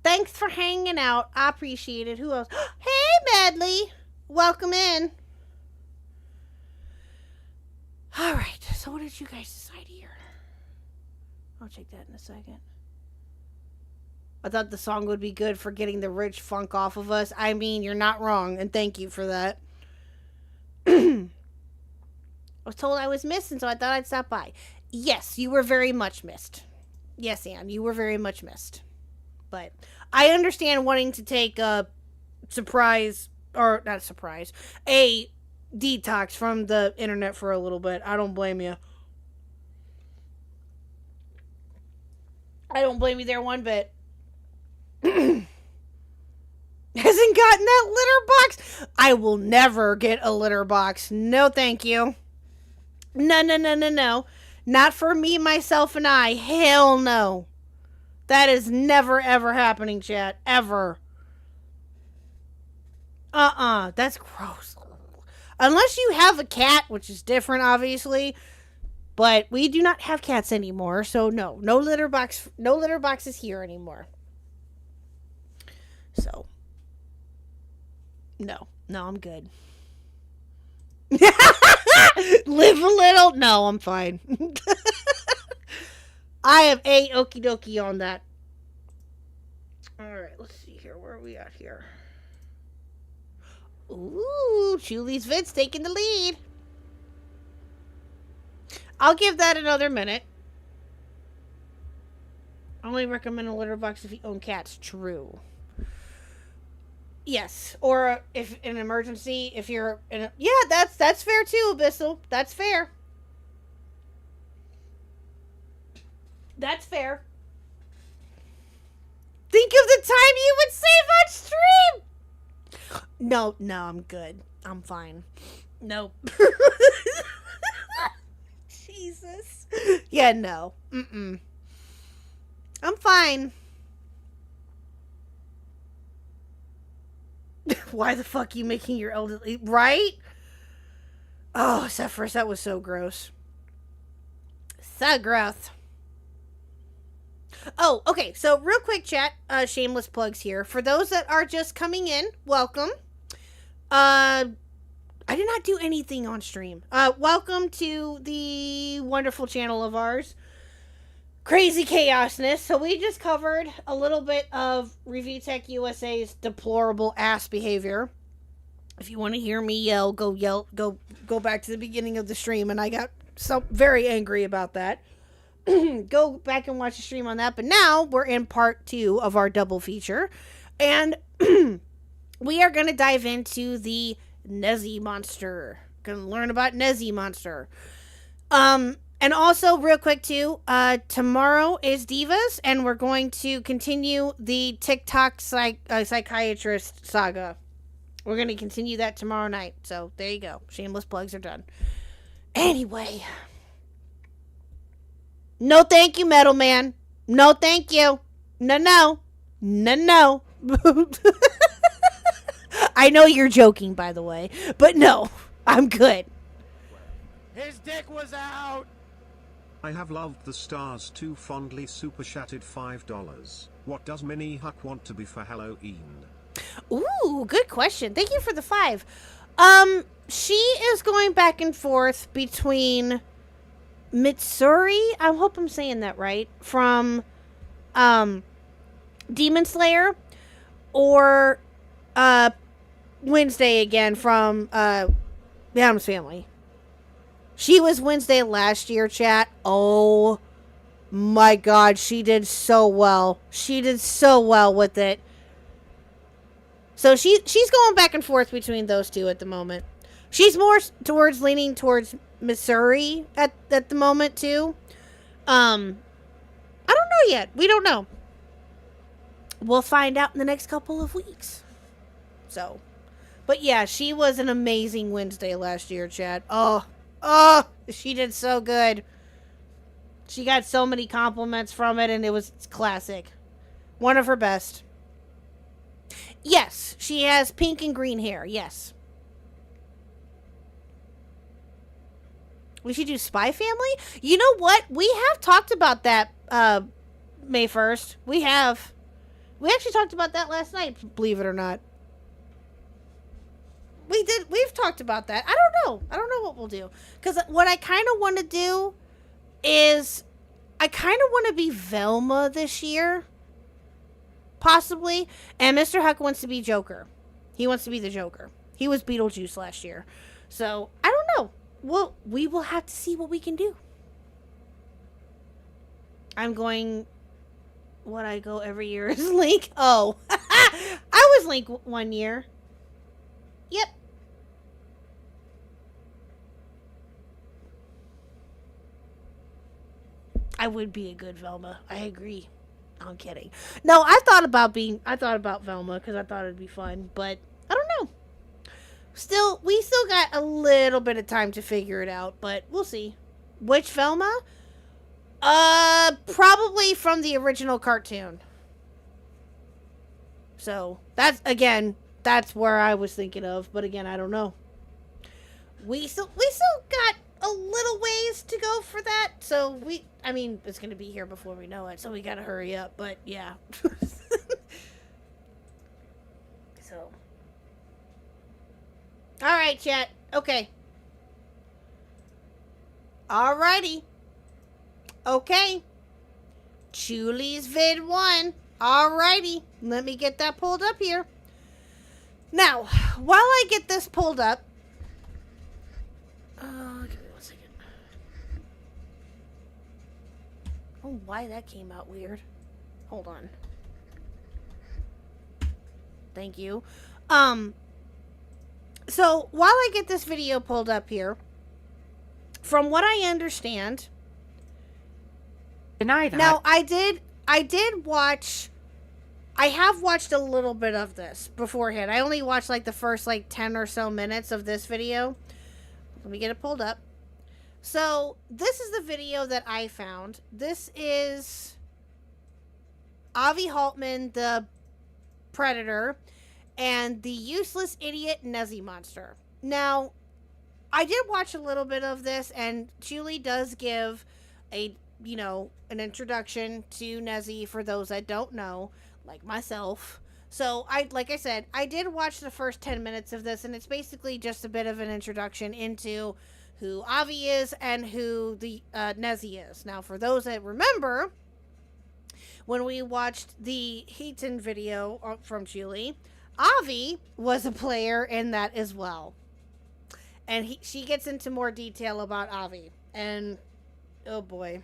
Speaker 4: Thanks for hanging out. I appreciate it. Who else? Hey, Medley. Welcome in. All right. So what did you guys decide here? I'll check that in a second. I thought the song would be good for getting the rich funk off of us. I mean, you're not wrong, and thank you for that. I was told I was missed, and so I thought I'd stop by. Yes, you were very much missed. Yes, Anne, you were very much missed. But I understand wanting to take a surprise, or not a surprise, a detox from the internet for a little bit. I don't blame you. I don't blame you there one bit. Hasn't gotten that litter box. I will never get a litter box. No, thank you. No. Not for me, myself, and I. Hell no. That is never, ever happening, chat. Ever. That's gross. Unless you have a cat, which is different, obviously. But we do not have cats anymore, so no. No litter boxes here anymore. So. No, I'm good. Live a little? No, I'm fine. I have a okie dokie on that. Alright, let's see here. Where are we at here? Ooh, Julie's Vid's taking the lead. I'll give that another minute. I only recommend a litter box if you own cats. True. Yes, or if in an emergency, if you're in a... Yeah, that's fair too, Abyssal. That's fair. That's fair. Think of the time you would save on stream! No, I'm good. I'm fine. Nope. Jesus. Yeah, no. I'm fine. Why the fuck are you making your elderly... Right? Oh, Zephyrus, that was so gross. So gross. Oh, okay. So, real quick, chat. Shameless plugs here. For those that are just coming in, welcome. I did not do anything on stream. Welcome to the wonderful channel of ours. Crazy Chaosness. So we just covered a little bit of Review Tech USA's deplorable ass behavior. If you want to hear me yell, go back to the beginning of the stream, and I got so very angry about that. Go back and watch the stream on that. But now we're in part 2 of our double feature, and we are going to dive into the Nezzy monster. Going to learn about Nezzy monster. And also, real quick, too, tomorrow is Divas, and we're going to continue the TikTok psychiatrist saga. We're going to continue that tomorrow night. So, there you go. Shameless plugs are done. Anyway. No thank you, Metal Man. No thank you. No. I know you're joking, by the way. But no, I'm good.
Speaker 12: His dick was out.
Speaker 6: I have loved the stars too fondly. Super chatted $5. What does Mini Khuck want to be for Halloween?
Speaker 4: Ooh, good question. Thank you for the 5. She is going back and forth between Mitsuri, I hope I'm saying that right, from Demon Slayer, or Wednesday again from The Addams Family. She was Wednesday last year, chat. Oh my god, she did so well. She did so well with it. So she's going back and forth between those two at the moment. She's more leaning towards Missouri at the moment too. I don't know yet. We don't know. We'll find out in the next couple of weeks. So, but yeah, she was an amazing Wednesday last year, chat. Oh, she did so good. She got so many compliments from it, and it's classic. One of her best. Yes, she has pink and green hair. Yes. We should do Spy Family? You know what? We have talked about that May 1st. We have. We actually talked about that last night, believe it or not. We did. We've talked about that. I don't know what we'll do. Because what I kind of want to do is I kind of want to be Velma this year. Possibly. And Mr. Huck wants to be Joker. He wants to be the Joker. He was Beetlejuice last year. So, I don't know. We will have to see what we can do. I'm going... What I go every year is Link. Oh. I was Link one year. Yep. I would be a good Velma. I agree. I'm kidding. No, I thought about Velma because I thought it'd be fun, but I don't know. We still got a little bit of time to figure it out, but we'll see. Which Velma? Probably from the original cartoon. So, that's where I was thinking of, but again, I don't know. We still got a little ways to go for that, so it's gonna be here before we know it, so we gotta hurry up, but yeah. So. Alright, chat. Okay. Alrighty. Okay. Chuli's vid 1. Alrighty. Let me get that pulled up here. Now, while I get this pulled up... give me 1 second. Oh, why that came out weird. Hold on. Thank you. So, while I get this video pulled up here, from what I understand...
Speaker 9: Deny that.
Speaker 4: Now, I have watched a little bit of this beforehand. I only watched the first 10 or so minutes of this video. Let me get it pulled up. So, this is the video that I found. This is Avi Haltman, the Predator, and the useless idiot Nezzy monster. Now, I did watch a little bit of this, and Chuli does give an introduction to Nezzy for those that don't know, like myself. So, like I said, I did watch the first 10 minutes of this, and it's basically just a bit of an introduction into who Avi is and who the Nezzy is. Now, for those that remember, when we watched the Heaton video from Chuli, Avi was a player in that as well. And she gets into more detail about Avi. And, oh boy.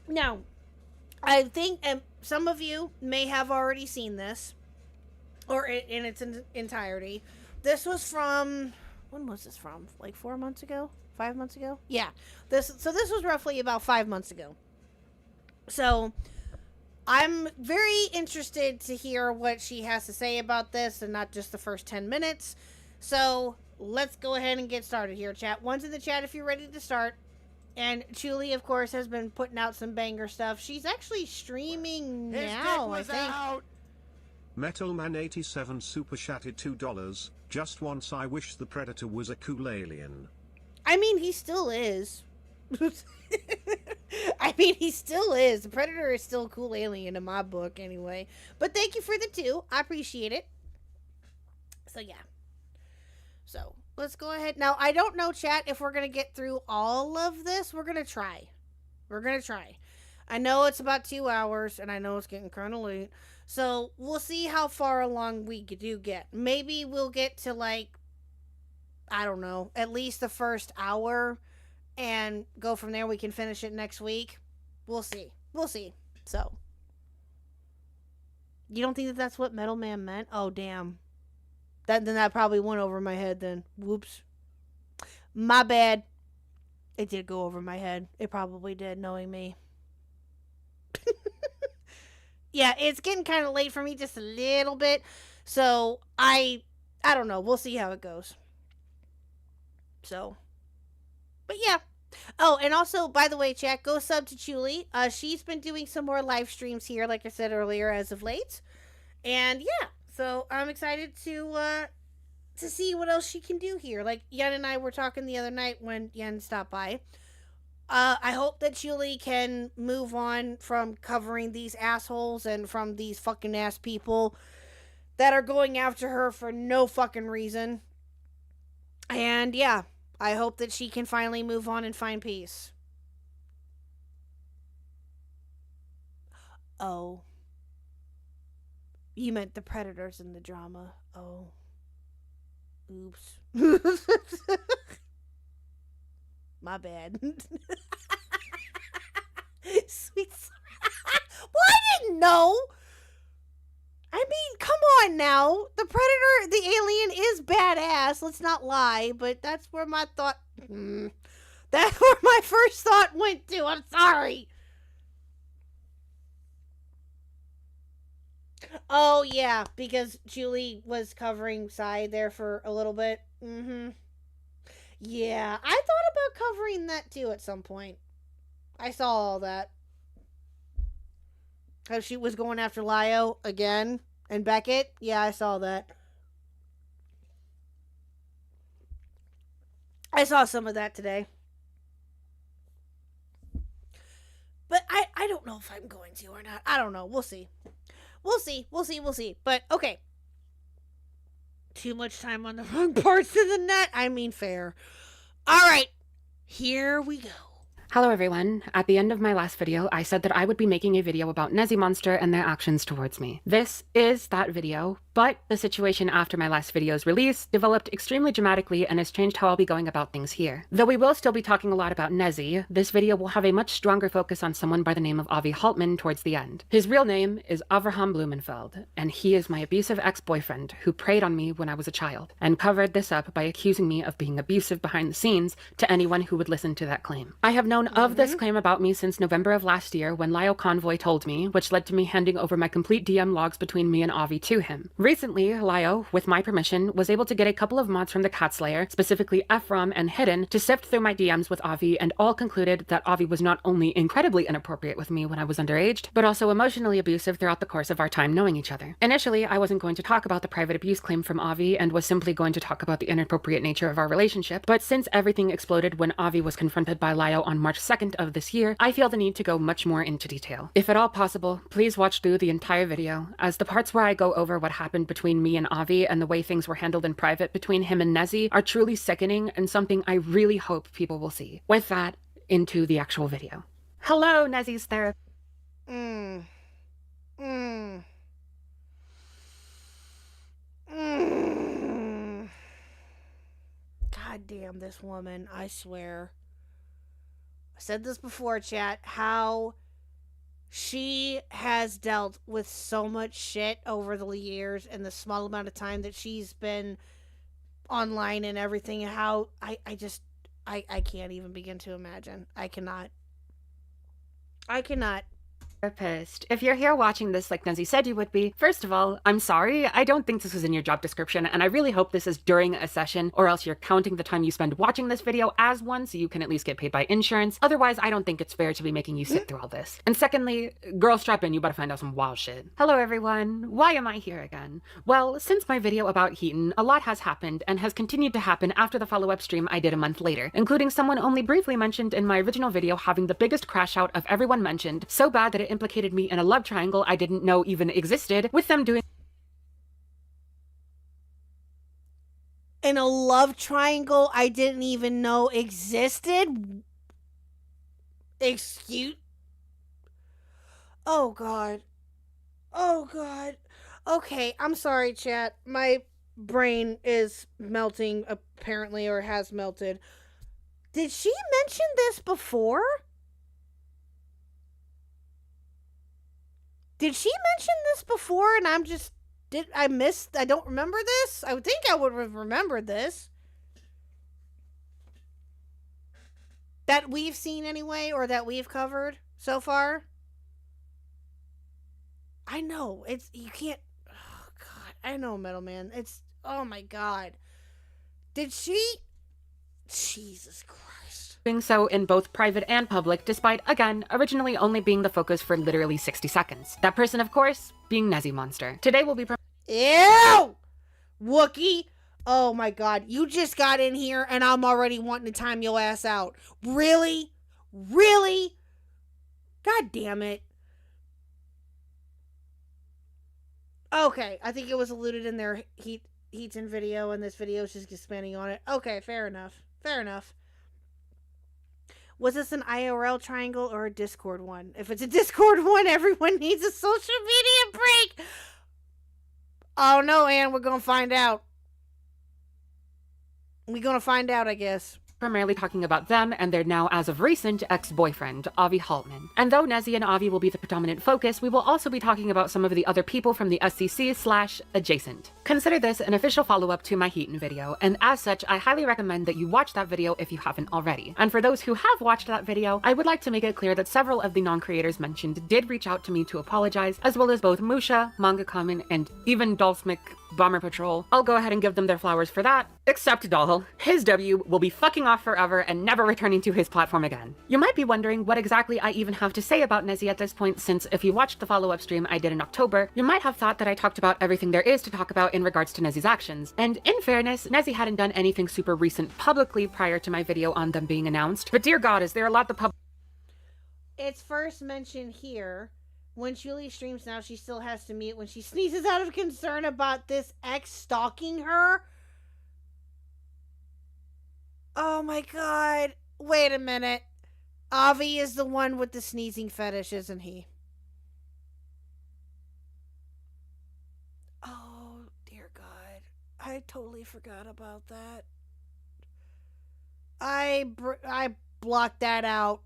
Speaker 4: Now, I think some of you may have already seen this, or in its entirety. This was from, when was this from? 4 months ago? 5 months ago? Yeah. This was roughly about 5 months ago. So, I'm very interested to hear what she has to say about this, and not just the first 10 minutes. So, let's go ahead and get started here, chat. One's in the chat if you're ready to start. And Chuli, of course, has been putting out some banger stuff. She's actually streaming now, I think.
Speaker 12: Out.
Speaker 6: Metalman87 super chatted $2. Just once I wish the Predator was a cool alien.
Speaker 4: I mean, he still is. He still is. The Predator is still a cool alien in my book, anyway. But thank you for the 2. I appreciate it. So, yeah. So, let's go ahead. Now, I don't know, chat, if we're going to get through all of this. We're going to try. I know it's about 2 hours, and I know it's getting kind of late. So, we'll see how far along we do get. Maybe we'll get to, I don't know, at least the first hour, and go from there. We can finish it next week. We'll see. So, you don't think that that's what Metal Man meant? Oh, damn. Then that probably went over my head then. Whoops. My bad. It did go over my head. It probably did, knowing me. Yeah, it's getting kind of late for me, just a little bit. So, I don't know. We'll see how it goes. So, but yeah. Oh, and also, by the way, chat, go sub to Chuli. She's been doing some more live streams here, like I said earlier, as of late. And yeah, so I'm excited to see what else she can do here. Like Yen and I were talking the other night when Yen stopped by. I hope that Julie can move on from covering these assholes and from these fucking ass people that are going after her for no fucking reason. And yeah, I hope that she can finally move on and find peace. Oh. You meant the predators in the drama. Oh. Oops. My bad. Sweet. Well, I didn't know. I mean, come on now. The predator, the alien is badass. Let's not lie. But that's where my thought... That's where my first thought went to. I'm sorry. Oh, yeah. Because Julie was covering Psy there for a little bit. Yeah. I thought about covering that too at some point. I saw all that. How she was going after Lio again and Beckett. Yeah, I saw that. I saw some of that today. But I don't know if I'm going to or not. I don't know. We'll see. We'll see. But, okay. Too much time on the wrong parts of the net. I mean, fair. All right. Here we go.
Speaker 14: Hello everyone. At the end of my last video, I said that I would be making a video about Nezzy Monster and their actions towards me. This is that video, but the situation after my last video's release developed extremely dramatically and has changed how I'll be going about things here. Though we will still be talking a lot about Nezzy, this video will have a much stronger focus on someone by the name of Avi Haltman towards the end. His real name is Avraham Blumenfeld, and he is my abusive ex-boyfriend who preyed on me when I was a child, and covered this up by accusing me of being abusive behind the scenes to anyone who would listen to that claim. I have known of this claim about me since November of last year when Lio Convoy told me, which led to me handing over my complete DM logs between me and Avi to him. Recently, Lio, with my permission, was able to get a couple of mods from the Cat Slayer, specifically Ephraim and Hidden, to sift through my DMs with Avi, and all concluded that Avi was not only incredibly inappropriate with me when I was underaged, but also emotionally abusive throughout the course of our time knowing each other. Initially, I wasn't going to talk about the private abuse claim from Avi and was simply going to talk about the inappropriate nature of our relationship, but since everything exploded when Avi was confronted by Lio on March 2nd of this year, I feel the need to go much more into detail. If at all possible, please watch through the entire video, as the parts where I go over what happened between me and Avi and the way things were handled in private between him and Nezzy are truly sickening and something I really hope people will see. With that, into the actual video. Hello, Nezzy's therapist.
Speaker 4: God damn this woman, I swear. I said this before, chat, how she has dealt with so much shit over the years and the small amount of time that she's been online and everything, and how I can't even begin to imagine. I cannot.
Speaker 14: Therapist. If you're here watching this like Nezzy said you would be, first of all, I'm sorry. I don't think this was in your job description, and I really hope this is during a session, or else you're counting the time you spend watching this video as one so you can at least get paid by insurance. Otherwise, I don't think it's fair to be making you sit through all this. And secondly, girl, strap in, you better find out some wild shit. Hello everyone. Why am I here again? Well, since my video about Heaton, a lot has happened and has continued to happen after the follow-up stream I did a month later, including someone only briefly mentioned in my original video having the biggest crash out of everyone mentioned, so bad that it implicated me in a love triangle I didn't know even existed, with them doing
Speaker 4: in a love triangle I didn't even know existed? Excuse? Oh god. Okay, I'm sorry, chat. My brain is melting, apparently, or has melted. Did she mention this before? Did she mention this before and I don't remember this? I would think I would have remembered this. That we've seen anyway, or that we've covered so far. I know, you can't, oh god, I know, Metal Man. Oh my god. Did she? Jesus Christ.
Speaker 14: doing so in both private and public, despite, again, originally only being the focus for literally 60 seconds. That person, of course, being Nezzy Monster. Today we'll be
Speaker 4: Ew! Wookie! Oh my god, you just got in here and I'm already wanting to time your ass out. Really? Really? God damn it. Okay, I think it was alluded in their Heaton video, and this video is just expanding on it. Okay, fair enough. Fair enough. Was this an IRL triangle or a Discord one? If it's a Discord one, everyone needs a social media break. Oh no, Ann, we're gonna find out. We're gonna find out, I guess.
Speaker 14: Primarily talking about them and their now, as of recent, ex-boyfriend, Avi Haltman. And though Nezzy and Avi will be the predominant focus, we will also be talking about some of the other people from the SCC/adjacent. Consider this an official follow-up to my Heaton video, and as such, I highly recommend that you watch that video if you haven't already. And for those who have watched that video, I would like to make it clear that several of the non-creators mentioned did reach out to me to apologize, as well as both Musha, Manga Kamen, and even Dalsmic Bomber Patrol. I'll go ahead and give them their flowers for that, except Dahl. His W will be fucking off forever and never returning to his platform again. You might be wondering what exactly I even have to say about Nezzy at this point, since if you watched the follow-up stream I did in October, you might have thought that I talked about everything there is to talk about in regards to Nezzy's actions. And in fairness, Nezzy hadn't done anything super recent publicly prior to my video on them being announced, but dear God, is there a lot the
Speaker 4: It's first mentioned here. When Julie streams now, she still has to mute when she sneezes out of concern about this ex stalking her. Oh my god. Wait a minute. Avi is the one with the sneezing fetish, isn't he? Oh, dear God. I totally forgot about that. I blocked that out.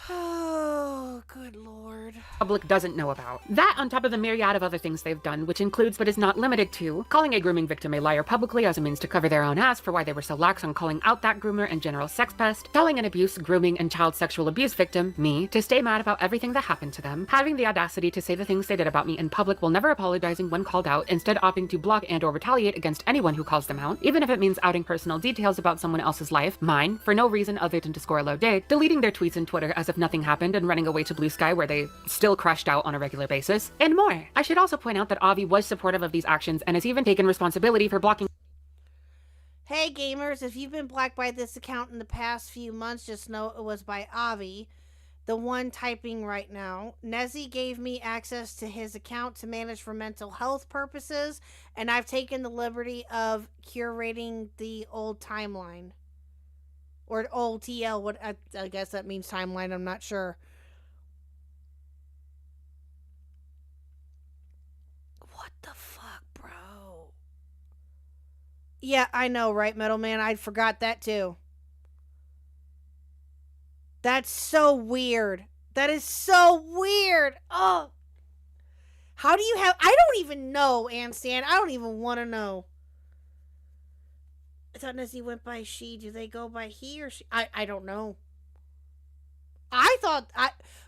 Speaker 4: Oh, good lord.
Speaker 14: Public doesn't know about. That on top of the myriad of other things they've done, which includes but is not limited to calling a grooming victim a liar publicly as a means to cover their own ass for why they were so lax on calling out that groomer and general sex pest, telling an abuse, grooming, and child sexual abuse victim, me, to stay mad about everything that happened to them, having the audacity to say the things they did about me in public while never apologizing when called out, instead opting to block and or retaliate against anyone who calls them out, even if it means outing personal details about someone else's life, mine, for no reason other than to score a low dig, deleting their tweets and Twitter as if nothing happened and running away to Blue Sky where they still crashed out on a regular basis, and more. I should also point out that Avi was supportive of these actions and has even taken responsibility for blocking.
Speaker 4: Hey gamers, if you've been blocked by this account in the past few months, just know it was by Avi, the one typing right now. Nezzy gave me access to his account to manage for mental health purposes, and I've taken the liberty of curating the old timeline. Or old TL, what I guess that means timeline, I'm not sure. What the fuck, bro? Yeah, I know, right, Metal Man? I forgot that too. That's so weird. That is so weird. Oh. How do you have... I don't even know, Anstan. I don't even want to know. I thought Nezzy went by she. Do they go by he or she? I don't know. I thought...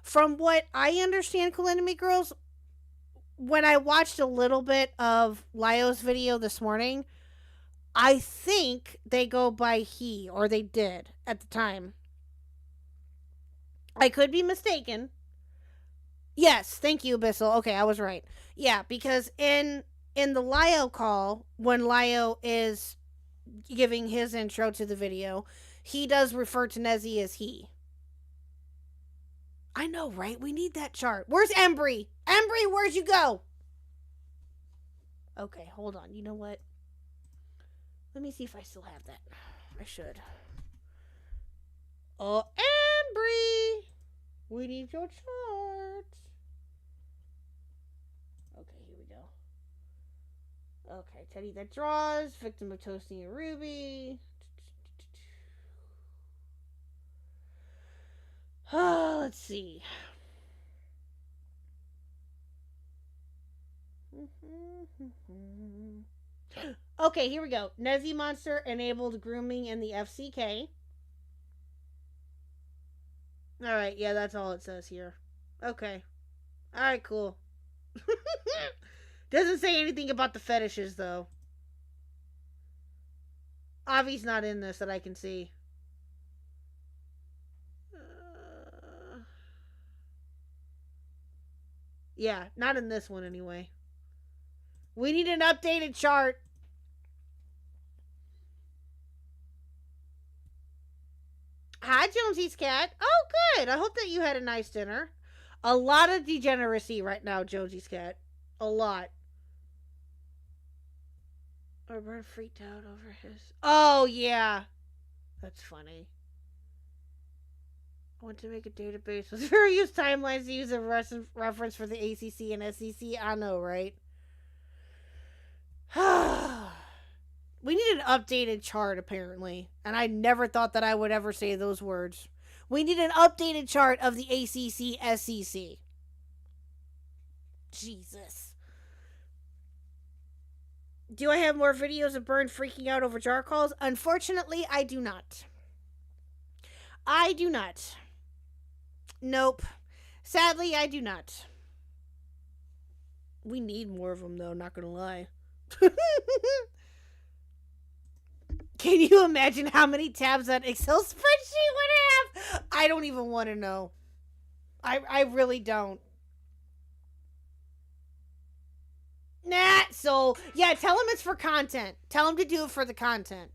Speaker 4: From what I understand, Calamity Girls, when I watched a little bit of Lio's video this morning, I think they go by he, or they did at the time. I could be mistaken. Yes, thank you, Bissell. Okay, I was right. Yeah, because in the Lio call, when Lio is giving his intro to the video, he does refer to Nezzy as he. I know, right? We need that chart. Where's Embry? Embry, where'd you go? Okay, hold on. You know what? Let me see if I still have that. I should. Oh, Embry! We need your chart. Okay, here we go. Okay, Teddy that draws. Victim of Toasting and Ruby. Let's see. Okay, here we go. Nezzy Monster enabled grooming in the FCK. Alright, yeah, that's all it says here. Okay. Alright, cool. Doesn't say anything about the fetishes, though. Avi's not in this that I can see. Yeah, not in this one anyway. We need an updated chart. Hi, Jonesy's cat. Oh, good. I hope that you had a nice dinner. A lot of degeneracy right now, Josie's cat. A lot. Or Bert freaked out over his... Oh, yeah. That's funny. I want to make a database with various timelines to use a reference for the ACC and SEC. I know, right? We need an updated chart, apparently. And I never thought that I would ever say those words. We need an updated chart of the ACC, SEC. Jesus. Do I have more videos of Byrne freaking out over jar calls? Unfortunately, I do not. I do not. Nope. Sadly, I do not. We need more of them, though, not gonna lie. Can you imagine how many tabs that Excel spreadsheet would have? I don't even want to know. I really don't. Nah, so, yeah, tell him it's for content. Tell him to do it for the content.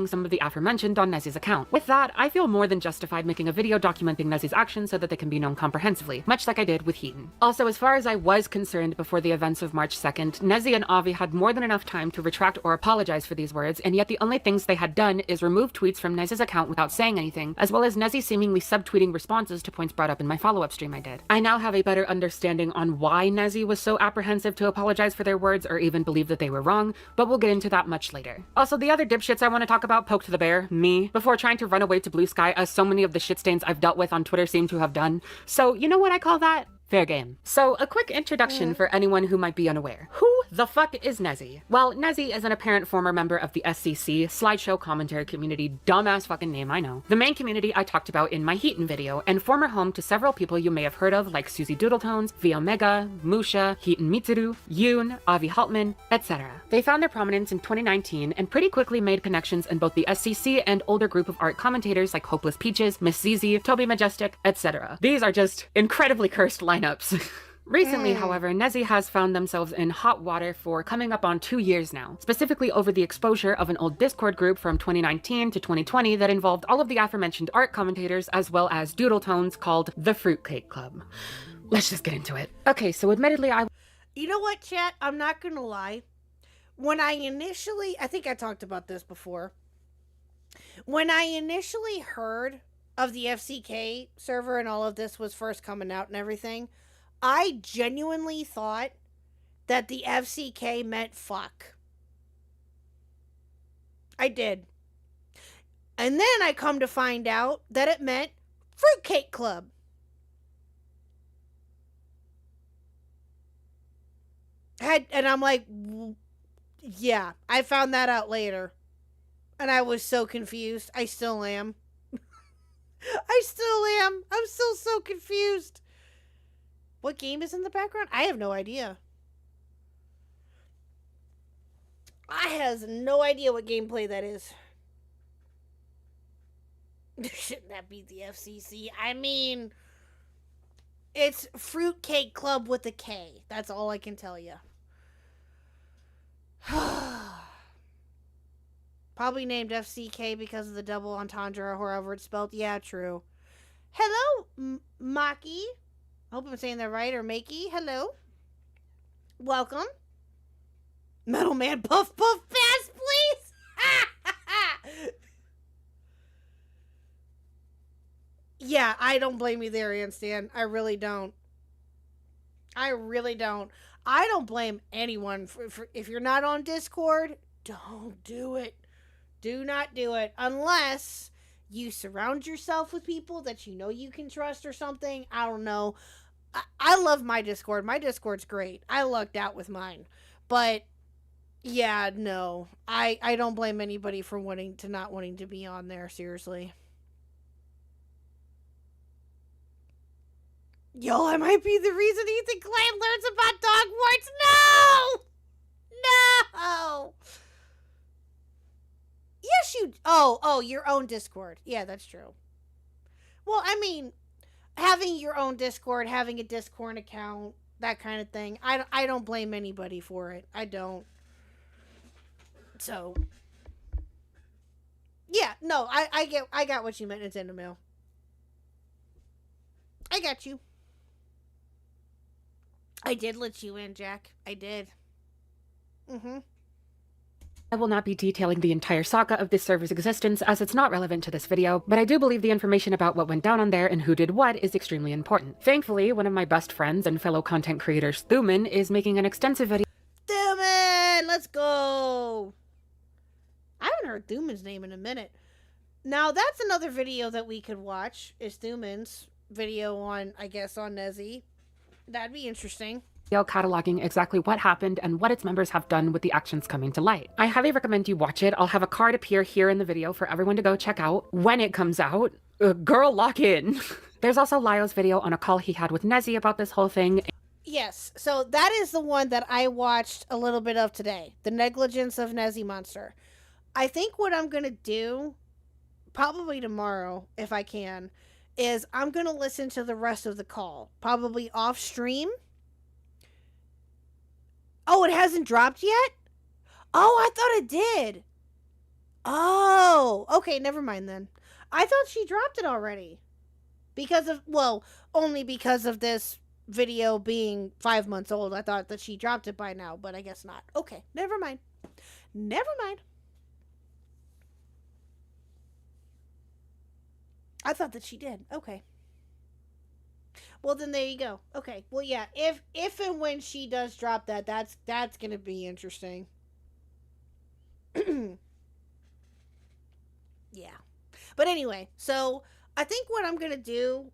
Speaker 14: Some of the aforementioned on Nezzy's account. With that, I feel more than justified making a video documenting Nezzy's actions so that they can be known comprehensively, much like I did with Heaton. Also, as far as I was concerned before the events of March 2nd, Nezzy and Avi had more than enough time to retract or apologize for these words, and yet the only things they had done is remove tweets from Nezzy's account without saying anything, as well as Nezzy seemingly subtweeting responses to points brought up in my follow-up stream I did. I now have a better understanding on why Nezzy was so apprehensive to apologize for their words or even believe that they were wrong, but we'll get into that much later. Also, the other dipshits I want to talk about poked the bear, me, before trying to run away to Blue Sky, as so many of the shitstains I've dealt with on Twitter seem to have done. So, you know what I call that? Fair game. So, a quick introduction for anyone who might be unaware. Who the fuck is Nezzy? Well, Nezzy is an apparent former member of the SCC, slideshow commentary community, dumbass fucking name, I know. The main community I talked about in my Heaton video, and former home to several people you may have heard of like Susie Doodletones, V Omega, Musha, Heaton Mitsuru, Yoon, Avi Haltman, etc. They found their prominence in 2019 and pretty quickly made connections in both the SCC and older group of art commentators like Hopeless Peaches, Miss Zizi, Toby Majestic, etc. These are just incredibly cursed lineups. Recently, however, Nezzy has found themselves in hot water for coming up on 2 years now, specifically over the exposure of an old Discord group from 2019 to 2020 that involved all of the aforementioned art commentators as well as Doodletones called the Fruitcake Club. Let's just get into it. Okay, so admittedly
Speaker 4: You know what, chat? I'm not gonna lie. When I think I talked about this before. When I initially heard of the FCK server and all of this was first coming out and everything, I genuinely thought that the FCK meant fuck. I did. And then I come to find out that it meant Fruitcake Club. And I'm like, yeah, I found that out later. And I was so confused. I still am. I still am. I'm still so confused. What game is in the background? I have no idea. I has no idea what gameplay that is. Shouldn't that be the FCC? I mean, it's Fruitcake Club with a K. That's all I can tell you. Probably named FCK because of the double entendre or however it's spelled. Yeah, true. Hello, Maki. I hope I'm saying that right. Or Makey. Hello. Welcome. Metal Man Puff Puff Pass, please. Yeah, I don't blame you there, Anstan. I really don't. I really don't. I don't blame anyone for if you're not on Discord, don't do it. Do not do it unless you surround yourself with people that you know you can trust or something. I don't know. I love my Discord. My Discord's great. I lucked out with mine. But yeah, no. I don't blame anybody for not wanting to be on there, seriously. Yo, I might be the reason Ethan Klein learns about dog warts. No! No! Yes, you... Oh, your own Discord. Yeah, that's true. Well, I mean, having your own Discord, having a Discord account, that kind of thing. I don't blame anybody for it. I don't. So... Yeah, no, I got what you meant, Nintendo Mail. I got you. I did let you in, Jack. I did.
Speaker 14: I will not be detailing the entire saga of this server's existence as it's not relevant to this video, but I do believe the information about what went down on there and who did what is extremely important. Thankfully, one of my best friends and fellow content creators, Thuman, is making an extensive video.
Speaker 4: Thuman, let's go. I haven't heard Thuman's name in a minute. Now, that's another video that we could watch, is Thuman's video on, I guess, on Nezzy. That'd be interesting.
Speaker 14: Cataloging exactly what happened and what its members have done with the actions coming to light. I highly recommend you watch it. I'll have a card appear here in the video for everyone to go check out when it comes out. Girl, lock in. There's also Lyo's video on a call he had with Nezzy about this whole thing.
Speaker 4: Yes, so that is the one that I watched a little bit of today. The negligence of Nezzy Monster. I think what I'm going to do, probably tomorrow, if I can, is I'm going to listen to the rest of the call. Probably off stream. Oh, it hasn't dropped yet? Oh, I thought it did. Oh, okay, never mind then. I thought she dropped it already. Because of, well, only because of this video being 5 months old. I thought that she dropped it by now, but I guess not. Okay, never mind. Never mind. I thought that she did. Okay. Well, then there you go. Okay. Well, yeah. If and when she does drop that, that's gonna be interesting. Yeah. But anyway, so I think what I'm gonna do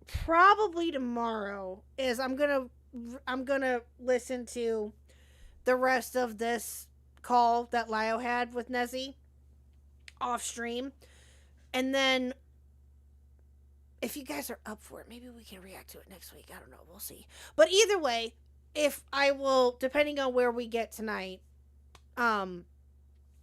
Speaker 4: probably tomorrow is I'm gonna listen to the rest of this call that Lyo had with Nezzy off stream, and then if you guys are up for it, maybe we can react to it next week. I don't know. We'll see. But either way, if I will, depending on where we get tonight,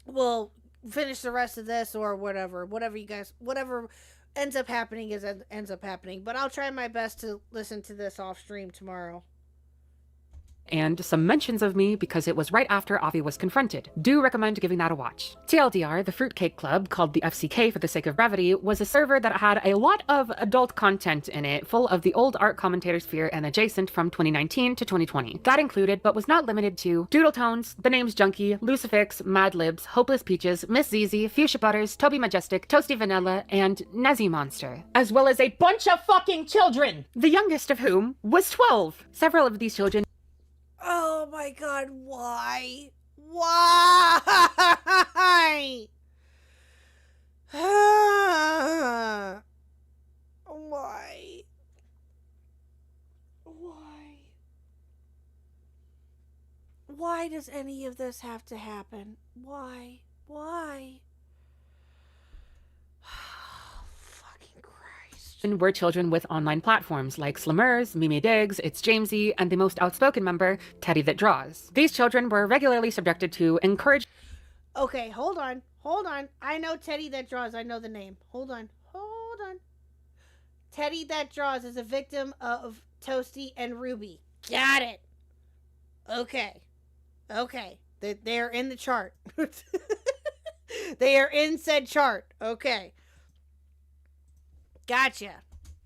Speaker 4: we'll finish the rest of this or whatever. Whatever ends up happening ends up happening. But I'll try my best to listen to this off stream tomorrow.
Speaker 14: And some mentions of me because it was right after Avi was confronted. Do recommend giving that a watch. TLDR, the Fruitcake Club, called the FCK for the sake of brevity, was a server that had a lot of adult content in it, full of the old art commentator sphere and adjacent from 2019 to 2020. That included, but was not limited to, Doodle Tones, The Name's Junkie, Lucifix, Mad Libs, Hopeless Peaches, Miss Zizi, Fuchsia Butters, Toby Majestic, Toasty Vanilla, and Nezzy Monster. As well as a bunch of fucking children! The youngest of whom was 12. Several of these children.
Speaker 4: Oh my god, why? Why? Why? Why? Why does any of this have to happen? Why? Why?
Speaker 14: Were children with online platforms like Slimmers, Mimi Diggs, It's Jamesy, and the most outspoken member, Teddy That Draws. These children were regularly subjected to encourage.
Speaker 4: Okay, hold on. I know Teddy That Draws. I know the name. Hold on. Teddy That Draws is a victim of Toasty and Ruby. Got it. Okay. They're in the chart. They are in said chart. Okay. Gotcha.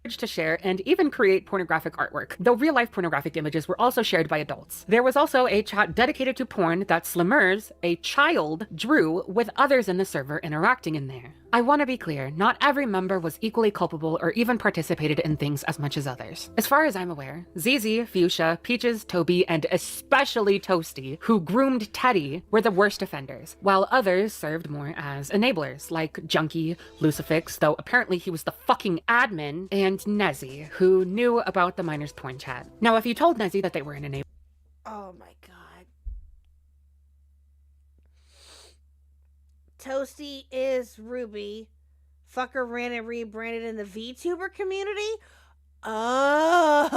Speaker 14: To share and even create pornographic artwork, though real-life pornographic images were also shared by adults. There was also a chat dedicated to porn that Slimmers, a child, drew with others in the server interacting in there. I want to be clear, not every member was equally culpable or even participated in things as much as others. As far as I'm aware, Zizi, Fuchsia, Peaches, Toby, and especially Toasty, who groomed Teddy, were the worst offenders, while others served more as enablers, like Junkie, Lucifix, though apparently he was the fucking admin, and Nezzy, who knew about the minors' porn chat. Now, if you told Nezzy that they were an enabler...
Speaker 4: Oh my god. Toasty is Ruby. Fucker ran and rebranded in the VTuber community? Oh.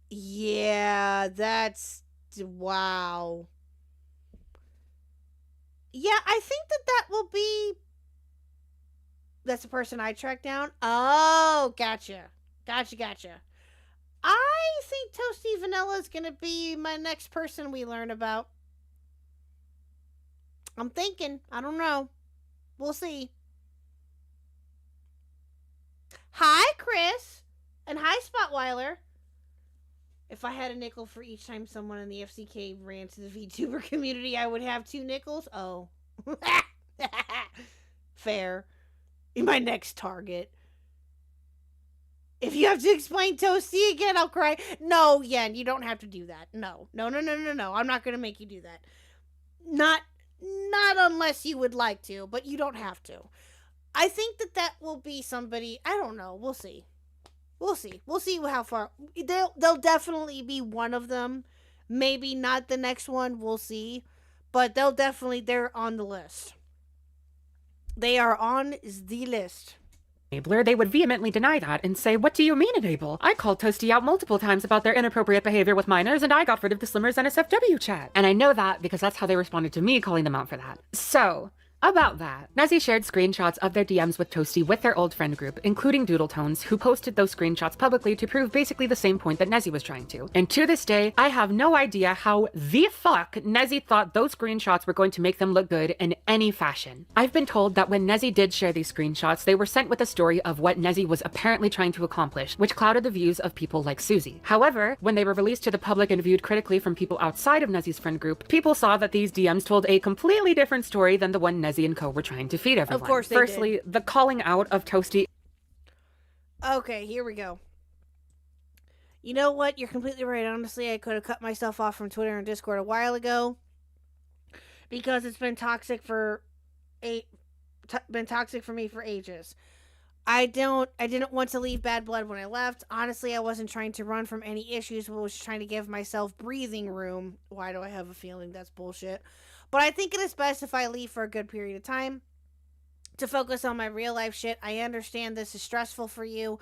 Speaker 4: Yeah, that's... Wow. Yeah, I think that will be... That's the person I tracked down? Oh, gotcha. I think Toasty Vanilla is going to be my next person we learn about. I'm thinking. I don't know. We'll see. Hi, Chris. And hi, Spotweiler. If I had a nickel for each time someone in the FCK ran to the VTuber community, I would have 2 nickels. Oh. Fair. My next target. If you have to explain Toasty again, I'll cry. No, Yen, you don't have to do that. No. I'm not going to make you do that. Not unless you would like to, but you don't have to. I think that will be somebody, I don't know. We'll see. We'll see how far. They'll definitely be one of them. Maybe not the next one. We'll see. But they're on the list. They are on the list.
Speaker 14: Enabler, they would vehemently deny that and say, "What do you mean enable? I called Toasty out multiple times about their inappropriate behavior with minors, and I got rid of the Slimmers NSFW chat." And I know that because that's how they responded to me calling them out for that. So, about that, Nezzy shared screenshots of their DMs with Toasty with their old friend group, including Doodletones, who posted those screenshots publicly to prove basically the same point that Nezzy was trying to. And to this day, I have no idea how the fuck Nezzy thought those screenshots were going to make them look good in any fashion. I've been told that when Nezzy did share these screenshots, they were sent with a story of what Nezzy was apparently trying to accomplish, which clouded the views of people like Susie. However, when they were released to the public and viewed critically from people outside of Nezzy's friend group, people saw that these DMs told a completely different story than the one Nezzy and co were trying to feed everyone.
Speaker 4: Of course they
Speaker 14: Firstly,
Speaker 4: did.
Speaker 14: the calling out of Toasty.
Speaker 4: Okay, here we go. You know what? You're completely right. Honestly, I could have cut myself off from Twitter and Discord a while ago because it's been toxic for me for ages. I didn't want to leave bad blood when I left. Honestly, I wasn't trying to run from any issues, but was trying to give myself breathing room. Why do I have a feeling that's bullshit? But I think it is best if I leave for a good period of time to focus on my real life shit. I understand this is stressful for you,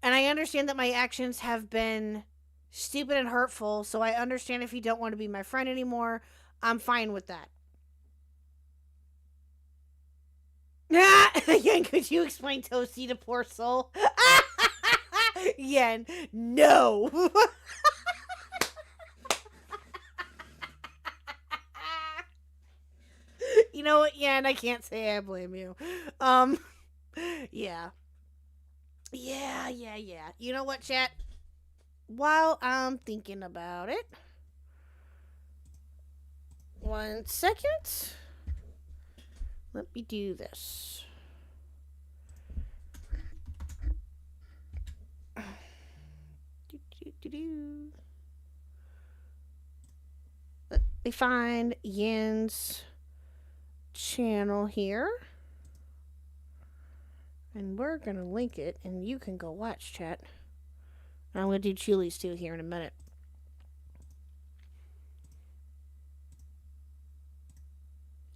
Speaker 4: and I understand that my actions have been stupid and hurtful, so I understand if you don't want to be my friend anymore. I'm fine with that. Yen, could you explain Toasty to poor soul? Yen, no. You know what, Yen? I can't say I blame you. Yeah. You know what, chat? While I'm thinking about it, 1 second. Let me do this. Let me find Yen's channel here. And we're going to link it, and you can go watch, chat. And I'm going to do Chuli's too here in a minute.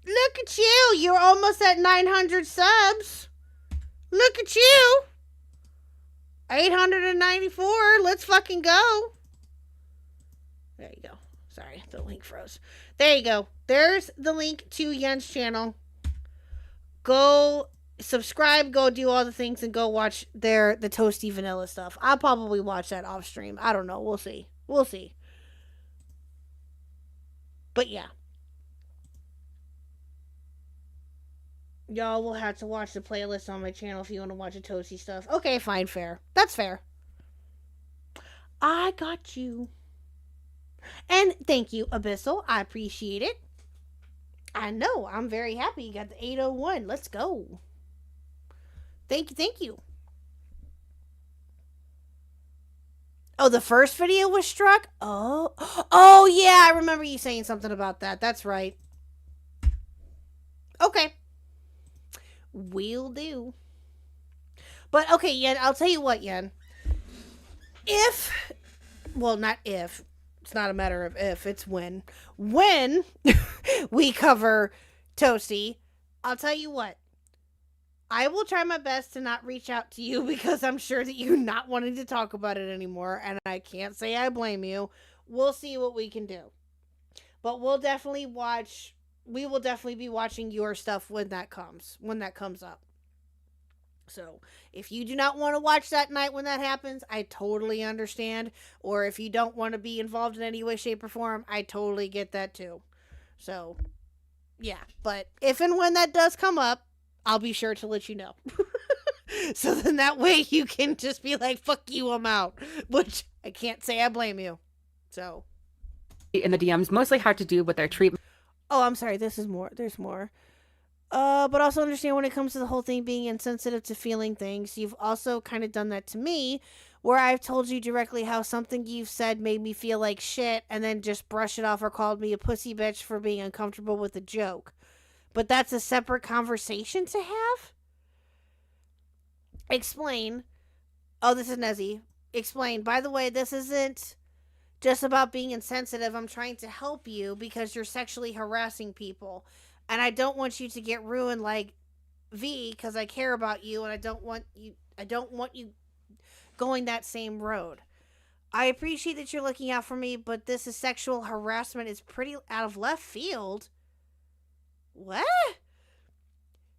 Speaker 4: Look at you! You're almost at 900 subs. Look at you! 894. Let's fucking go. There you go. Sorry, the link froze. There you go. There's the link to Yen's channel. Go subscribe, go do all the things, and go watch the Toasty Vanilla stuff. I'll probably watch that off stream. I don't know. We'll see. But yeah. Y'all will have to watch the playlist on my channel if you want to watch the Toasty stuff. Okay, fine, fair. That's fair. I got you. And thank you, Abyssal. I appreciate it. I know. I'm very happy you got the 801. Let's go. Thank you. Oh, the first video was struck? Oh yeah, I remember you saying something about that. That's right. Okay. Will do. But okay, Yen, I'll tell you what, Yen. Not if. It's not a matter of if, it's when. When we cover Toasty, I'll tell you what. I will try my best to not reach out to you because I'm sure that you're not wanting to talk about it anymore, and I can't say I blame you. We'll see what we can do. But we will definitely be watching your stuff when that comes up. So if you do not want to watch that night when that happens, I totally understand. Or if you don't want to be involved in any way, shape, or form, I totally get that too. So, yeah. But if and when that does come up, I'll be sure to let you know. So then that way you can just be like, fuck you, I'm out. Which I can't say I blame you. So.
Speaker 14: In the DMs mostly had to do with their treatment.
Speaker 4: Oh, I'm sorry. This is more. There's more. But also understand when it comes to the whole thing being insensitive to feeling things, you've also kind of done that to me, where I've told you directly how something you've said made me feel like shit and then just brush it off or called me a pussy bitch for being uncomfortable with the joke. But that's a separate conversation to have? Explain. Oh, this is Nezzy. Explain. By the way, this isn't just about being insensitive. I'm trying to help you because you're sexually harassing people. And I don't want you to get ruined like V because I care about you and I don't want you going that same road. I appreciate that you're looking out for me, but this is sexual harassment is pretty out of left field. What?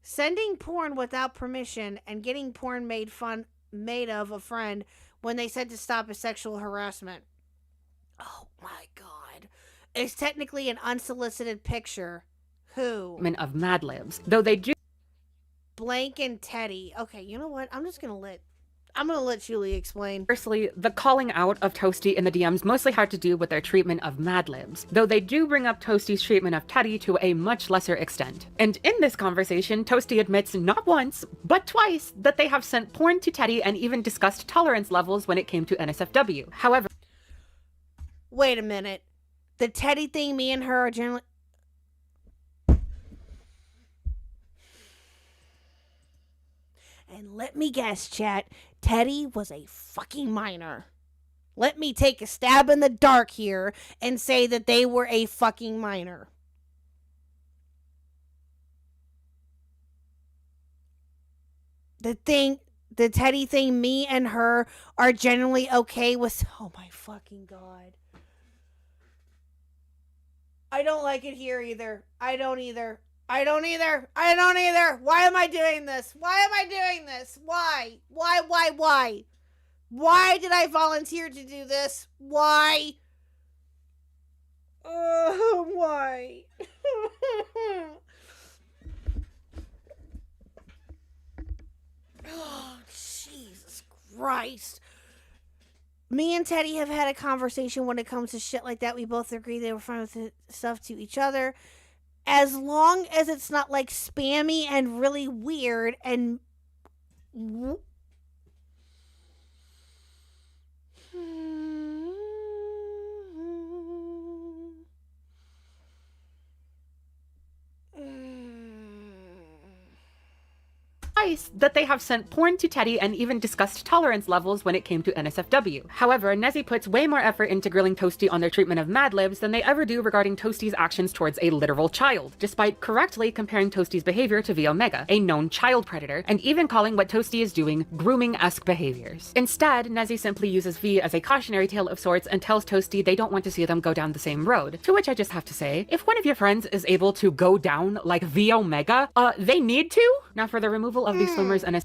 Speaker 4: Sending porn without permission and getting porn made of a friend when they said to stop is sexual harassment. Oh my God. It's technically an unsolicited picture. Who?
Speaker 14: Of Mad Libs, though they do.
Speaker 4: Blank and Teddy. Okay, you know what? I'm gonna let Julie explain.
Speaker 14: Firstly, the calling out of Toasty in the DMs mostly had to do with their treatment of Mad Libs, though they do bring up Toasty's treatment of Teddy to a much lesser extent. And in this conversation, Toasty admits not once, but twice that they have sent porn to Teddy and even discussed tolerance levels when it came to NSFW. However,
Speaker 4: wait a minute. The Teddy thing, me and her are generally. And let me guess, chat, Teddy was a fucking minor. Let me take a stab in the dark here and say that they were a fucking minor. The Teddy thing, me and her are generally okay with. Oh my fucking God. I don't like it here either. I don't either. Why am I doing this? Why? Why did I volunteer to do this? Why? Why? Oh, Jesus Christ. Me and Teddy have had a conversation when it comes to shit like that. We both agree they were fine with the stuff to each other. As long as it's not like spammy and really weird and
Speaker 14: that they have sent porn to Teddy and even discussed tolerance levels when it came to NSFW. However, Nezzy puts way more effort into grilling Toasty on their treatment of Mad Libs than they ever do regarding Toasty's actions towards a literal child, despite correctly comparing Toasty's behavior to V Omega, a known child predator, and even calling what Toasty is doing grooming-esque behaviors. Instead, Nezzy simply uses V as a cautionary tale of sorts and tells Toasty they don't want to see them go down the same road, to which I just have to say, if one of your friends is able to go down like V Omega, they need to? Now for the removal of these swimmers and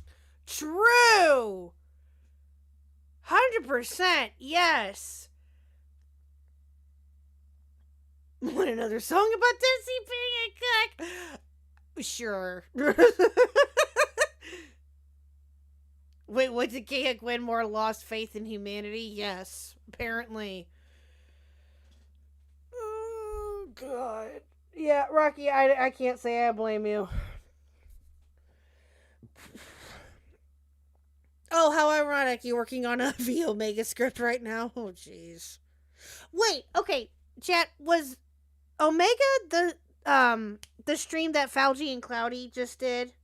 Speaker 4: True. 100%. Yes. Want another song about Dizzy being a cuck? Sure. Wait, what did Khuck win more? Lost faith in humanity? Yes, apparently. Oh, God. Yeah, Rocky, I can't say I blame you. Oh, how ironic. You're working on a V Omega script right now. Oh, jeez. Wait, okay. Chat, was Omega the stream that Fauci and Cloudy just did?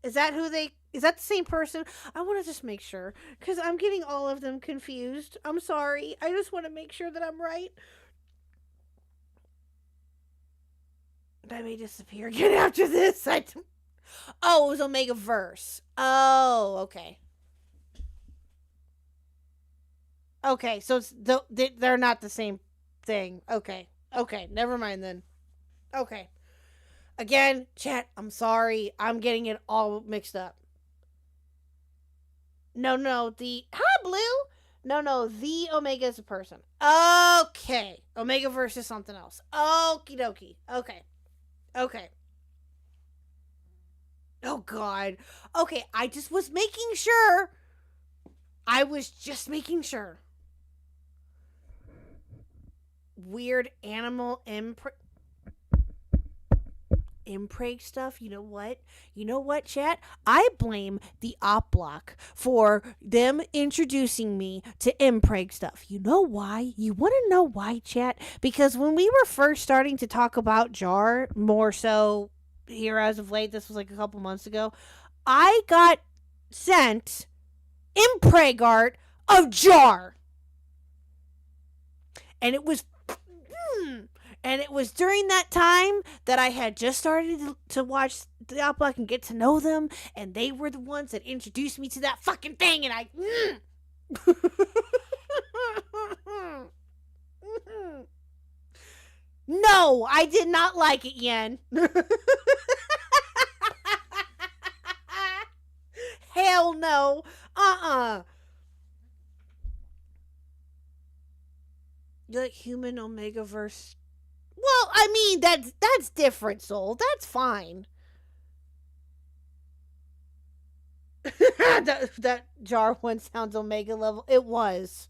Speaker 4: Is that the same person? I want to just make sure, because I'm getting all of them confused. I'm sorry. I just want to make sure that I'm right. I may disappear again after this. Oh, it was Omega Verse. Oh, okay. Okay, so they're not the same thing. Okay, never mind then. Okay. Again, chat, I'm sorry. I'm getting it all mixed up. No, hi, Blue. No, the Omega is a person. Okay. Omega versus something else. Okie dokie. Okay. Oh, God. Okay, I just was making sure. I was just making sure. Weird animal impreg stuff. You know what, chat? I blame the op block for them introducing me to impreg stuff. You know why? You want to know why, chat? Because when we were first starting to talk about Jar, more so here as of late, this was like a couple months ago, I got sent impreg art of Jar. And it was during that time that I had just started to watch the op block and get to know them, and they were the ones that introduced me to that fucking thing, and I No, I did not like it, Yen. Hell no. You like human Omega verse? Well, I mean, that's different, Soul. That's fine. that Jar one sounds Omega level. It was.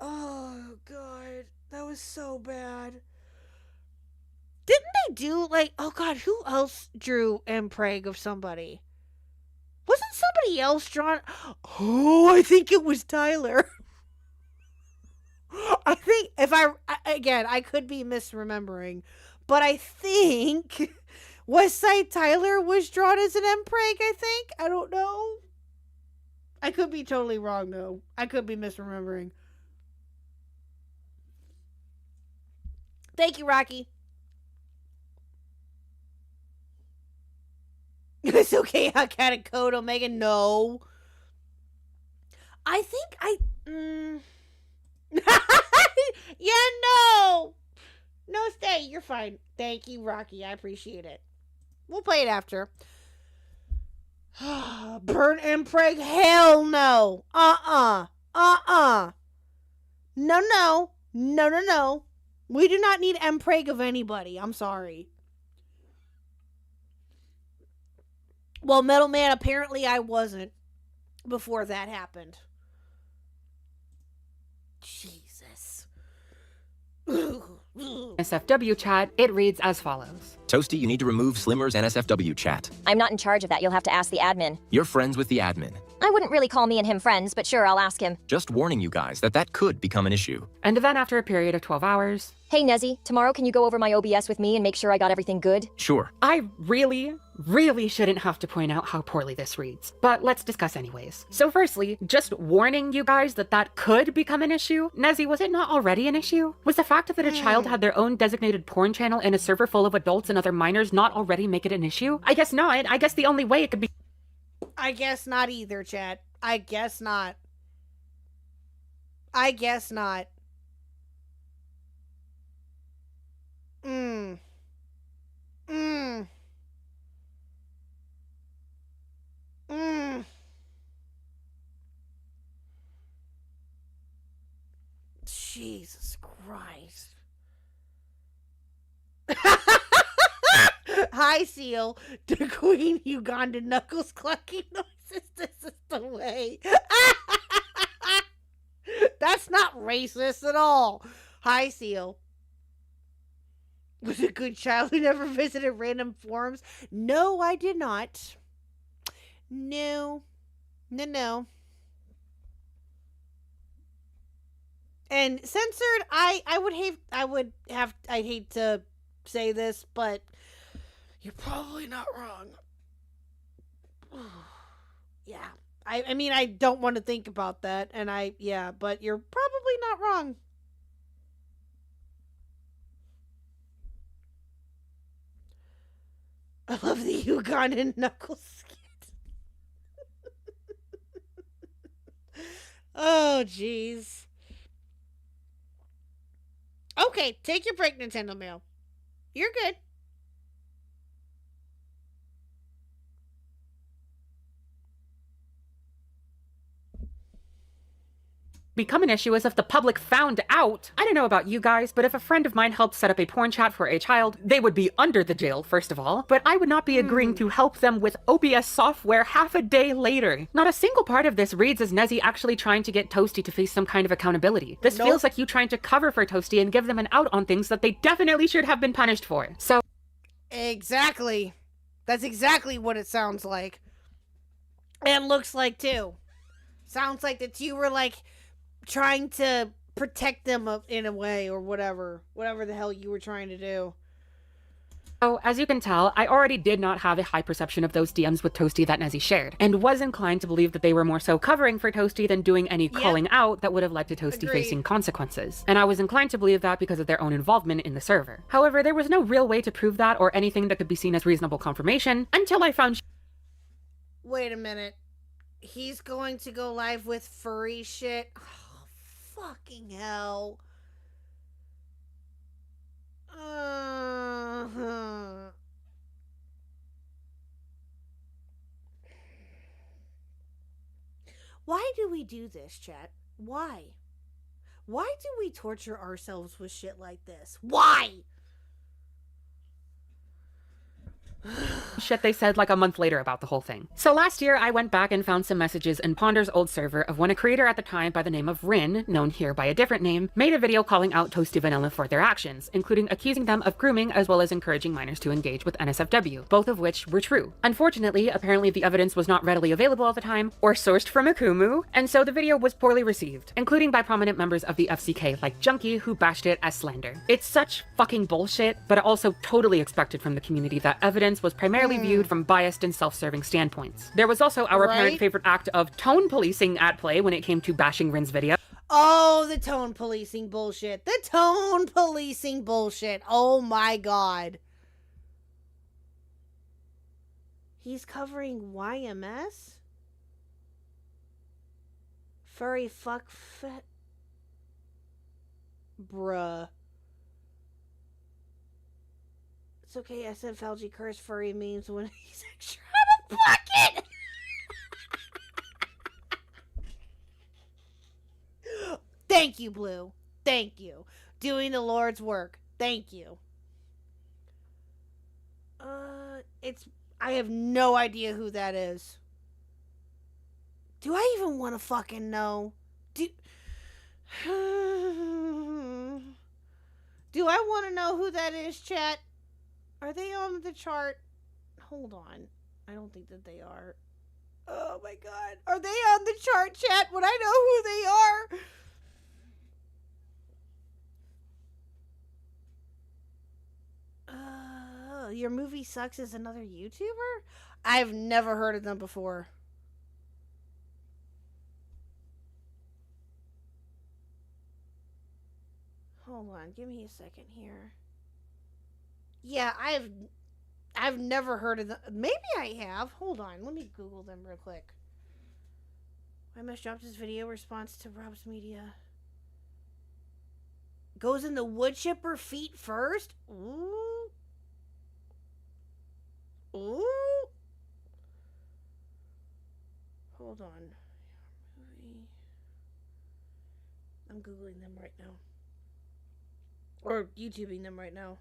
Speaker 4: Oh, God. That was so bad. Didn't they do, like, oh, God, who else drew Impreg of somebody? Wasn't somebody else drawn? Oh, I think it was Tyler. I think I could be misremembering, but I think Westside Tyler was drawn as an Impreg, I think. I don't know. I could be totally wrong, though. I could be misremembering. Thank you, Rocky. It's okay, I got a code Omega. No. I think yeah, no. No, stay. You're fine. Thank you, Rocky. I appreciate it. We'll play it after. Burn Impreg? Hell no. No. We do not need Impreg of anybody. I'm sorry. Well, Metal Man, apparently I wasn't before that happened. Jesus.
Speaker 14: NSFW chat, it reads as follows.
Speaker 15: Toasty, you need to remove Slimmer's NSFW chat.
Speaker 16: I'm not in charge of that. You'll have to ask the admin.
Speaker 15: You're friends with the admin.
Speaker 16: I wouldn't really call me and him friends, but sure, I'll ask him.
Speaker 15: Just warning you guys that could become an issue.
Speaker 14: And then after a period of 12 hours...
Speaker 16: Hey, Nezzy, tomorrow can you go over my OBS with me and make sure I got everything good?
Speaker 15: Sure.
Speaker 14: I really shouldn't have to point out how poorly this reads, but let's discuss anyways. So firstly, just warning you guys that could become an issue. Nezzy, was it not already an issue? Was the fact that a child had their own designated porn channel in a server full of adults and other minors not already make it an issue? I guess not. I guess the only way it could be...
Speaker 4: I guess not either, chat. I guess not. Jesus Christ. Hi, Seal. The Queen Uganda knuckles clucking noises. This is the way. That's not racist at all. Hi, Seal. Was a good child who never visited random forums? No, I did not. No. And censored, I'd hate to say this, but you're probably not wrong. Yeah. I mean, I don't want to think about that, and but you're probably not wrong. I love the Ugandan knuckle skit. Oh, jeez. Okay, take your break, Nintendo Mail. You're good.
Speaker 14: become an issue is if the public found out. I don't know about you guys, but if a friend of mine helped set up a porn chat for a child, they would be under the jail, first of all, but I would not be agreeing to help them with OBS software half a day later. Not a single part of this reads as Nezzy actually trying to get Toasty to face some kind of accountability. This feels like you trying to cover for Toasty and give them an out on things that they definitely should have been punished for. So
Speaker 4: exactly. That's exactly what it sounds like. And looks like too. Sounds like that you were like trying to protect them in a way or whatever the hell you were trying to do.
Speaker 14: So, as you can tell, I already did not have a high perception of those DMs with Toasty that Nezzy shared, and was inclined to believe that they were more so covering for Toasty than doing any calling out that would have led to Toasty facing consequences. And I was inclined to believe that because of their own involvement in the server. However, there was no real way to prove that or anything that could be seen as reasonable confirmation until I found...
Speaker 4: Wait a minute. He's going to go live with furry shit? Oh, fucking hell. Why do we do this, chat? Why? Why do we torture ourselves with shit like this? Why?
Speaker 14: shit they said like a month later about the whole thing. So last year, I went back and found some messages in Ponder's old server of when a creator at the time by the name of Rin, known here by a different name, made a video calling out Toasty Vanilla for their actions, including accusing them of grooming as well as encouraging minors to engage with NSFW, both of which were true. Unfortunately, apparently the evidence was not readily available at the time, or sourced from Akumu, and so the video was poorly received, including by prominent members of the FCK like Junkie, who bashed it as slander. It's such fucking bullshit, but also totally expected from the community that evidence was primarily viewed from biased and self-serving standpoints. There was also our apparent favorite act of tone policing at play when it came to bashing Rin's video.
Speaker 4: Oh, the tone policing bullshit. The tone policing bullshit. Oh my god. He's covering YMS? Furry fuck fet. Bruh. It's okay, SFLG curse furry memes when he's extra out of pocket. Thank you, Blue. Thank you. Doing the Lord's work. Thank you. I have no idea who that is. Do I even want to fucking know? Do I want to know who that is, chat? Are they on the chart? Hold on. I don't think that they are. Oh my god. Are they on the chart, chat? Would I know who they are? Your movie sucks is another YouTuber? I've never heard of them before. Hold on, give me a second here. Yeah, I've never heard of them. Maybe I have. Hold on, let me Google them real quick. YMS dropped his video response to Rob's media. Goes in the wood chipper feet first? Ooh. Ooh. Hold on. I'm Googling them right now. Or YouTubing them right now.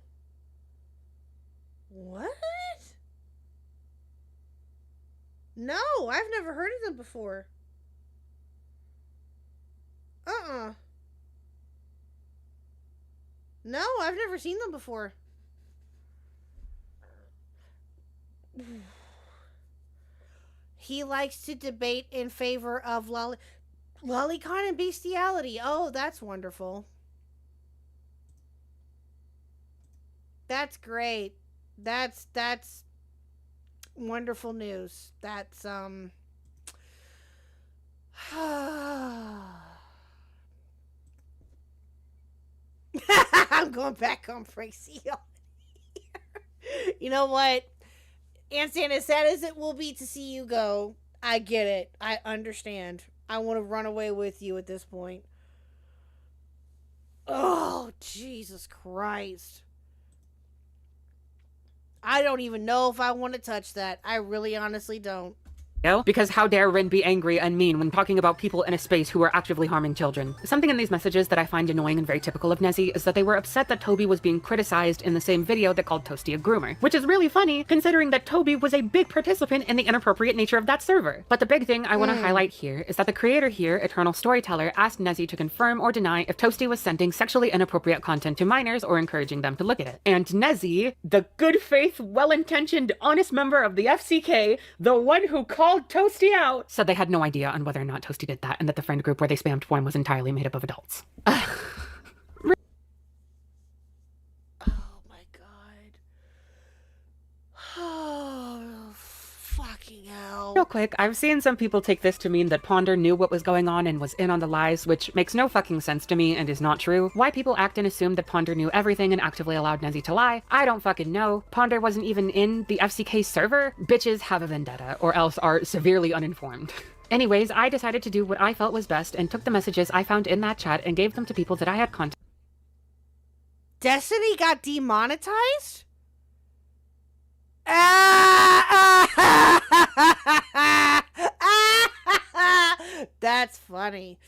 Speaker 4: What? No, I've never heard of them before. No, I've never seen them before. He likes to debate in favor of lolicon and bestiality. Oh, that's wonderful. That's great. That's wonderful news. That's I'm going back on Praxeal. You know what? Anson, as sad as it will be to see you go, I get it. I understand. I want to run away with you at this point. Oh, Jesus Christ. I don't even know if I want to touch that. I really honestly don't.
Speaker 14: because how dare Rin be angry and mean when talking about people in a space who are actively harming children. Something in these messages that I find annoying and very typical of Nezzy is that they were upset that Toby was being criticized in the same video that called Toasty a groomer, which is really funny considering that Toby was a big participant in the inappropriate nature of that server. But the big thing I want to highlight here is that the creator here, Eternal Storyteller, asked Nezzy to confirm or deny if Toasty was sending sexually inappropriate content to minors or encouraging them to look at it. And Nezzy, the good faith, well-intentioned, honest member of the FCK, the one who called Toasty out, said they had no idea on whether or not Toasty did that and that the friend group where they spammed porn was entirely made up of adults.
Speaker 4: Fucking hell.
Speaker 14: Real quick, I've seen some people take this to mean that Ponder knew what was going on and was in on the lies, which makes no fucking sense to me and is not true. Why people act and assume that Ponder knew everything and actively allowed Nezzy to lie, I don't fucking know. Ponder wasn't even in the FCK server. Bitches have a vendetta, or else are severely uninformed. Anyways, I decided to do what I felt was best and took the messages I found in that chat and gave them to people that I had contact.
Speaker 4: Destiny got demonetized? That's funny.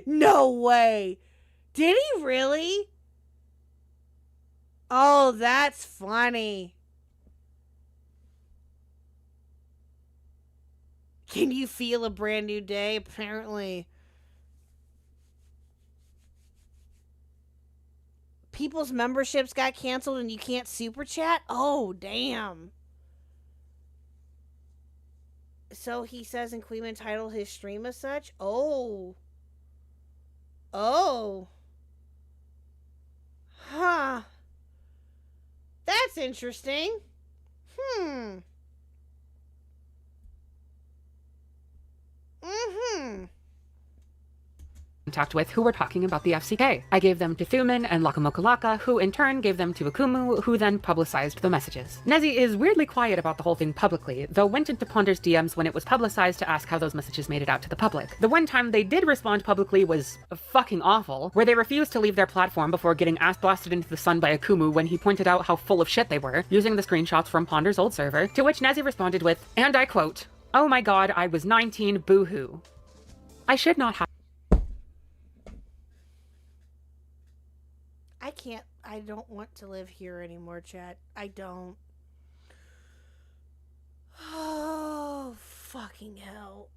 Speaker 4: No way. Did he really? Oh, that's funny. Can you feel a brand new day? Apparently. People's memberships got canceled and you can't super chat? Oh, damn. So he says in Queen title his stream as such? Oh. Oh. Huh. That's interesting.
Speaker 14: Contact with who were talking about the FCK. I gave them to Thuman and Lakamokalaka, who in turn gave them to Akumu, who then publicized the messages. Nezzy is weirdly quiet about the whole thing publicly, though went into Ponder's DMs when it was publicized to ask how those messages made it out to the public. The one time they did respond publicly was fucking awful, where they refused to leave their platform before getting ass blasted into the sun by Akumu when he pointed out how full of shit they were, using the screenshots from Ponder's old server, to which Nezzy responded with, and I quote, "Oh my god, I was 19, boo-hoo. I should not have."
Speaker 4: I don't want to live here anymore, chat. I don't. Oh, fucking hell.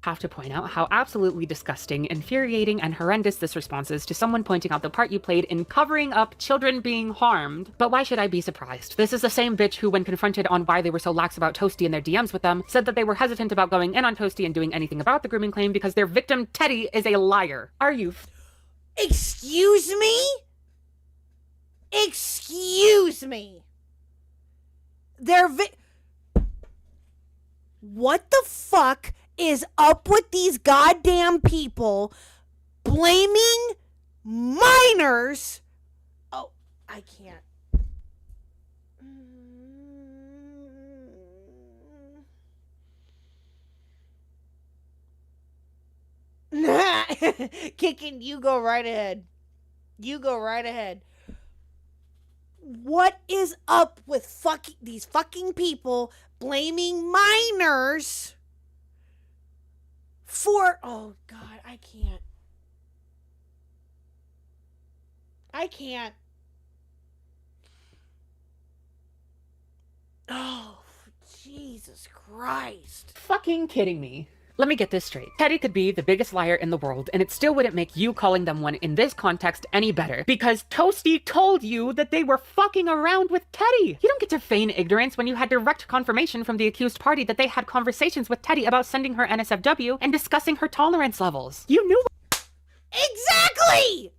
Speaker 14: Have to point out how absolutely disgusting, infuriating, and horrendous this response is to someone pointing out the part you played in covering up children being harmed. But why should I be surprised? This is the same bitch who, when confronted on why they were so lax about Toasty in their DMs with them, said that they were hesitant about going in on Toasty and doing anything about the grooming claim because their victim, Teddy, is a liar. Are you
Speaker 4: Excuse me? Excuse me. What the fuck is up with these goddamn people blaming minors? Oh, I can't. Kicking, you go right ahead. You go right ahead. What is up with these fucking people blaming minors for... Oh, God, I can't. I can't. Oh, Jesus Christ.
Speaker 14: fucking kidding me? Let me get this straight. Teddy could be the biggest liar in the world, and it still wouldn't make you calling them one in this context any better, because Toasty told you that they were fucking around with Teddy. You don't get to feign ignorance when you had direct confirmation from the accused party that they had conversations with Teddy about sending her NSFW and discussing her tolerance levels. You knew.
Speaker 4: Exactly!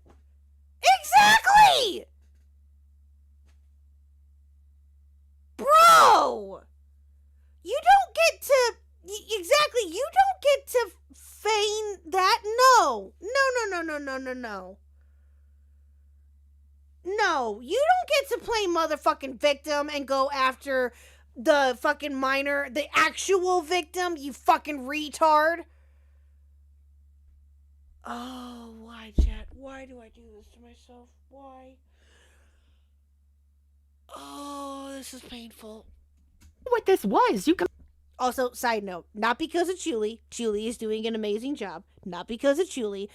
Speaker 4: Exactly! Bro! You don't get to... Exactly, you don't get to feign that. No. No. No, you don't get to play motherfucking victim and go after the fucking minor, the actual victim, you fucking retard. Oh, why, chat? Why do I do this to myself? Why? Oh, this is painful.
Speaker 14: What this was, you can.
Speaker 4: Also, side note, not because of Julie. Julie is doing an amazing job. Not because of Julie.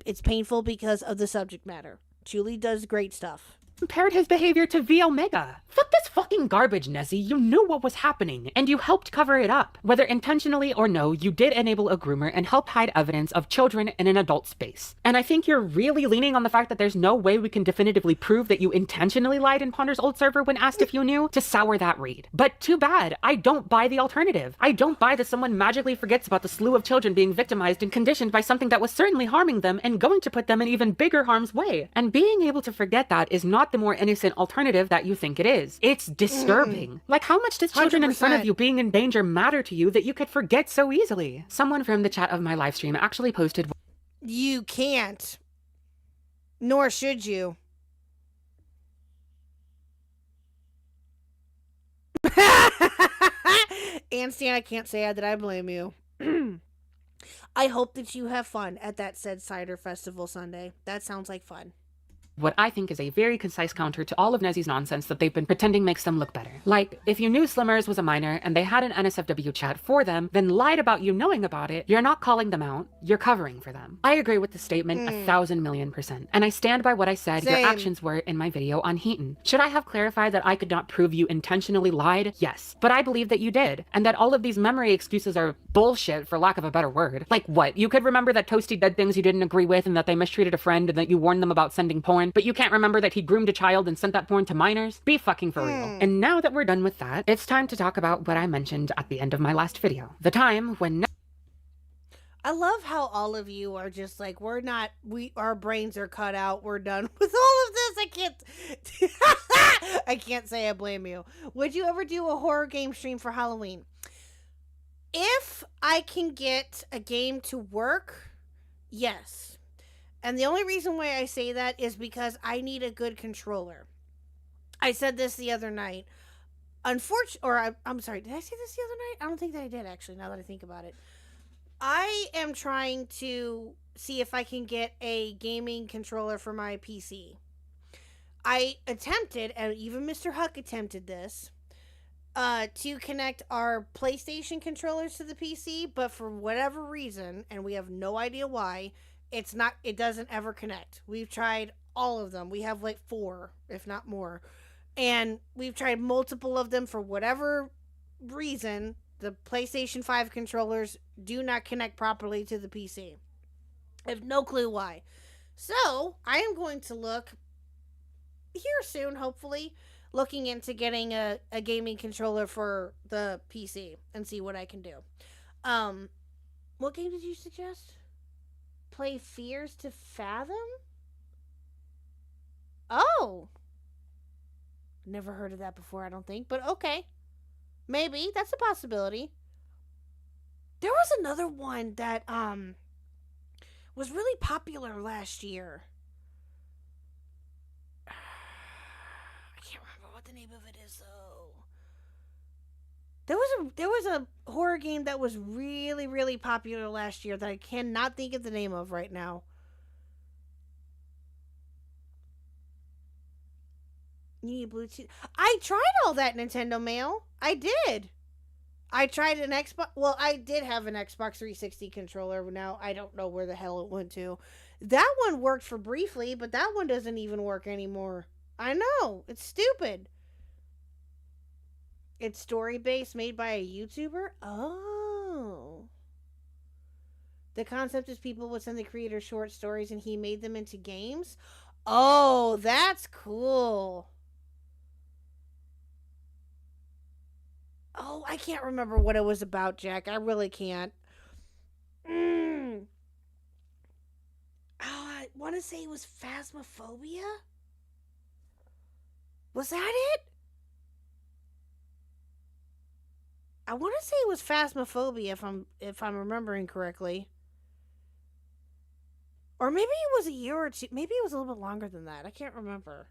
Speaker 4: It's painful because of the subject matter. Julie does great stuff.
Speaker 14: Compared his behavior to V Omega. Fuck this fucking garbage, Nezzy. You knew what was happening, and you helped cover it up. Whether intentionally or no, you did enable a groomer and help hide evidence of children in an adult space. And I think you're really leaning on the fact that there's no way we can definitively prove that you intentionally lied in Ponder's old server when asked if you knew to sour that read. But too bad. I don't buy the alternative. I don't buy that someone magically forgets about the slew of children being victimized and conditioned by something that was certainly harming them and going to put them in even bigger harm's way. And being able to forget that is not the more innocent alternative that you think it is. It's disturbing. Like, how much does children in front of
Speaker 4: 100%.
Speaker 14: you being in danger matter to you that you could forget so easily? Someone from the chat of my live stream actually posted,
Speaker 4: You can't. Nor should you. And Stan, I can't say that I blame you. I hope that you have fun at that said cider festival Sunday. That sounds like fun.
Speaker 14: what I think is a very concise counter to all of Nezzy's nonsense that they've been pretending makes them look better. Like, if you knew Slimmers was a minor and they had an NSFW chat for them, then lied about you knowing about it, you're not calling them out, you're covering for them. I agree with the statement 1,000,000,000%, and I stand by what I said your actions were in my video on Heaton. Should I have clarified that I could not prove you intentionally lied? Yes, but I believe that you did, and that all of these memory excuses are bullshit, for lack of a better word. Like what? You could remember that Toasty did things you didn't agree with and that they mistreated a friend and that you warned them about sending porn, but you can't remember that he groomed a child and sent that porn to minors? Be fucking for real. And now that we're done with that, it's time to talk about what I mentioned at the end of my last video. The time when
Speaker 4: I love how all of you are just like, our brains are cut out. We're done with all of this. I can't say I blame you. Would you ever do a horror game stream for Halloween? If I can get a game to work, yes. And the only reason why I say that is because I need a good controller. I said this the other night. I'm sorry, did I say this the other night? I don't think that I did, actually, now that I think about it. I am trying to see if I can get a gaming controller for my PC. I attempted, and even Mr. Khuck attempted this, to connect our PlayStation controllers to the PC, but for whatever reason, and we have no idea why, it doesn't ever connect. We've tried all of them. We have like 4, if not more. And we've tried multiple of them for whatever reason. The PlayStation 5 controllers do not connect properly to the PC. I have no clue why. So, I am going to look here soon, hopefully, looking into getting a gaming controller for the PC and see what I can do. What game did you suggest? Play Fears to Fathom? Oh! Never heard of that before, I don't think, but okay. Maybe. That's a possibility. There was another one that was really popular last year. I can't remember what the name of it is though. There was a horror game that was really, really popular last year that I cannot think of the name of right now. You need Bluetooth. I tried all that, Nintendo Mail. I did. I tried an Xbox. Well, I did have an Xbox 360 controller. Now I don't know where the hell it went to. That one worked for briefly, but that one doesn't even work anymore. I know. It's stupid. It's story-based, made by a YouTuber? Oh. The concept is people would send the creator short stories and he made them into games? Oh, that's cool. Oh, I can't remember what it was about, Jack. I really can't. Oh, I want to say it was Phasmophobia? Was that it? I want to say it was Phasmophobia if I'm remembering correctly. Or maybe it was a year or two. Maybe it was a little bit longer than that. I can't remember.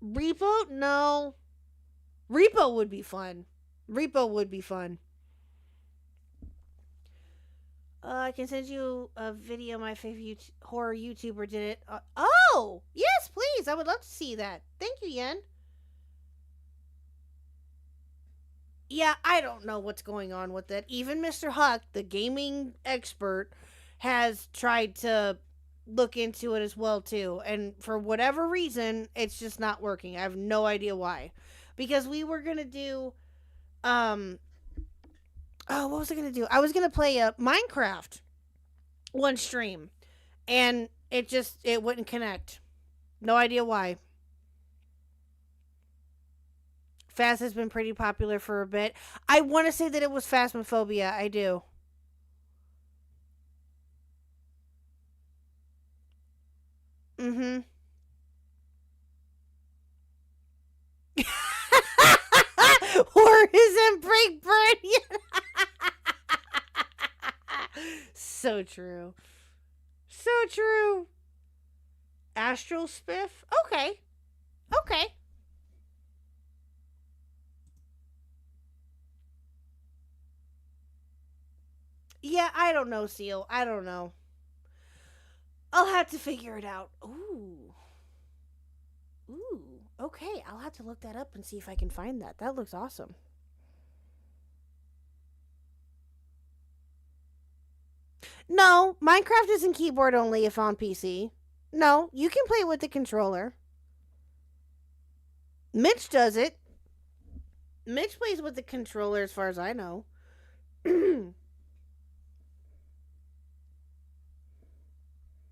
Speaker 4: Repo? No. Repo would be fun. Repo would be fun. I can send you a video. My favorite horror YouTuber did it. Oh! Yes, please. I would love to see that. Thank you, Yen. Yeah, I don't know what's going on with it. Even Mr. Huck, the gaming expert, has tried to look into it as well too, and for whatever reason, it's just not working. I have no idea why. Because we were gonna do, what was I gonna do? I was gonna play a Minecraft one stream, and it wouldn't connect. No idea why. Phas has been pretty popular for a bit. I want to say that it was Phasmophobia. I do. Mm-hmm. Horrors and break burn. So true. So true. Astral Spiff? Okay. Okay. Yeah, I don't know, Seal. I don't know. I'll have to figure it out. Ooh. Ooh. Okay, I'll have to look that up and see if I can find that. That looks awesome. No, Minecraft isn't keyboard only if on PC. No, you can play with the controller. Mitch does it. Mitch plays with the controller as far as I know.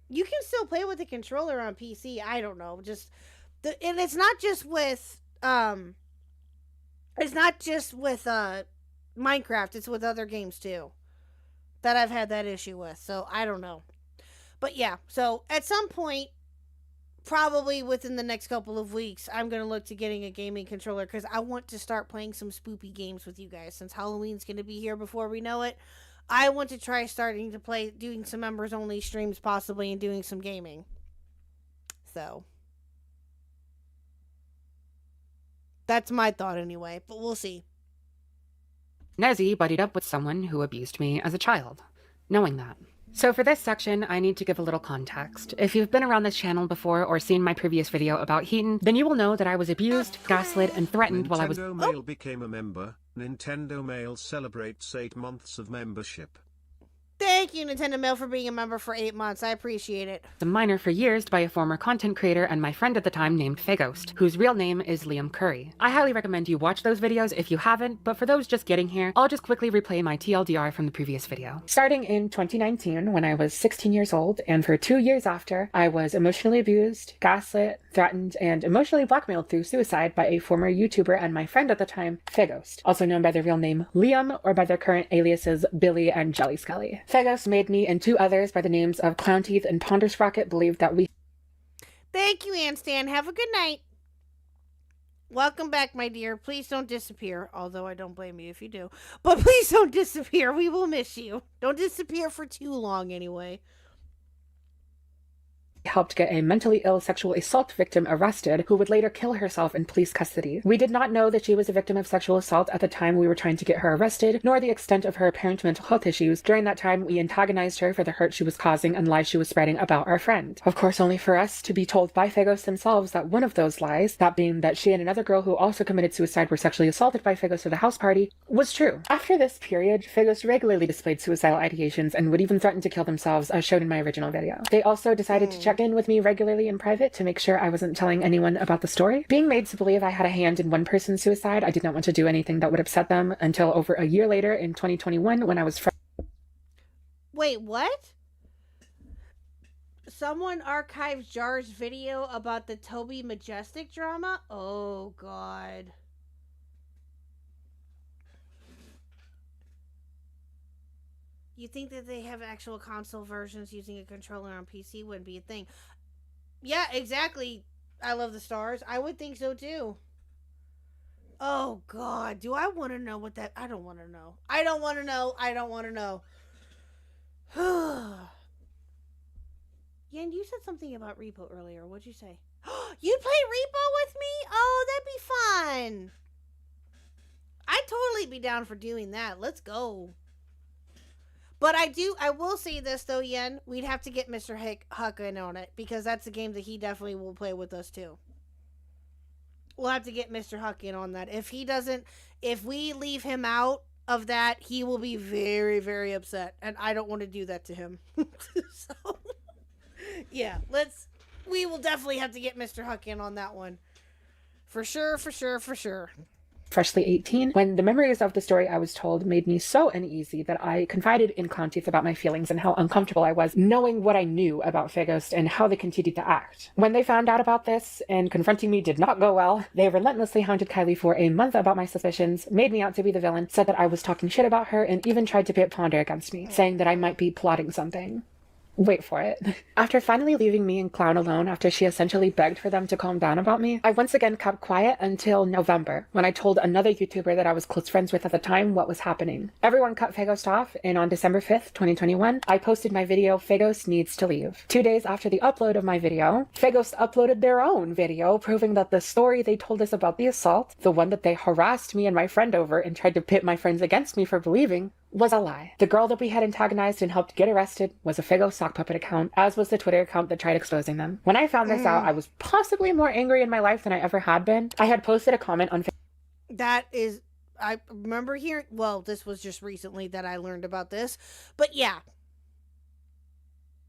Speaker 4: You can still play with the controller on PC. I don't know. And it's not just with Minecraft, it's with other games too that I've had that issue with. So I don't know. But yeah, so at some point, probably within the next couple of weeks, I'm going to look to getting a gaming controller because I want to start playing some spoopy games with you guys since Halloween's going to be here before we know it. I want to try starting to play, doing some members only streams possibly, and doing some gaming. So that's my thought anyway, but we'll see.
Speaker 14: Nezzy buddied up with someone who abused me as a child, knowing that. So for this section, I need to give a little context. If you've been around this channel before or seen my previous video about Heaton, then you will know that I was abused, gaslit, and threatened while I was—
Speaker 6: Nintendo Mail became a member. Nintendo Mail celebrates 8 months of membership.
Speaker 4: Thank you, Nintendo Mail, for being a member for 8 months. I appreciate it.
Speaker 14: a minor for years by a former content creator and my friend at the time named Faghost, whose real name is Liam Curry. I highly recommend you watch those videos if you haven't, but for those just getting here, I'll just quickly replay my TLDR from the previous video. Starting in 2019, when I was 16 years old, and for 2 years after, I was emotionally abused, gaslit, threatened, and emotionally blackmailed through suicide by a former YouTuber and my friend at the time, Faghost, also known by their real name Liam, or by their current aliases Billy and Jelly Skelly. Faghost made me and 2 others by the names of Clown Teeth and Ponder Sprocket believe that we—
Speaker 4: Thank you, Ann Stan. Have a good night. Welcome back, my dear. Please don't disappear, although I don't blame you if you do. But please don't disappear. We will miss you. Don't disappear for too long, anyway.
Speaker 14: helped get a mentally ill sexual assault victim arrested who would later kill herself in police custody. We did not know that she was a victim of sexual assault at the time we were trying to get her arrested, nor the extent of her apparent mental health issues. During that time, we antagonized her for the hurt she was causing and lies she was spreading about our friend. Of course, only for us to be told by Faghost themselves that one of those lies, that being that she and another girl who also committed suicide were sexually assaulted by Faghost at a house party, was true. After this period, Faghost regularly displayed suicidal ideations and would even threaten to kill themselves, as shown in my original video. They also decided to check in with me regularly in private to make sure I wasn't telling anyone about the story. Being made to believe I had a hand in one person's suicide, I did not want to do anything that would upset them until over a year later in 2021 when I was
Speaker 4: Wait, what? Someone archived Jar's video about the Toby Majestic drama? Oh, God. You think that they have actual console versions using a controller on PC wouldn't be a thing. Yeah, exactly. I love the stars. I would think so too. Oh, God. Do I want to know what that... I don't want to know. I don't want to know. I don't want to know. Yen, you said something about Repo earlier. What'd you say? You'd play Repo with me? Oh, that'd be fun. I'd totally be down for doing that. Let's go. But I will say this though, Yen, we'd have to get Mr. Khuck in on it, because that's a game that he definitely will play with us too. We'll have to get Mr. Khuck in on that. If he doesn't, If we leave him out of that, he will be very, very upset, and I don't want to do that to him. So, yeah, we will definitely have to get Mr. Khuck in on that one. For sure, for sure, for sure.
Speaker 14: Freshly 18, when the memories of the story I was told made me so uneasy that I confided in Contis about my feelings and how uncomfortable I was knowing what I knew about Fagos and how they continued to act. When they found out about this and confronting me did not go well, they relentlessly hounded Kylie for a month about my suspicions, made me out to be the villain, said that I was talking shit about her, and even tried to pit Ponder against me, saying that I might be plotting something. Wait for it. After finally leaving me and Clown alone after she essentially begged for them to calm down about me, I once again kept quiet until November, when I told another YouTuber that I was close friends with at the time what was happening. Everyone cut Fagos off, and on December 5th, 2021, I posted my video, Fagos Needs to Leave. 2 days after the upload of my video, Fagos uploaded their own video proving that the story they told us about the assault, the one that they harassed me and my friend over and tried to pit my friends against me for believing, was a lie. The girl that we had antagonized and helped get arrested was a Fagos sock puppet account, as was the Twitter account that tried exposing them. When I found this out, I was possibly more angry in my life than I ever had been. I had posted a comment on
Speaker 4: That is, I remember hearing, well, this was just recently that I learned about this, but yeah.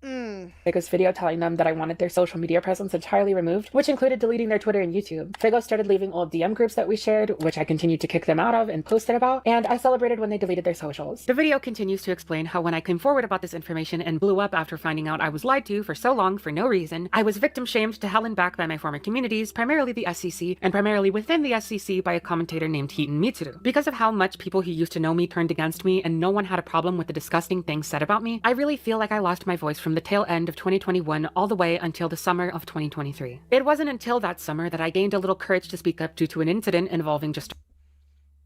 Speaker 14: Fagos video telling them that I wanted their social media presence entirely removed, which included deleting their Twitter and YouTube. Fagos started leaving old DM groups that we shared, which I continued to kick them out of and posted about, and I celebrated when they deleted their socials. The video continues to explain how when I came forward about this information and blew up after finding out I was lied to for so long for no reason, I was victim shamed to hell and back by my former communities, primarily the SCC, and primarily within the SCC by a commentator named Heaton Mitsuru. Because of how much people who used to know me turned against me and no one had a problem with the disgusting things said about me, I really feel like I lost my voice from the tail end of 2021 all the way until the summer of 2023. It wasn't until that summer that I gained a little courage to speak up due to an incident involving just...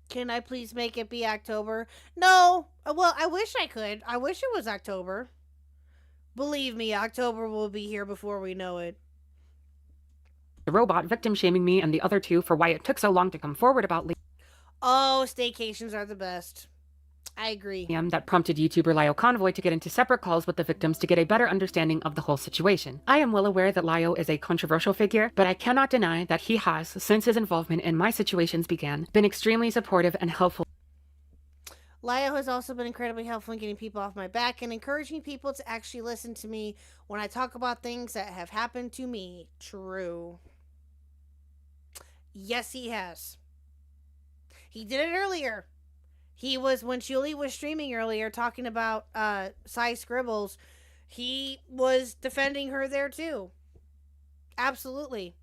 Speaker 4: Can I please make it be October? No. Well, I wish I could. I wish it was October. Believe me, October will be here before we know it.
Speaker 14: The robot victim shaming me and the other two for why it took so long to come forward about
Speaker 4: Oh, staycations are the best. I agree.
Speaker 14: That prompted YouTuber Lio Convoy to get into separate calls with the victims to get a better understanding of the whole situation. I am well aware that Lio is a controversial figure, but I cannot deny that he has, since his involvement in my situations began, been extremely supportive and helpful.
Speaker 4: Lio has also been incredibly helpful in getting people off my back and encouraging people to actually listen to me when I talk about things that have happened to me. True. Yes, he has. He did it earlier. He was, when Julie was streaming earlier talking about Cy Scribbles, he was defending her there too. Absolutely.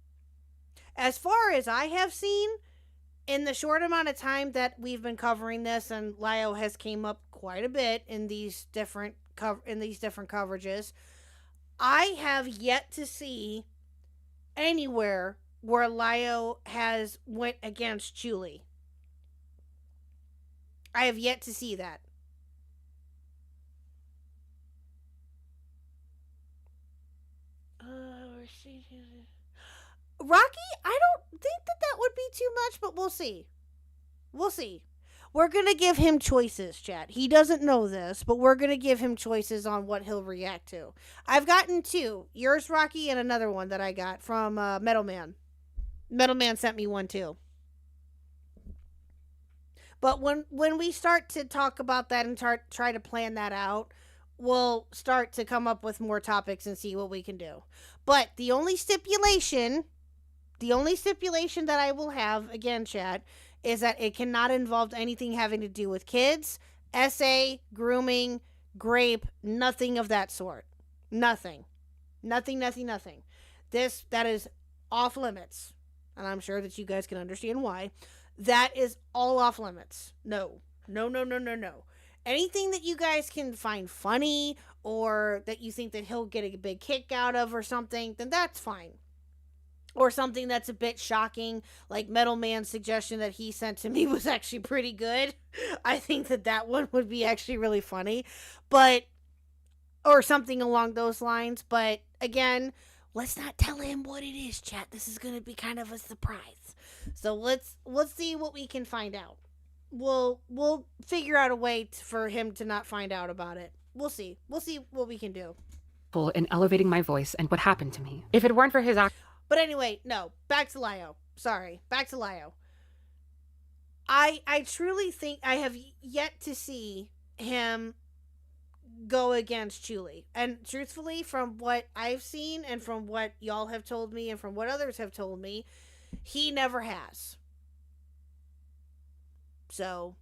Speaker 4: As far as I have seen, in the short amount of time that we've been covering this, and Lio has came up quite a bit in these different coverages, I have yet to see anywhere where Lio has went against Julie. I have yet to see that. Rocky, I don't think that would be too much, but we'll see. We'll see. We're going to give him choices, chat. He doesn't know this, but we're going to give him choices on what he'll react to. I've gotten two. Yours, Rocky, and another one that I got from Metal Man. Metal Man sent me one too. But when we start to talk about that and try to plan that out, we'll start to come up with more topics and see what we can do. But the only stipulation that I will have, again, chat, is that it cannot involve anything having to do with kids, SA, grooming, grape, nothing of that sort. Nothing. Nothing. That is off limits. And I'm sure that you guys can understand why. That is all off limits. No. Anything that you guys can find funny or that you think that he'll get a big kick out of or something, then that's fine. Or something that's a bit shocking, like Metal Man's suggestion that he sent to me was actually pretty good. I think that one would be actually really funny. Or something along those lines. But again, let's not tell him what it is, chat. This is going to be kind of a surprise. So let's see what we can find out. We'll figure out a way for him to not find out about it. We'll see what we can do.
Speaker 14: In elevating my voice and what happened to me. If it weren't for his
Speaker 4: But anyway, no. Back to Lio. Sorry. Back to Lio. I truly think I have yet to see him go against Julie. And truthfully, from what I've seen and from what y'all have told me and from what others have told me, he never has. So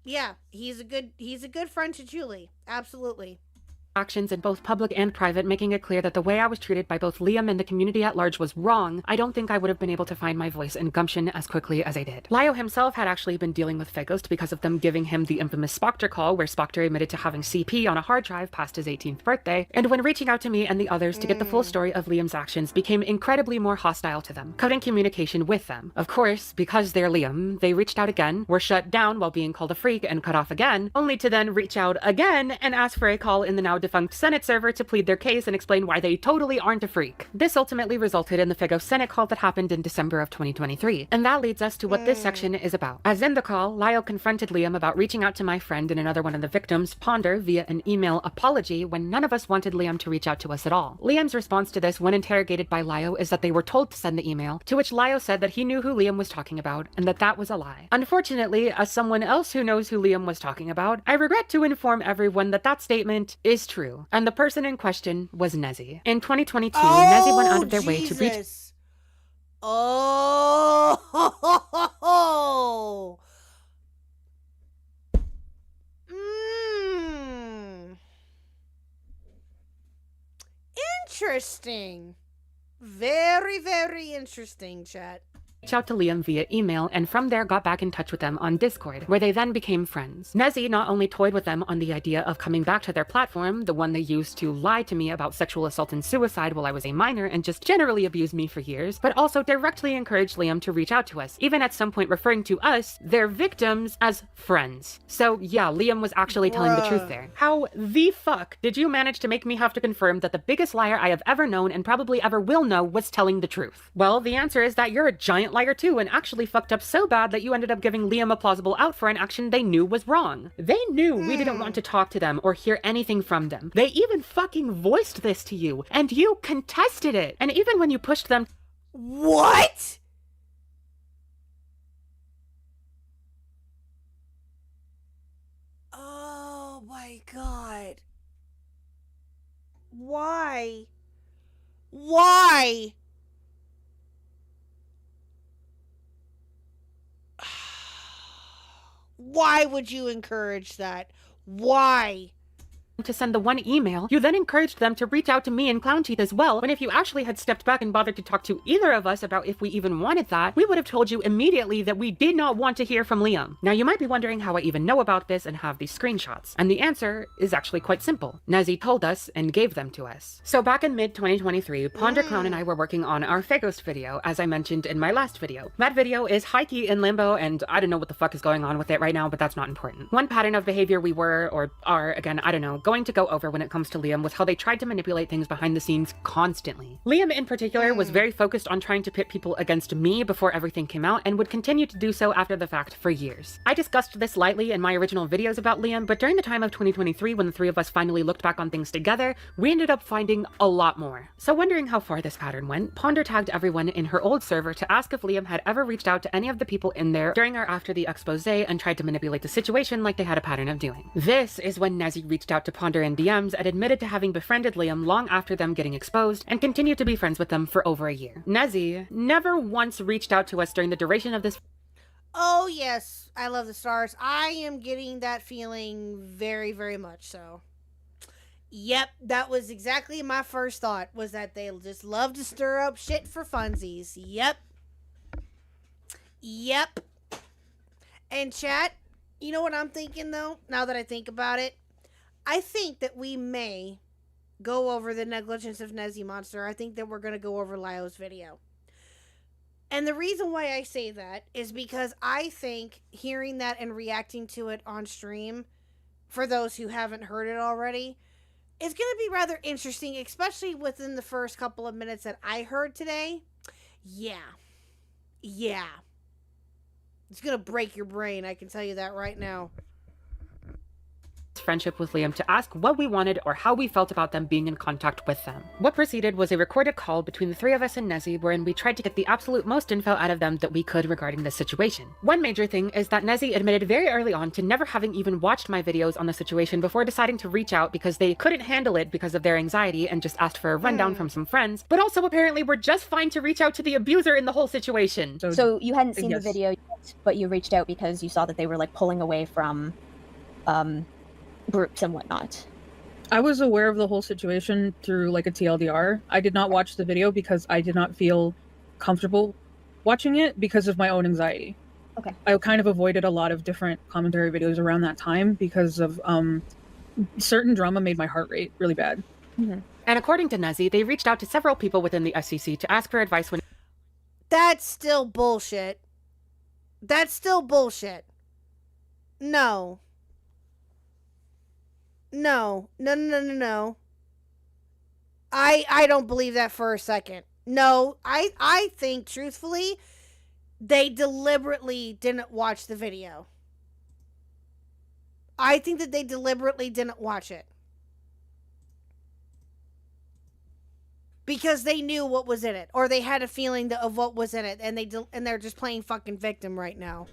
Speaker 4: yeah, he's a good friend to Julie. Absolutely.
Speaker 14: Actions in both public and private, making it clear that the way I was treated by both Liam and the community at large was wrong, I don't think I would have been able to find my voice and gumption as quickly as I did. Lio himself had actually been dealing with Faghost because of them giving him the infamous Spoctor call, where Spoctor admitted to having CP on a hard drive past his 18th birthday, and when reaching out to me and the others to get the full story of Liam's actions, became incredibly more hostile to them, cutting communication with them. Of course, because they're Liam, they reached out again, were shut down while being called a freak and cut off again, only to then reach out again and ask for a call in the now defunct Senate server to plead their case and explain why they totally aren't a freak. This ultimately resulted in the Faghost Senate call that happened in December of 2023, and that leads us to what this section is about. As in the call, Lio confronted Liam about reaching out to my friend and another one of the victims, Ponder, via an email apology when none of us wanted Liam to reach out to us at all. Liam's response to this when interrogated by Lio is that they were told to send the email, to which Lio said that he knew who Liam was talking about and that that was a lie. Unfortunately, as someone else who knows who Liam was talking about, I regret to inform everyone that that statement is true, and the person in question was Nezzy. In 2022, Nezzy went out of their way to reach...
Speaker 4: Oh! Interesting. Very, very interesting, chat.
Speaker 14: Out to Liam via email, and from there got back in touch with them on Discord, where they then became friends. Nezzy not only toyed with them on the idea of coming back to their platform, the one they used to lie to me about sexual assault and suicide while I was a minor and just generally abused me for years, but also directly encouraged Liam to reach out to us, even at some point referring to us, their victims, as friends. So yeah, Liam was actually telling the truth there. How the fuck did you manage to make me have to confirm that the biggest liar I have ever known and probably ever will know was telling the truth? Well, the answer is that you're a giant liar too, and actually fucked up so bad that you ended up giving Liam a plausible out for an action they knew was wrong. They knew we didn't want to talk to them or hear anything from them. They even fucking voiced this to you, and you contested it. And even when you pushed them...
Speaker 4: What? Oh my god. Why? Why? Why would you encourage that? Why?
Speaker 14: To send the one email, you then encouraged them to reach out to me and Clown Teeth as well, when if you actually had stepped back and bothered to talk to either of us about if we even wanted that, we would have told you immediately that we did not want to hear from Liam. Now you might be wondering how I even know about this and have these screenshots, and the answer is actually quite simple. Nezzy told us and gave them to us. So back in mid-2023, Ponder Clown and I were working on our Faghost video, as I mentioned in my last video. That video is high-key in limbo, and I don't know what the fuck is going on with it right now, but that's not important. One pattern of behavior we were, or are, again, I don't know, going to go over when it comes to Liam was how they tried to manipulate things behind the scenes constantly. Liam in particular was very focused on trying to pit people against me before everything came out and would continue to do so after the fact for years. I discussed this lightly in my original videos about Liam, but during the time of 2023 when the three of us finally looked back on things together, we ended up finding a lot more. So wondering how far this pattern went, Ponder tagged everyone in her old server to ask if Liam had ever reached out to any of the people in there during or after the expose and tried to manipulate the situation like they had a pattern of doing. This is when Nezzy reached out to Ponder in DMs and admitted to having befriended Liam long after them getting exposed and continued to be friends with them for over a year. Nezzy never once reached out to us during the duration of this.
Speaker 4: Oh yes, I love the stars. I am getting that feeling very, very much so. Yep, that was exactly my first thought, was that they just love to stir up shit for funsies. Yep. Yep. And chat, you know what I'm thinking though, now that I think about it? I think that we may go over the negligence of Nezzy Monster. I think that we're going to go over Lio's video. And the reason why I say that is because I think hearing that and reacting to it on stream, for those who haven't heard it already, is going to be rather interesting, especially within the first couple of minutes that I heard today. Yeah. Yeah. It's going to break your brain, I can tell you that right now.
Speaker 14: friendship with Liam to ask what we wanted or how we felt about them being in contact with them. What proceeded was a recorded call between the three of us and Nezzy, wherein we tried to get the absolute most info out of them that we could regarding this situation. One major thing is that Nezzy admitted very early on to never having even watched my videos on the situation before deciding to reach out because they couldn't handle it because of their anxiety and just asked for a rundown from some friends, but also apparently were just fine to reach out to the abuser in the whole situation.
Speaker 17: So you hadn't seen the video yet, but you reached out because you saw that they were like pulling away from groups and whatnot.
Speaker 18: I was aware of the whole situation through like a TLDR. I did not watch the video because I did not feel comfortable watching it because of my own anxiety.
Speaker 17: Okay.
Speaker 18: I kind of avoided a lot of different commentary videos around that time because of certain drama made my heart rate really bad.
Speaker 14: Mm-hmm. And according to Nezzy, they reached out to several people within the SEC to ask for advice when...
Speaker 4: That's still bullshit. That's still bullshit. No. No. I don't believe that for a second. No, I think, truthfully, they deliberately didn't watch the video. I think that they deliberately didn't watch it. Because they knew what was in it, or they had a feeling of what was in it, and they're just playing fucking victim right now.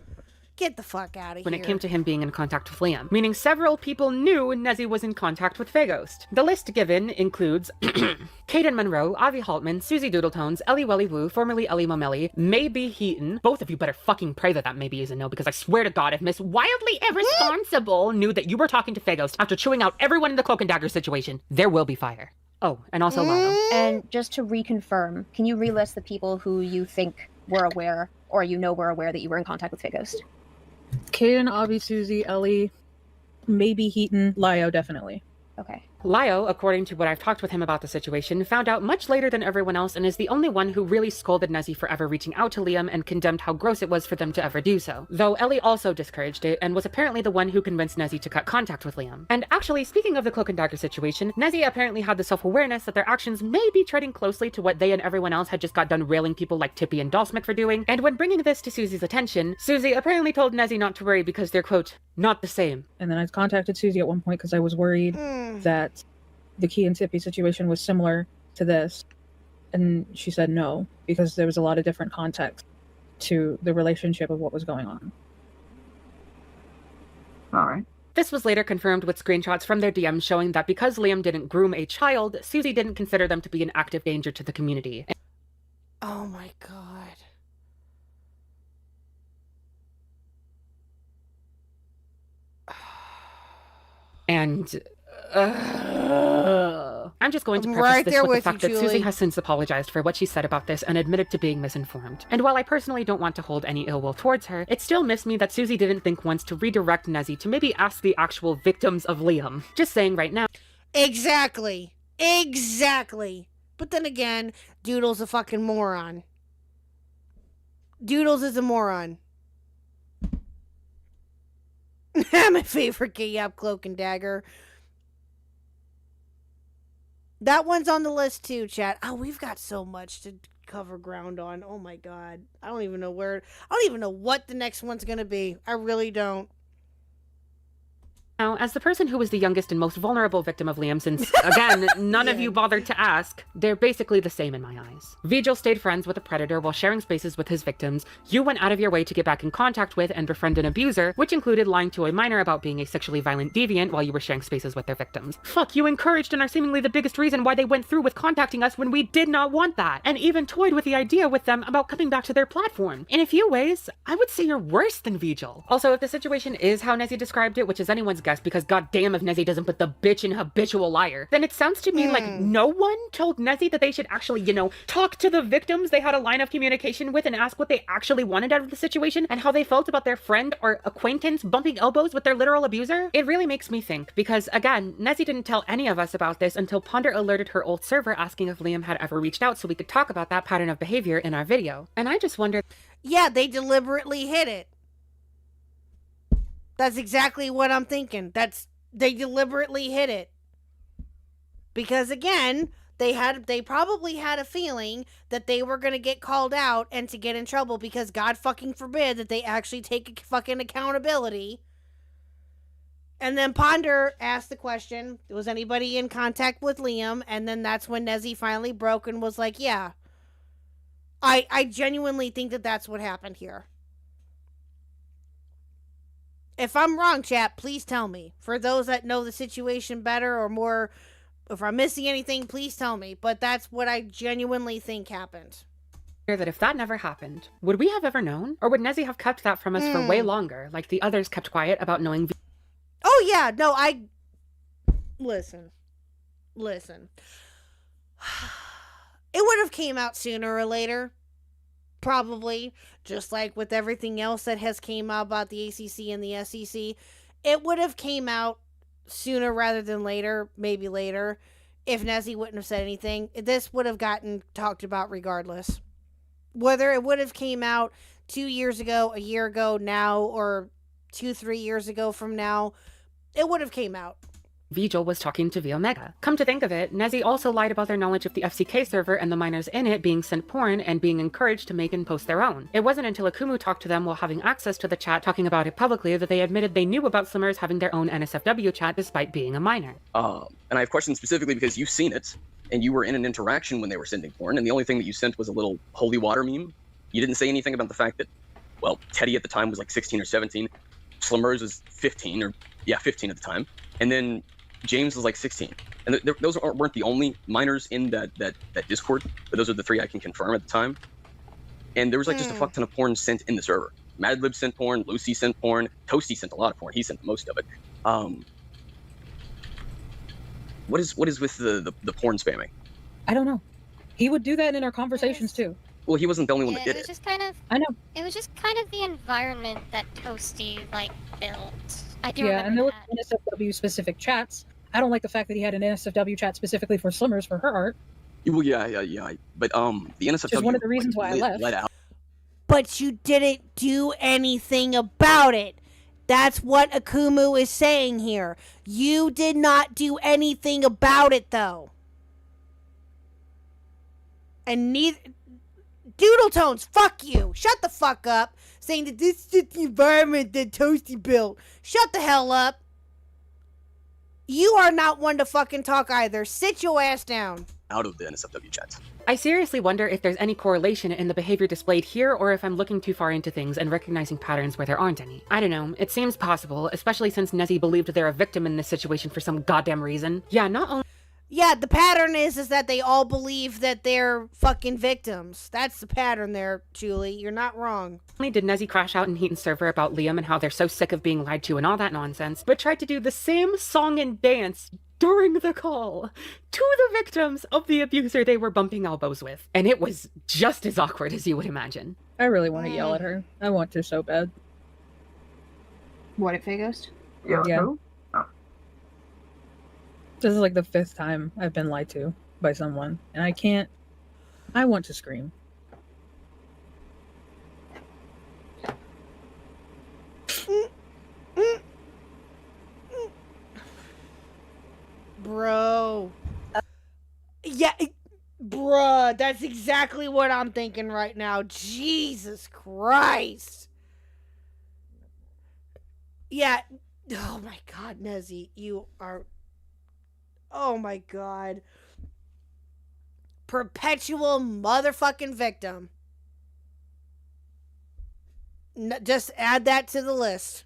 Speaker 4: Get the fuck out of here.
Speaker 14: When it came to him being in contact with Liam, meaning several people knew Nezzy was in contact with Faghost. The list given includes Kaden Monroe, Avi Haltman, Susie Doodletones, Ellie Welly Woo, formerly Ellie Momelli, Maybe Heaton. Both of you better fucking pray that maybe is a no, because I swear to God, if Miss Wildly Irresponsible knew that you were talking to Faghost after chewing out everyone in the Cloak and Dagger situation, there will be fire. Oh, and also Lyle.
Speaker 17: And just to reconfirm, can you relist the people who you think were aware, or you know were aware that you were in contact with Faghost?
Speaker 18: Kaden, Avi, Susie, Ellie, maybe Heaton, Lyo, definitely.
Speaker 17: Okay.
Speaker 14: Lyo, according to what I've talked with him about the situation, found out much later than everyone else and is the only one who really scolded Nezzy for ever reaching out to Liam and condemned how gross it was for them to ever do so. Though Ellie also discouraged it and was apparently the one who convinced Nezzy to cut contact with Liam. And actually, speaking of the Cloak and Dagger situation, Nezzy apparently had the self-awareness that their actions may be treading closely to what they and everyone else had just got done railing people like Tippy and Dollsmith for doing, and when bringing this to Susie's attention, Susie apparently told Nezzy not to worry because they're, quote, not the same.
Speaker 18: And then I contacted Susie at one point because I was worried that the Key and Tippy situation was similar to this, and she said no, because there was a lot of different context to the relationship of what was going on.
Speaker 17: All right.
Speaker 14: This was later confirmed with screenshots from their DMs showing that because Liam didn't groom a child, Susie didn't consider them to be an active danger to the community.
Speaker 4: Oh my God.
Speaker 14: And I'm just going to preface
Speaker 4: right
Speaker 14: this
Speaker 4: there
Speaker 14: with the
Speaker 4: with
Speaker 14: fact
Speaker 4: you,
Speaker 14: that
Speaker 4: Julie.
Speaker 14: Susie has since apologized for what she said about this and admitted to being misinformed. And while I personally don't want to hold any ill will towards her, it still missed me that Susie didn't think once to redirect Nezzy to maybe ask the actual victims of Liam. Just saying right now.
Speaker 4: Exactly. But then again, Doodle's a fucking moron. Doodles is a moron. My favorite gay up Cloak and Dagger. That one's on the list too, chat. Oh, we've got so much to cover ground on. Oh my God. I don't even know what the next one's gonna be. I really don't.
Speaker 14: Now, as the person who was the youngest and most vulnerable victim of Liam, since, again, none of you bothered to ask, they're basically the same in my eyes. Vigil stayed friends with a predator while sharing spaces with his victims. You went out of your way to get back in contact with and befriend an abuser, which included lying to a minor about being a sexually violent deviant while you were sharing spaces with their victims. Fuck, you encouraged and are seemingly the biggest reason why they went through with contacting us when we did not want that, and even toyed with the idea with them about coming back to their platform. In a few ways, I would say you're worse than Vigil. Also, if the situation is how Nezzy described it, which is anyone's guess, because goddamn if Nezzy doesn't put the bitch in habitual liar, then it sounds to me like no one told Nezzy that they should actually, talk to the victims they had a line of communication with and ask what they actually wanted out of the situation and how they felt about their friend or acquaintance bumping elbows with their literal abuser. It really makes me think, because again, Nezzy didn't tell any of us about this until Ponder alerted her old server asking if Liam had ever reached out so we could talk about that pattern of behavior in our video. And I just wonder...
Speaker 4: Yeah, they deliberately hid it. That's exactly what I'm thinking. They deliberately hid it. Because again, they probably had a feeling that they were going to get called out and to get in trouble, because God fucking forbid that they actually take fucking accountability And then Ponder asked the question, was anybody in contact with Liam? And then that's when Nezzy finally broke and was like, yeah. I genuinely think that that's what happened here. If I'm wrong, chat, please tell me. For those that know the situation better or more, if I'm missing anything, please tell me. But that's what I genuinely think happened.
Speaker 14: That if that never happened, would we have ever known? Or would Nezzy have kept that from us for way longer, like the others kept quiet about knowing?
Speaker 4: Oh, yeah. No, Listen. It would have came out sooner or later. Probably. Just like with everything else that has came out about the ACC and the SEC. It would have came out sooner rather than later. Maybe later. If Nezzy wouldn't have said anything. This would have gotten talked about regardless. Whether it would have came out 2 years ago, a year ago now, or 2-3 years ago from now, it would have came out.
Speaker 14: Vigil was talking to V Omega. Come to think of it, Nezzy also lied about their knowledge of the FCK server and the minors in it being sent porn and being encouraged to make and post their own. It wasn't until Akumu talked to them while having access to the chat talking about it publicly that they admitted they knew about Slimmers having their own NSFW chat despite being a minor.
Speaker 19: And I have questions specifically because you've seen it, and you were in an interaction when they were sending porn, and the only thing that you sent was a little holy water meme. You didn't say anything about the fact that, well, Teddy at the time was like 16 or 17, Slimmers was 15 at the time, and then James was like 16. And those weren't the only minors in that Discord, but those are the 3 I can confirm at the time. And there was like just a fuck ton of porn sent in the server. Madlib sent porn, Lucy sent porn, Toasty sent a lot of porn. He sent most of it. What is with the porn spamming?
Speaker 18: I don't know. He would do that in our conversations too.
Speaker 19: Well, he wasn't the only one that did
Speaker 20: was
Speaker 19: it.
Speaker 20: just kind of.
Speaker 18: I know.
Speaker 20: It was just kind of the environment that Toasty built. I do
Speaker 18: Yeah, and there
Speaker 20: remember
Speaker 18: was
Speaker 20: that.
Speaker 18: NSFW specific chats. I don't like the fact that he had an NSFW chat specifically for Slimmers for her art.
Speaker 19: Well, yeah. But the NSFW
Speaker 18: Which is one of the reasons why I left.
Speaker 19: let out.
Speaker 4: But you didn't do anything about it. That's what Akumu is saying here. You did not do anything about it, though. And neither... Doodle Tones, fuck you. Shut the fuck up. Saying that this is just the environment that Toasty built. Shut the hell up. You are not one to fucking talk either. Sit your ass down.
Speaker 19: Out of the NSFW chats.
Speaker 14: I seriously wonder if there's any correlation in the behavior displayed here or if I'm looking too far into things and recognizing patterns where there aren't any. I don't know, it seems possible, especially since Nezzy believed they're a victim in this situation for some goddamn reason. Yeah, not only...
Speaker 4: Yeah, the pattern is that they all believe that they're fucking victims. That's the pattern there, Julie. You're not wrong.
Speaker 14: Not only did Nezzy crash out in Heat and Server about Liam and how they're so sick of being lied to and all that nonsense, but tried to do the same song and dance during the call to the victims of the abuser they were bumping elbows with. And it was just as awkward as you would imagine.
Speaker 18: I really want to yell at her. I want to so bad.
Speaker 17: What, at Faye Ghost?
Speaker 18: Yeah. This is like the 5th time I've been lied to by someone, and I want to scream.
Speaker 4: Bro. Yeah, bruh, that's exactly what I'm thinking right now. Jesus Christ. Yeah. Oh my God, Nezzy, you are... Oh my God. Perpetual motherfucking victim. Just add that to the list.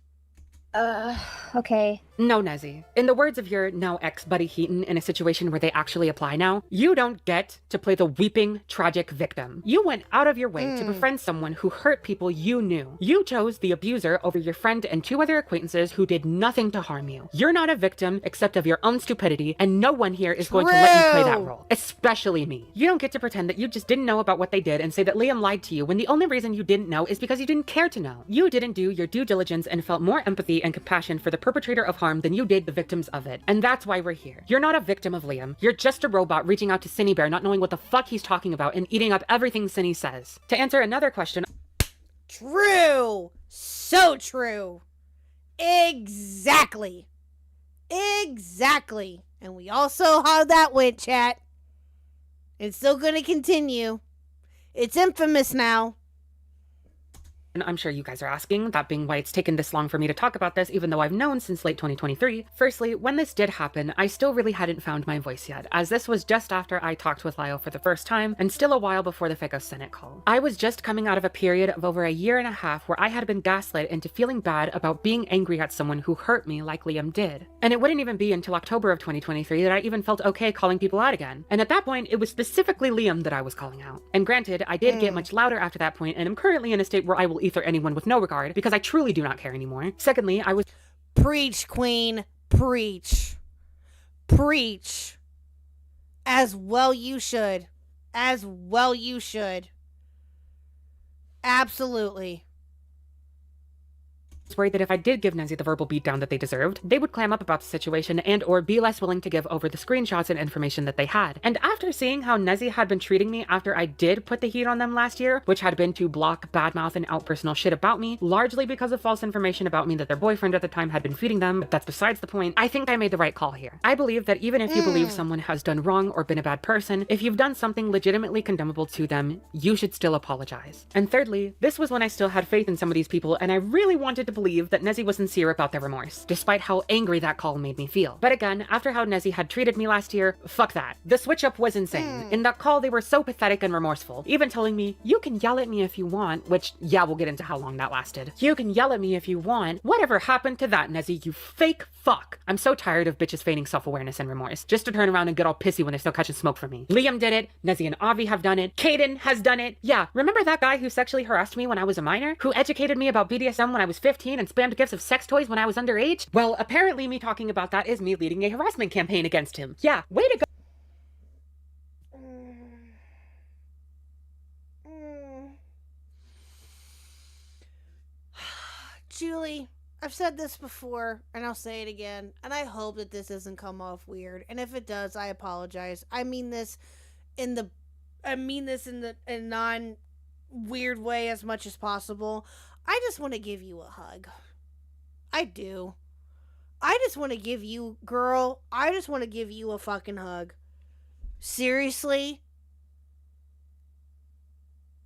Speaker 17: Okay.
Speaker 14: No, Nezzy. In the words of your now ex-buddy Heaton in a situation where they actually apply now, you don't get to play the weeping, tragic victim. You went out of your way to befriend someone who hurt people you knew. You chose the abuser over your friend and 2 other acquaintances who did nothing to harm you. You're not a victim except of your own stupidity, and no one here is going to let you play that role. Especially me. You don't get to pretend that you just didn't know about what they did and say that Liam lied to you when the only reason you didn't know is because you didn't care to know. You didn't do your due diligence and felt more empathy and compassion for the perpetrator of harm than you did the victims of it. And that's why we're here. You're not a victim of Liam. You're just a robot reaching out to Cinny Bear, not knowing what the fuck he's talking about and eating up everything Cinny says. To answer another question...
Speaker 4: True! So true! Exactly! Exactly! And we all saw how that went, chat. It's still gonna continue. It's infamous now.
Speaker 14: And I'm sure you guys are asking, that being why it's taken this long for me to talk about this, even though I've known since late 2023. Firstly, when this did happen, I still really hadn't found my voice yet, as this was just after I talked with Lyle for the first time, and still a while before the Ficco Senate call. I was just coming out of a period of over a year and a half where I had been gaslit into feeling bad about being angry at someone who hurt me like Liam did. And it wouldn't even be until October of 2023 that I even felt okay calling people out again. And at that point, it was specifically Liam that I was calling out. And granted, I did get much louder after that point, and am currently in a state where I will ether anyone with no regard, because I truly do not care anymore. Secondly, I was—
Speaker 4: Preach, queen. Preach. Preach. As well you should. As well you should. Absolutely.
Speaker 14: worried that if I did give Nezzy the verbal beatdown that they deserved, they would clam up about the situation and or be less willing to give over the screenshots and information that they had. And after seeing how Nezzy had been treating me after I did put the heat on them last year, which had been to block, badmouth, and out personal shit about me, largely because of false information about me that their boyfriend at the time had been feeding them, but that's besides the point, I think I made the right call here. I believe that even if you believe someone has done wrong or been a bad person, if you've done something legitimately condemnable to them, you should still apologize. And thirdly, this was when I still had faith in some of these people, and I really wanted to believe that Nezzy was sincere about their remorse, despite how angry that call made me feel. But again, after how Nezzy had treated me last year, fuck that. The switch up was insane. In that call, they were so pathetic and remorseful, even telling me, you can yell at me if you want, which, yeah, we'll get into how long that lasted. You can yell at me if you want. Whatever happened to that, Nezzy, you fake fuck? I'm so tired of bitches feigning self-awareness and remorse, just to turn around and get all pissy when they're still catching smoke from me. Liam did it, Nezzy and Avi have done it, Kaden has done it. Yeah, remember that guy who sexually harassed me when I was a minor? Who educated me about BDSM when I was 15 and spammed gifts of sex toys when I was underage? Well, apparently me talking about that is me leading a harassment campaign against him. Yeah, way to go.
Speaker 4: Julie, I've said this before, and I'll say it again, and I hope that this doesn't come off weird. And if it does, I apologize. I mean this in a non-weird way as much as possible. I just want to give you a hug. I do. I just want to give you, girl, I just want to give you a fucking hug. Seriously?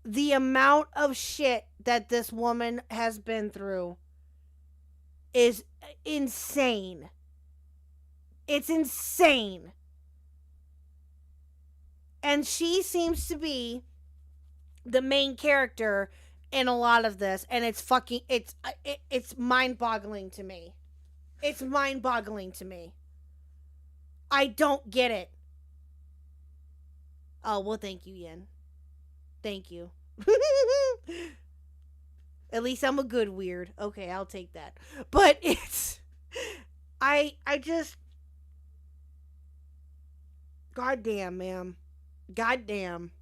Speaker 4: The amount of shit that this woman has been through is insane. It's insane. And she seems to be the main character in a lot of this, and it's mind-boggling to me. It's mind-boggling to me. I don't get it. Oh, well, thank you, Yen. Thank you. At least I'm a good weird. Okay, I'll take that. But it's... I just... Goddamn, ma'am. Goddamn.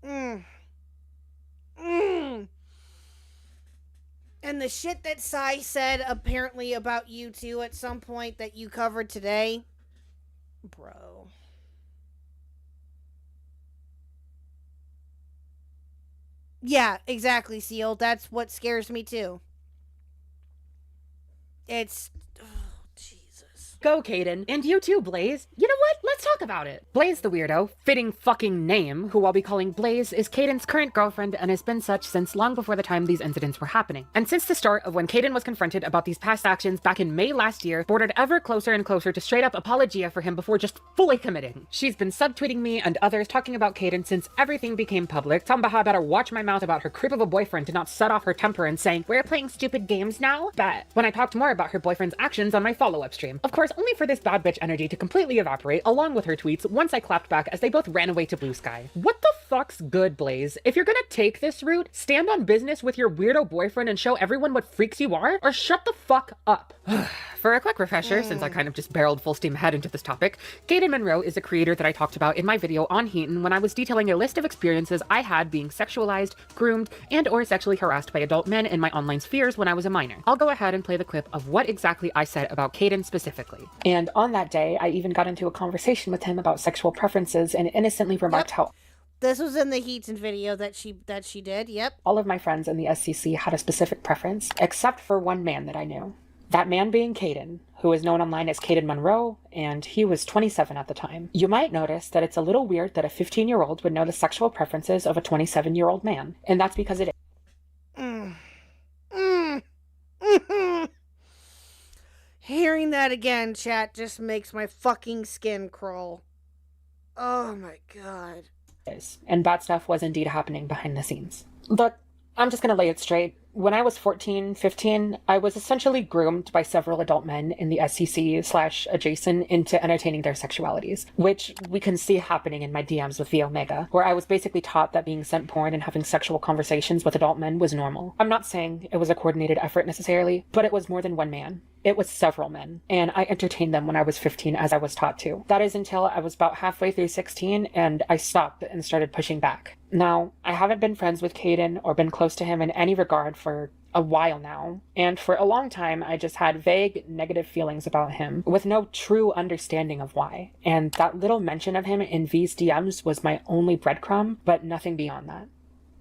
Speaker 4: And the shit that Sai said apparently about you two at some point that you covered today. Bro. Yeah, exactly, Seal. That's what scares me too. It's...
Speaker 14: Go, Kaden. And you too, Blaze. You know what? Let's talk about it. Blaze the weirdo, fitting fucking name, who I'll be calling Blaze, is Kaden's current girlfriend and has been such since long before the time these incidents were happening. And since the start of when Kaden was confronted about these past actions back in May last year, bordered ever closer and closer to straight up apologia for him before just fully committing. She's been subtweeting me and others talking about Kaden since everything became public, telling Baha better watch my mouth about her creep of a boyfriend to not set off her temper and saying, we're playing stupid games now? Bet. When I talked more about her boyfriend's actions on my follow-up stream. Of course, only for this bad bitch energy to completely evaporate along with her tweets once I clapped back as they both ran away to blue sky. What the fuck's good, Blaze? If you're gonna take this route, stand on business with your weirdo boyfriend and show everyone what freaks you are, or shut the fuck up. For a quick refresher, since I kind of just barreled full steam ahead into this topic, Kaden Monroe is a creator that I talked about in my video on Heaton when I was detailing a list of experiences I had being sexualized, groomed, and or sexually harassed by adult men in my online spheres when I was a minor. I'll go ahead and play the clip of what exactly I said about Kaden specifically. And on that day, I even got into a conversation with him about sexual preferences and innocently remarked how
Speaker 4: this was in the Heaton video that she did. Yep.
Speaker 14: All of my friends in the SCC had a specific preference, except for one man that I knew. That man being Kaden, who is known online as Kaden Monroe, and he was 27 at the time. You might notice that it's a little weird that a 15-year-old would know the sexual preferences of a 27-year-old man, and that's because it is.
Speaker 4: Hearing that again, chat, just makes my fucking skin crawl. Oh my god.
Speaker 14: And bad stuff was indeed happening behind the scenes. Look, I'm just gonna lay it straight. When I was 14, 15, I was essentially groomed by several adult men in the SCC/adjacent into entertaining their sexualities, which we can see happening in my DMs with the Omega, where I was basically taught that being sent porn and having sexual conversations with adult men was normal. I'm not saying it was a coordinated effort necessarily, but it was more than one man. It was several men, and I entertained them when I was 15 as I was taught to. That is until I was about halfway through 16 and I stopped and started pushing back. Now, I haven't been friends with Caden or been close to him in any regard for a while now, and for a long time I just had vague negative feelings about him with no true understanding of why. And that little mention of him in V's DMs was my only breadcrumb, but nothing beyond that.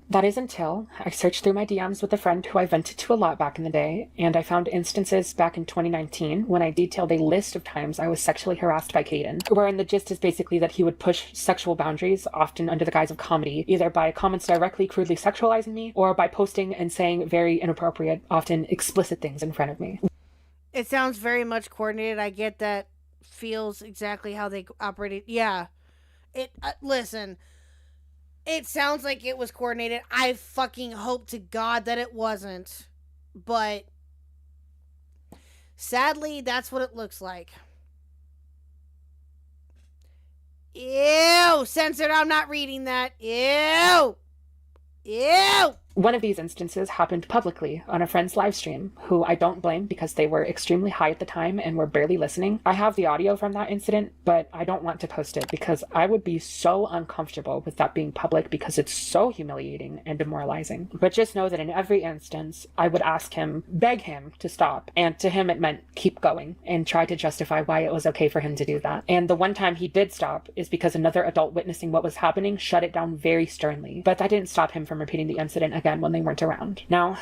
Speaker 14: That is until I searched through my DMs with a friend who I vented to a lot back in the day, and I found instances back in 2019 when I detailed a list of times I was sexually harassed by Caden, wherein the gist is basically that he would push sexual boundaries, often under the guise of comedy, either by comments directly crudely sexualizing me, or by posting and saying very inappropriate, often explicit things in front of me.
Speaker 4: It sounds very much coordinated. I get that. Feels exactly how they operated. Yeah. Listen. It sounds like it was coordinated. I fucking hope to God that it wasn't. But sadly, that's what it looks like. Ew! Censored, I'm not reading that. Ew! Ew!
Speaker 14: One of these instances happened publicly on a friend's live stream, who I don't blame because they were extremely high at the time and were barely listening. I have the audio from that incident, but I don't want to post it because I would be so uncomfortable with that being public because it's so humiliating and demoralizing. But just know that in every instance, I would ask him, beg him to stop, and to him it meant keep going, and try to justify why it was okay for him to do that. And the one time he did stop is because another adult witnessing what was happening shut it down very sternly, but that didn't stop him from repeating the incident again when they weren't around. Now,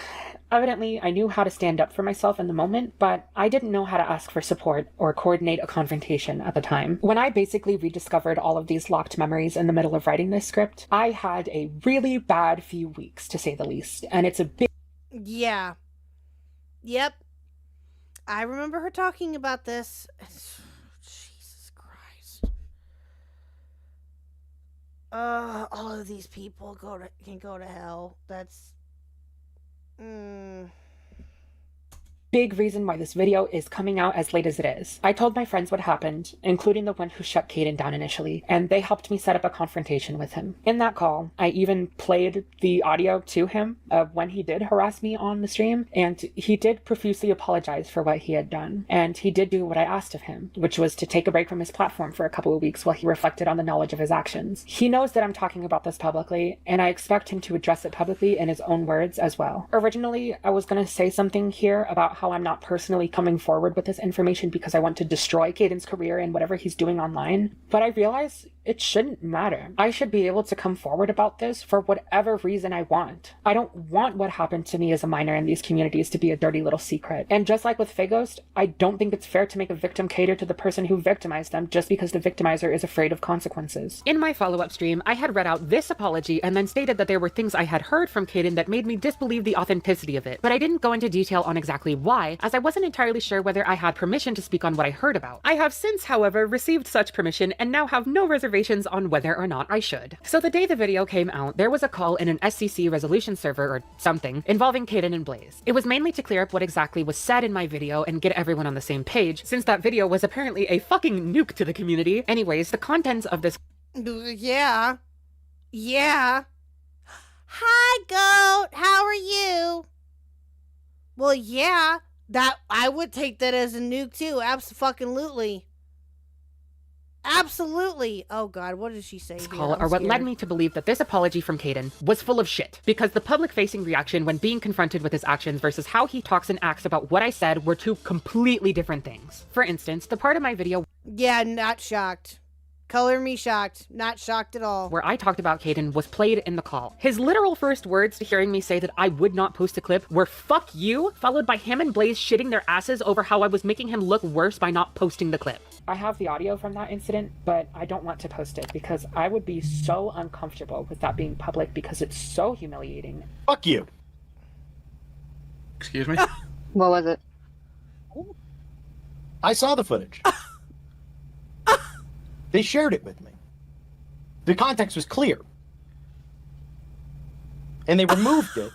Speaker 14: evidently, I knew how to stand up for myself in the moment, but I didn't know how to ask for support or coordinate a confrontation at the time. When I basically rediscovered all of these locked memories in the middle of writing this script, I had a really bad few weeks, to say the least, and it's a big...
Speaker 4: Yeah. Yep. I remember her talking about this. Jesus Christ. All of these people can go to hell. That's...
Speaker 14: Big reason why this video is coming out as late as it is. I told my friends what happened, including the one who shut Caden down initially, and they helped me set up a confrontation with him. In that call, I even played the audio to him of when he did harass me on the stream, and he did profusely apologize for what he had done. And he did do what I asked of him, which was to take a break from his platform for a couple of weeks while he reflected on the knowledge of his actions. He knows that I'm talking about this publicly, and I expect him to address it publicly in his own words as well. Originally, I was going to say something here about how I'm not personally coming forward with this information because I want to destroy Caden's career and whatever he's doing online, but I realize it shouldn't matter. I should be able to come forward about this for whatever reason I want. I don't want what happened to me as a minor in these communities to be a dirty little secret. And just like with Faghost, I don't think it's fair to make a victim cater to the person who victimized them just because the victimizer is afraid of consequences. In my follow-up stream, I had read out this apology and then stated that there were things I had heard from Caden that made me disbelieve the authenticity of it, but I didn't go into detail on exactly why, as I wasn't entirely sure whether I had permission to speak on what I heard about. I have since, however, received such permission and now have no reservations on whether or not I should. So the day the video came out, there was a call in an SCC resolution server or something involving Caden and Blaze. It was mainly to clear up what exactly was said in my video and get everyone on the same page, since that video was apparently a fucking nuke to the community. Anyways, the contents of this...
Speaker 4: Yeah. Yeah. Hi, Goat. How are you? Well, yeah. That I would take that as a nuke too. Absolutely. Absolutely. Oh God, what did she say?
Speaker 14: Call are what led me to believe that this apology from Caden was full of shit, because the public-facing reaction when being confronted with his actions versus how he talks and acts about what I said were two completely different things. For instance, the part of my video...
Speaker 4: Yeah, not shocked. Color me shocked. Not shocked at all.
Speaker 14: Where I talked about Caden was played in the call. His literal first words to hearing me say that I would not post a clip were "fuck you," followed by him and Blaze shitting their asses over how I was making him look worse by not posting the clip. I have the audio from that incident, but I don't want to post it because I would be so uncomfortable with that being public because it's so humiliating.
Speaker 12: Fuck you.
Speaker 21: Excuse me?
Speaker 17: What was it?
Speaker 21: I saw the footage. They shared it with me. The context was clear. And they removed it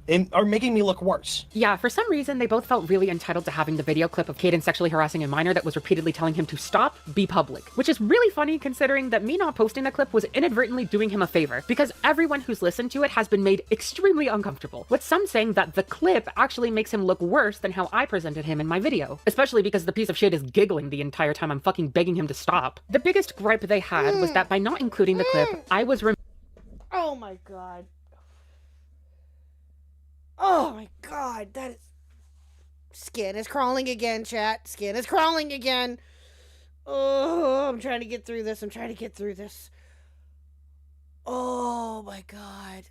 Speaker 21: and are making me look worse.
Speaker 14: Yeah, for some reason, they both felt really entitled to having the video clip of Caden sexually harassing a minor that was repeatedly telling him to stop, be public. Which is really funny considering that me not posting the clip was inadvertently doing him a favor, because everyone who's listened to it has been made extremely uncomfortable, with some saying that the clip actually makes him look worse than how I presented him in my video. Especially because the piece of shit is giggling the entire time I'm fucking begging him to stop. The biggest gripe they had was that by not including the clip, I was
Speaker 4: Oh my god. Oh my god, that is... Skin is crawling again, chat. Skin is crawling again. Oh, I'm trying to get through this. Oh my god.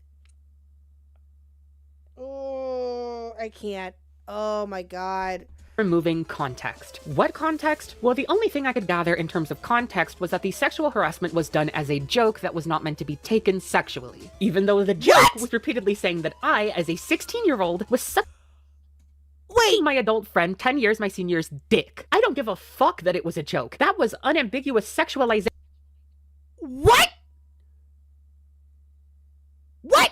Speaker 4: Oh, I can't. Oh my god.
Speaker 14: removing context. What context? Well, the only thing I could gather in terms of context was that the sexual harassment was done as a joke that was not meant to be taken sexually. Even though the joke was repeatedly saying that I, as a 16-year-old, was my adult friend 10 years my senior's dick. I don't give a fuck that it was a joke. That was unambiguous sexualization.
Speaker 4: What? What?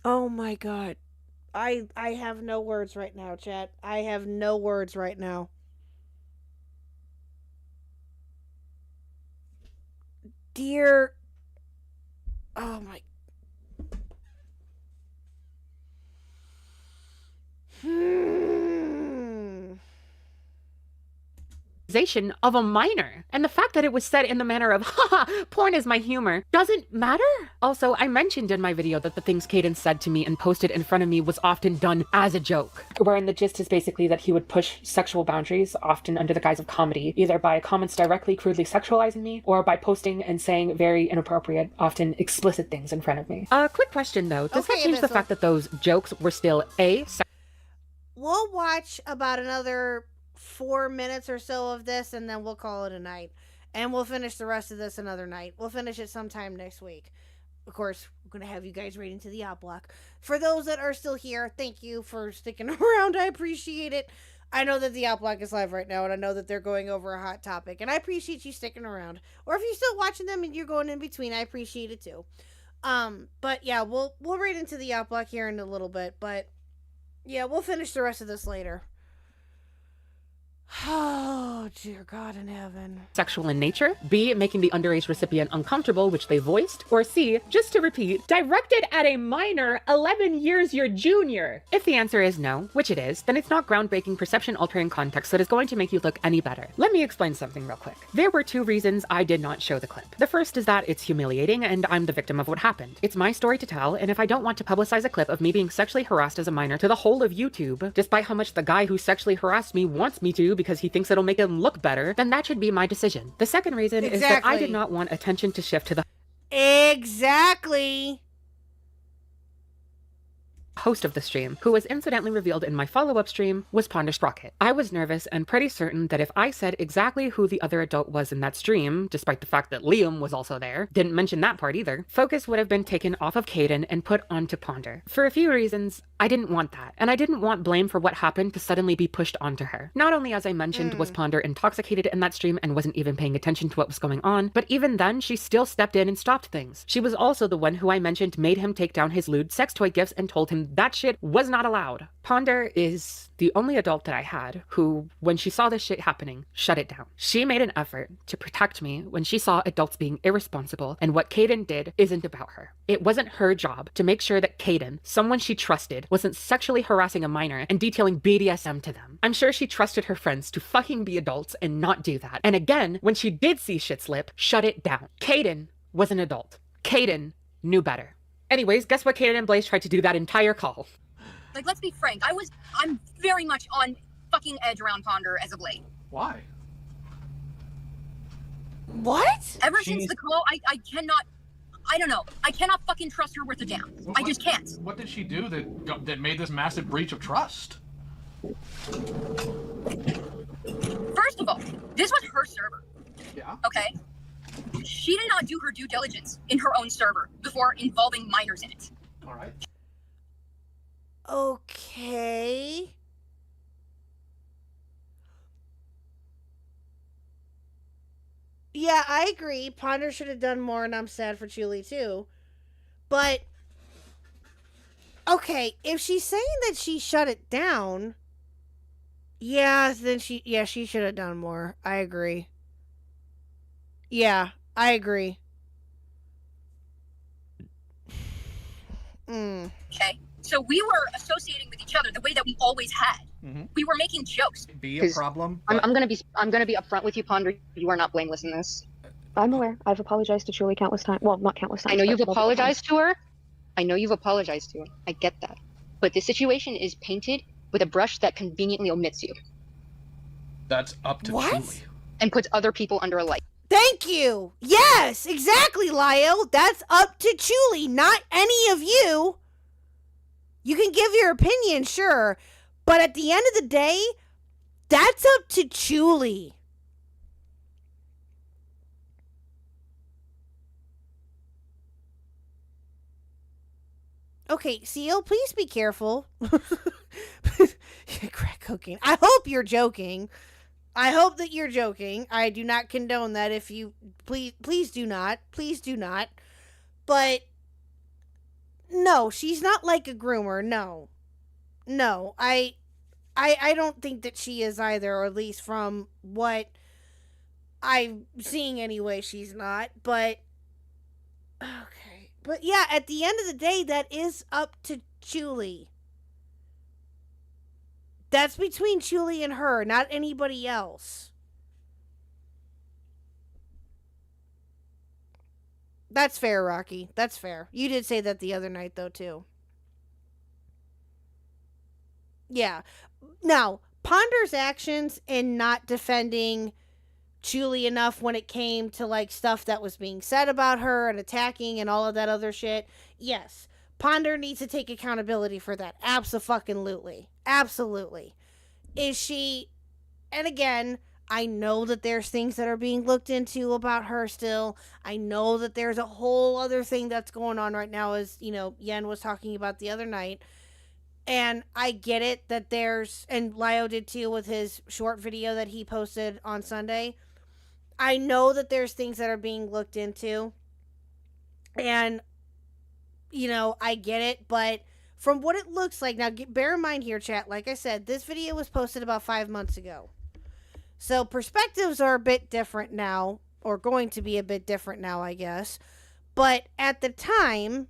Speaker 4: Oh my god. I have no words right now, chat. I have no words right now. Dear... Oh my...
Speaker 14: Of a minor. And the fact that it was said in the manner of, haha, porn is my humor, doesn't matter. Also, I mentioned in my video that the things Caden said to me and posted in front of me was often done as a joke. Wherein the gist is basically that he would push sexual boundaries, often under the guise of comedy, either by comments directly crudely sexualizing me, or by posting and saying very inappropriate, often explicit things in front of me. Quick question though, does that change the fact that those jokes were still
Speaker 4: We'll watch about another 4 minutes or so of this, and then we'll call it a night. And we'll finish the rest of this another night. We'll finish it sometime next week. Of course, we're going to have you guys right into the out block. For those that are still here, thank you for sticking around. I appreciate it. I know that the out block is live right now, and I know that they're going over a hot topic, and I appreciate you sticking around. Or if you're still watching them and you're going in between, I appreciate it too. But yeah, we'll right into the out block here in a little bit, but yeah, we'll finish the rest of this later. Oh, dear God in heaven.
Speaker 14: Sexual in nature, B, making the underage recipient uncomfortable, which they voiced, or C, just to repeat, directed at a minor 11 years your junior. If the answer is no, which it is, then it's not groundbreaking perception-altering context that is going to make you look any better. Let me explain something real quick. There were 2 reasons I did not show the clip. The first is that it's humiliating and I'm the victim of what happened. It's my story to tell, and if I don't want to publicize a clip of me being sexually harassed as a minor to the whole of YouTube, despite how much the guy who sexually harassed me wants me to because he thinks it'll make him look better, then that should be my decision. The second reason is that I did not want attention to shift to the host of the stream, who was incidentally revealed in my follow-up stream, was Ponder Sprocket. I was nervous and pretty certain that if I said exactly who the other adult was in that stream, despite the fact that Liam was also there, didn't mention that part either, focus would have been taken off of Caden and put onto Ponder. For a few reasons, I didn't want that, and I didn't want blame for what happened to suddenly be pushed onto her. Not only, as I mentioned, was Ponder intoxicated in that stream and wasn't even paying attention to what was going on, but even then, she still stepped in and stopped things. She was also the one who I mentioned made him take down his lewd sex toy gifts and told him that shit was not allowed. Ponder is the only adult that I had who, when she saw this shit happening, shut it down. She made an effort to protect me when she saw adults being irresponsible, and what Caden did isn't about her. It wasn't her job to make sure that Caden, someone she trusted, wasn't sexually harassing a minor and detailing BDSM to them. I'm sure she trusted her friends to fucking be adults and not do that. And again, when she did see shit slip, shut it down. Caden was an adult. Caden knew better. Anyways, guess what Caden and Blaze tried to do that entire call?
Speaker 22: Like, let's be frank, I'm very much on fucking edge around Ponder as of late.
Speaker 21: Why?
Speaker 4: What?
Speaker 22: Ever since the call, I cannot, I don't know. I cannot fucking trust her worth a damn. I just can't.
Speaker 1: What did she do that made this massive breach of trust?
Speaker 22: First of all, this was her server.
Speaker 1: Yeah.
Speaker 22: Okay? She did not do her due diligence in her own server before involving minors in it.
Speaker 1: All right.
Speaker 4: Okay. Yeah, I agree. Ponder should have done more, and I'm sad for Julie too. But okay, if she's saying that she shut it down, yeah, then she should have done more. I agree. Yeah, I agree.
Speaker 22: Okay? So we were associating with each other the way that we always had.
Speaker 1: Mm-hmm.
Speaker 22: We were making jokes.
Speaker 1: Be a problem.
Speaker 3: I'm gonna be upfront with you, Ponder. You are not blameless in this.
Speaker 17: I'm aware. I've apologized to Julie countless times. Well, not countless times.
Speaker 3: I know you've
Speaker 17: but multiple
Speaker 3: apologized to her. I know you've apologized to her. I get that. But this situation is painted with a brush that conveniently omits you.
Speaker 1: That's up to Julie.
Speaker 3: And puts other people under a light.
Speaker 4: Thank you. Yes, exactly, Lyle. That's up to Julie, not any of you. You can give your opinion, sure, but at the end of the day, that's up to Julie. Okay, Seal, please be careful. Crack cocaine. I hope you're joking. I hope that you're joking. I do not condone that. If you please do not. Please do not. But no, she's not like a groomer. No. No, I don't think that she is either, or at least from what I'm seeing anyway, she's not. But okay. But yeah, at the end of the day, that is up to Julie. That's between Julie and her, not anybody else. That's fair, Rocky. That's fair. You did say that the other night, though, too. Yeah. Now, Ponder's actions in not defending Julie enough when it came to, like, stuff that was being said about her and attacking and all of that other shit, yes. Ponder needs to take accountability for that. Abso-fucking-lutely. Absolutely. Is she... And again, I know that there's things that are being looked into about her still. I know that there's a whole other thing that's going on right now, as, you know, Yen was talking about the other night. And I get it that there's... And Lio did too with his short video that he posted on Sunday. I know that there's things that are being looked into. And... You know, I get it, but from what it looks like, now bear in mind here, chat, like I said, this video was posted about 5 months ago. So perspectives are a bit different now, or going to be a bit different now, I guess. But at the time,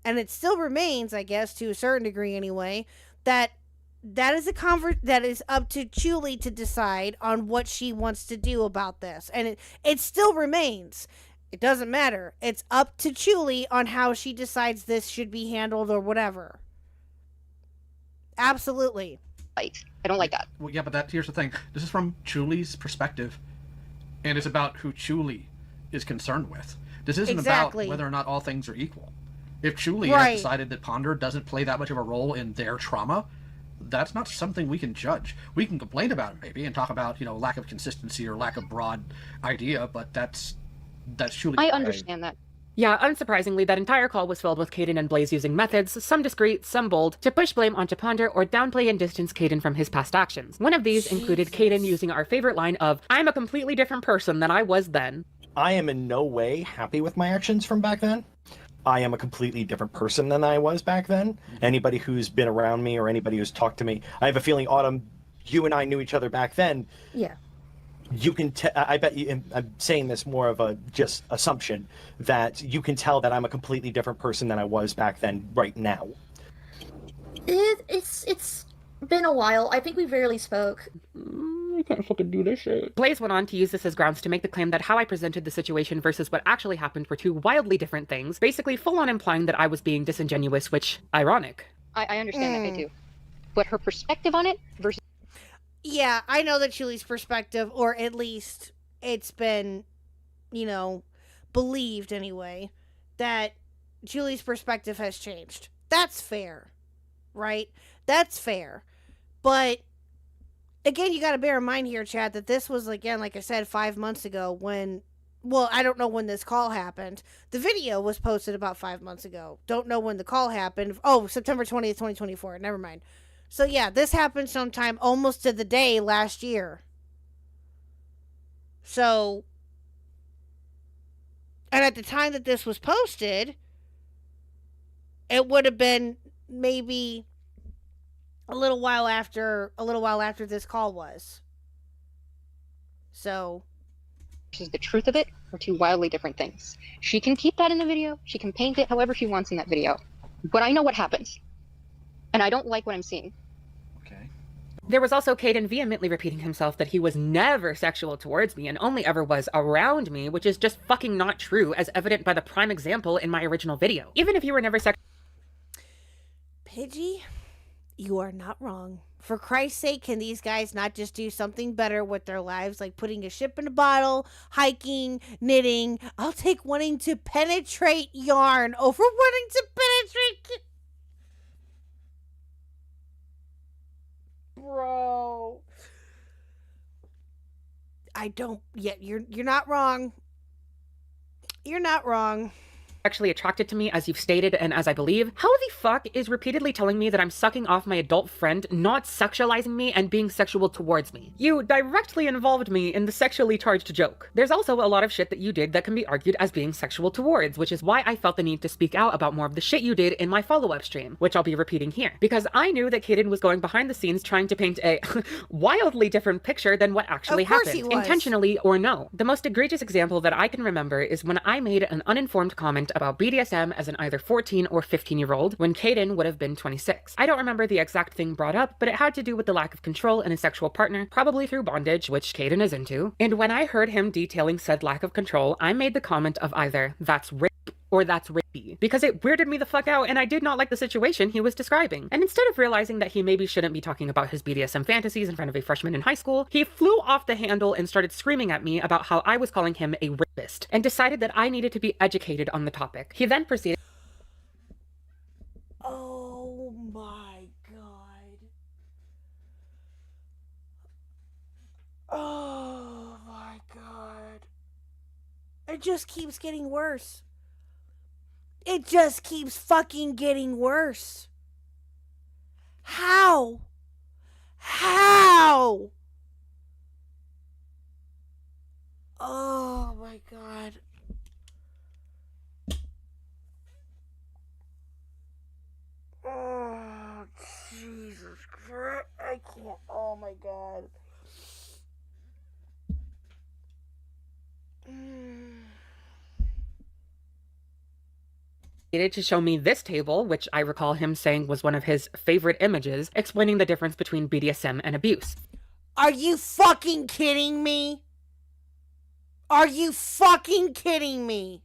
Speaker 4: and it still remains, I guess, to a certain degree anyway, that is that is up to Julie to decide on what she wants to do about this. And it still remains. It doesn't matter. It's up to Julie on how she decides this should be handled or whatever. Absolutely.
Speaker 3: I don't like that.
Speaker 1: Well, yeah, but here's the thing. This is from Julie's perspective, and it's about who Julie is concerned with. This isn't about whether or not all things are equal. If Julie has decided that Ponder doesn't play that much of a role in their trauma, that's not something we can judge. We can complain about it maybe and talk about, you know, lack of consistency or lack of broad idea, but that's Julie.
Speaker 3: I understand that.
Speaker 14: Yeah, unsurprisingly, that entire call was filled with Caden and Blaze using methods, some discreet, some bold, to push blame onto Ponder or downplay and distance Caden from his past actions. One of these included Caden using our favorite line of, "I'm a completely different person than I was then."
Speaker 21: I am in no way happy with my actions from back then. I am a completely different person than I was back then. Anybody who's been around me or anybody who's talked to me, I have a feeling, Autumn, you and I knew each other back then.
Speaker 17: Yeah.
Speaker 21: You can I bet you, and I'm saying this more of a just assumption, that you can tell that I'm a completely different person than I was back then right now.
Speaker 23: It's been a while. I think we rarely spoke.
Speaker 14: I can't fucking do this shit. Blaze went on to use this as grounds to make the claim that how I presented the situation versus what actually happened were two wildly different things, basically full on implying that I was being disingenuous, which, ironic.
Speaker 3: I understand that, I do. But her perspective on it versus...
Speaker 4: Yeah, I know that Julie's perspective, or at least it's been, you know, believed anyway, that Julie's perspective has changed. That's fair, right? That's fair. But again, you got to bear in mind here, Chad, that this was, again, like I said, 5 months ago when, well, I don't know when this call happened. The video was posted about 5 months ago. Don't know when the call happened. Oh, September 20th, 2024. Never mind. So yeah, this happened sometime almost to the day last year. So, and at the time that this was posted, it would have been maybe a little while after this call was. So,
Speaker 3: is the truth of it are two wildly different things. She can keep that in the video. She can paint it however she wants in that video. But I know what happens. And I don't like what I'm seeing.
Speaker 14: There was also Caden vehemently repeating himself that he was never sexual towards me and only ever was around me, which is just fucking not true, as evident by the prime example in my original video. Even if you were never sexual...
Speaker 4: Pidgey, you are not wrong. For Christ's sake, can these guys not just do something better with their lives, like putting a ship in a bottle, hiking, knitting? I'll take wanting to penetrate yarn over wanting to penetrate... Bro, I don't yet. You're not wrong. You're not wrong.
Speaker 14: Actually attracted to me, as you've stated and as I believe. How the fuck is repeatedly telling me that I'm sucking off my adult friend, not sexualizing me and being sexual towards me? You directly involved me in the sexually charged joke. There's also a lot of shit that you did that can be argued as being sexual towards, which is why I felt the need to speak out about more of the shit you did in my follow-up stream, which I'll be repeating here. Because I knew that Kaden was going behind the scenes trying to paint a wildly different picture than what actually happened, intentionally or no. The most egregious example that I can remember is when I made an uninformed comment about BDSM as an either 14 or 15-year-old when Caden would have been 26. I don't remember the exact thing brought up, but it had to do with the lack of control in a sexual partner, probably through bondage, which Caden is into. And when I heard him detailing said lack of control, I made the comment of either that's rape or that's rapey, because it weirded me the fuck out and I did not like the situation he was describing. And instead of realizing that he maybe shouldn't be talking about his BDSM fantasies in front of a freshman in high school, he flew off the handle and started screaming at me about how I was calling him a rapist, and decided that I needed to be educated on the topic. He then proceeded...
Speaker 4: Oh my god. Oh my god. It just keeps getting worse. It just keeps fucking getting worse. How? How? Oh my god. Oh, Jesus Christ. I can't. Oh my god.
Speaker 14: To show me this table, which I recall him saying was one of his favorite images, explaining the difference between BDSM and abuse.
Speaker 4: Are you fucking kidding me? Are you fucking kidding me?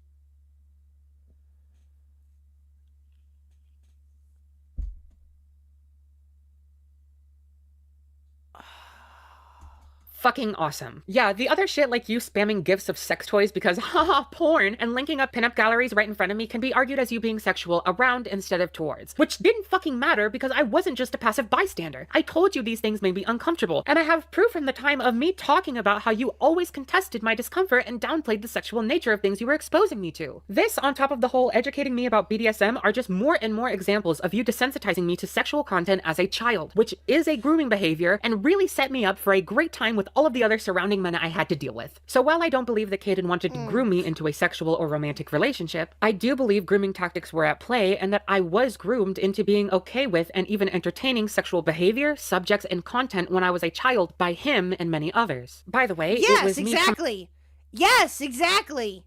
Speaker 14: Fucking awesome. Yeah, the other shit like you spamming gifs of sex toys because haha porn and linking up pinup galleries right in front of me can be argued as you being sexual around instead of towards, which didn't fucking matter because I wasn't just a passive bystander. I told you these things made me uncomfortable, and I have proof from the time of me talking about how you always contested my discomfort and downplayed the sexual nature of things you were exposing me to. This, on top of the whole educating me about BDSM, are just more and more examples of you desensitizing me to sexual content as a child, which is a grooming behavior and really set me up for a great time with all of the other surrounding men I had to deal with. So while I don't believe that Caden wanted to groom me into a sexual or romantic relationship, I do believe grooming tactics were at play and that I was groomed into being okay with and even entertaining sexual behavior, subjects, and content when I was a child by him and many others. By the way,
Speaker 4: yes,
Speaker 14: it was
Speaker 4: exactly. Yes, exactly.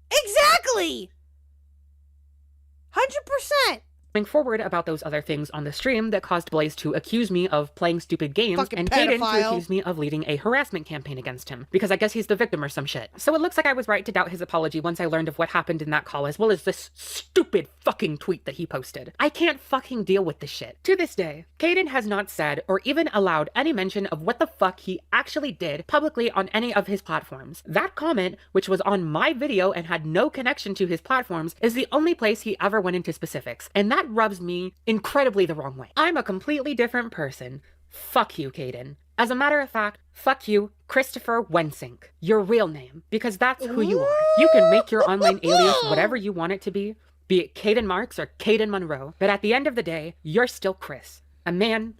Speaker 4: Exactly. 100%.
Speaker 14: forward about those other things on the stream that caused Blaze to accuse me of playing stupid games
Speaker 4: Fucking
Speaker 14: and Caden to
Speaker 4: pedophile.
Speaker 14: accuse me of leading a harassment campaign against him, because I guess he's the victim or some shit. So it looks like I was right to doubt his apology once I learned of what happened in that call, as well as this stupid fucking tweet that he posted. I can't fucking deal with this shit. To this day, Caden has not said or even allowed any mention of what the fuck he actually did publicly on any of his platforms. That comment, which was on my video and had no connection to his platforms, is the only place he ever went into specifics, and that rubs me incredibly the wrong way. I'm a completely different person. Fuck you, Caden. As a matter of fact, fuck you, Christopher Wensink, your real name, because that's who you are. You can make your online alias whatever you want it to be it Caden Marks or Caden Monroe, but at the end of the day, you're still Chris, a man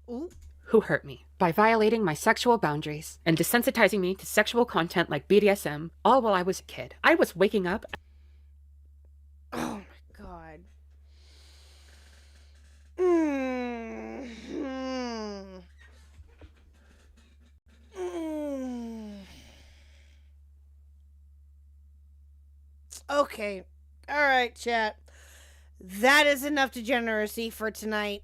Speaker 14: who hurt me by violating my sexual boundaries and desensitizing me to sexual content like BDSM, all while I was a kid. I was waking up.
Speaker 4: Oh my god. Okay. All right, chat. That is enough degeneracy for tonight.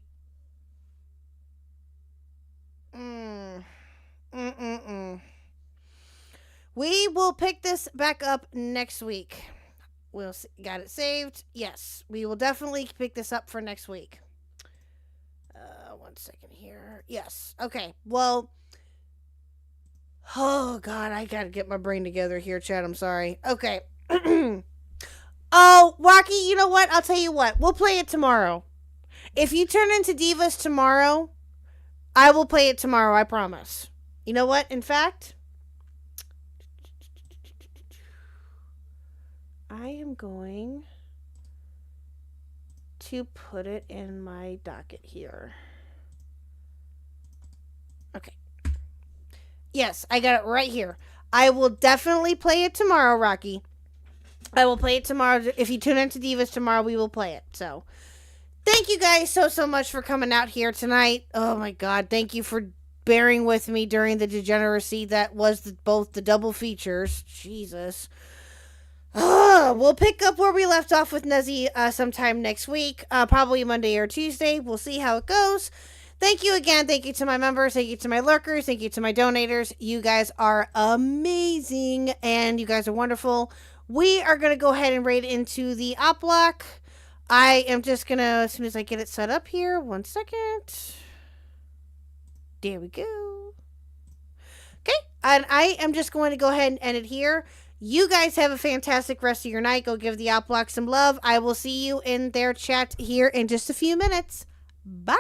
Speaker 4: We will pick this back up next week. We'll see. Got it saved? Yes. We will definitely pick this up for next week. 1 second here. Yes. Okay. Well. Oh, God. I got to get my brain together here, chat. I'm sorry. Okay. Oh, Rocky, you know what? I'll tell you what. We'll play it tomorrow. If you turn into Divas tomorrow, I will play it tomorrow. I promise. You know what? In fact, I am going to put it in my docket here. Okay. Yes, I got it right here. I will definitely play it tomorrow, Rocky. I will play it tomorrow. If you tune into Divas tomorrow, we will play it. So, thank you guys so much for coming out here tonight. Oh my God. Thank you for bearing with me during the degeneracy that was both the double features. Jesus. We'll pick up where we left off with Nezzy sometime next week. Probably Monday or Tuesday. We'll see how it goes. Thank you again. Thank you to my members. Thank you to my lurkers. Thank you to my donators. You guys are amazing. And you guys are wonderful. We are going to go ahead and raid into the op block. I am just going to, as soon as I get it set up here, 1 second. There we go. Okay. And I am just going to go ahead and end it here. You guys have a fantastic rest of your night. Go give the op block some love. I will see you in their chat here in just a few minutes. Bye.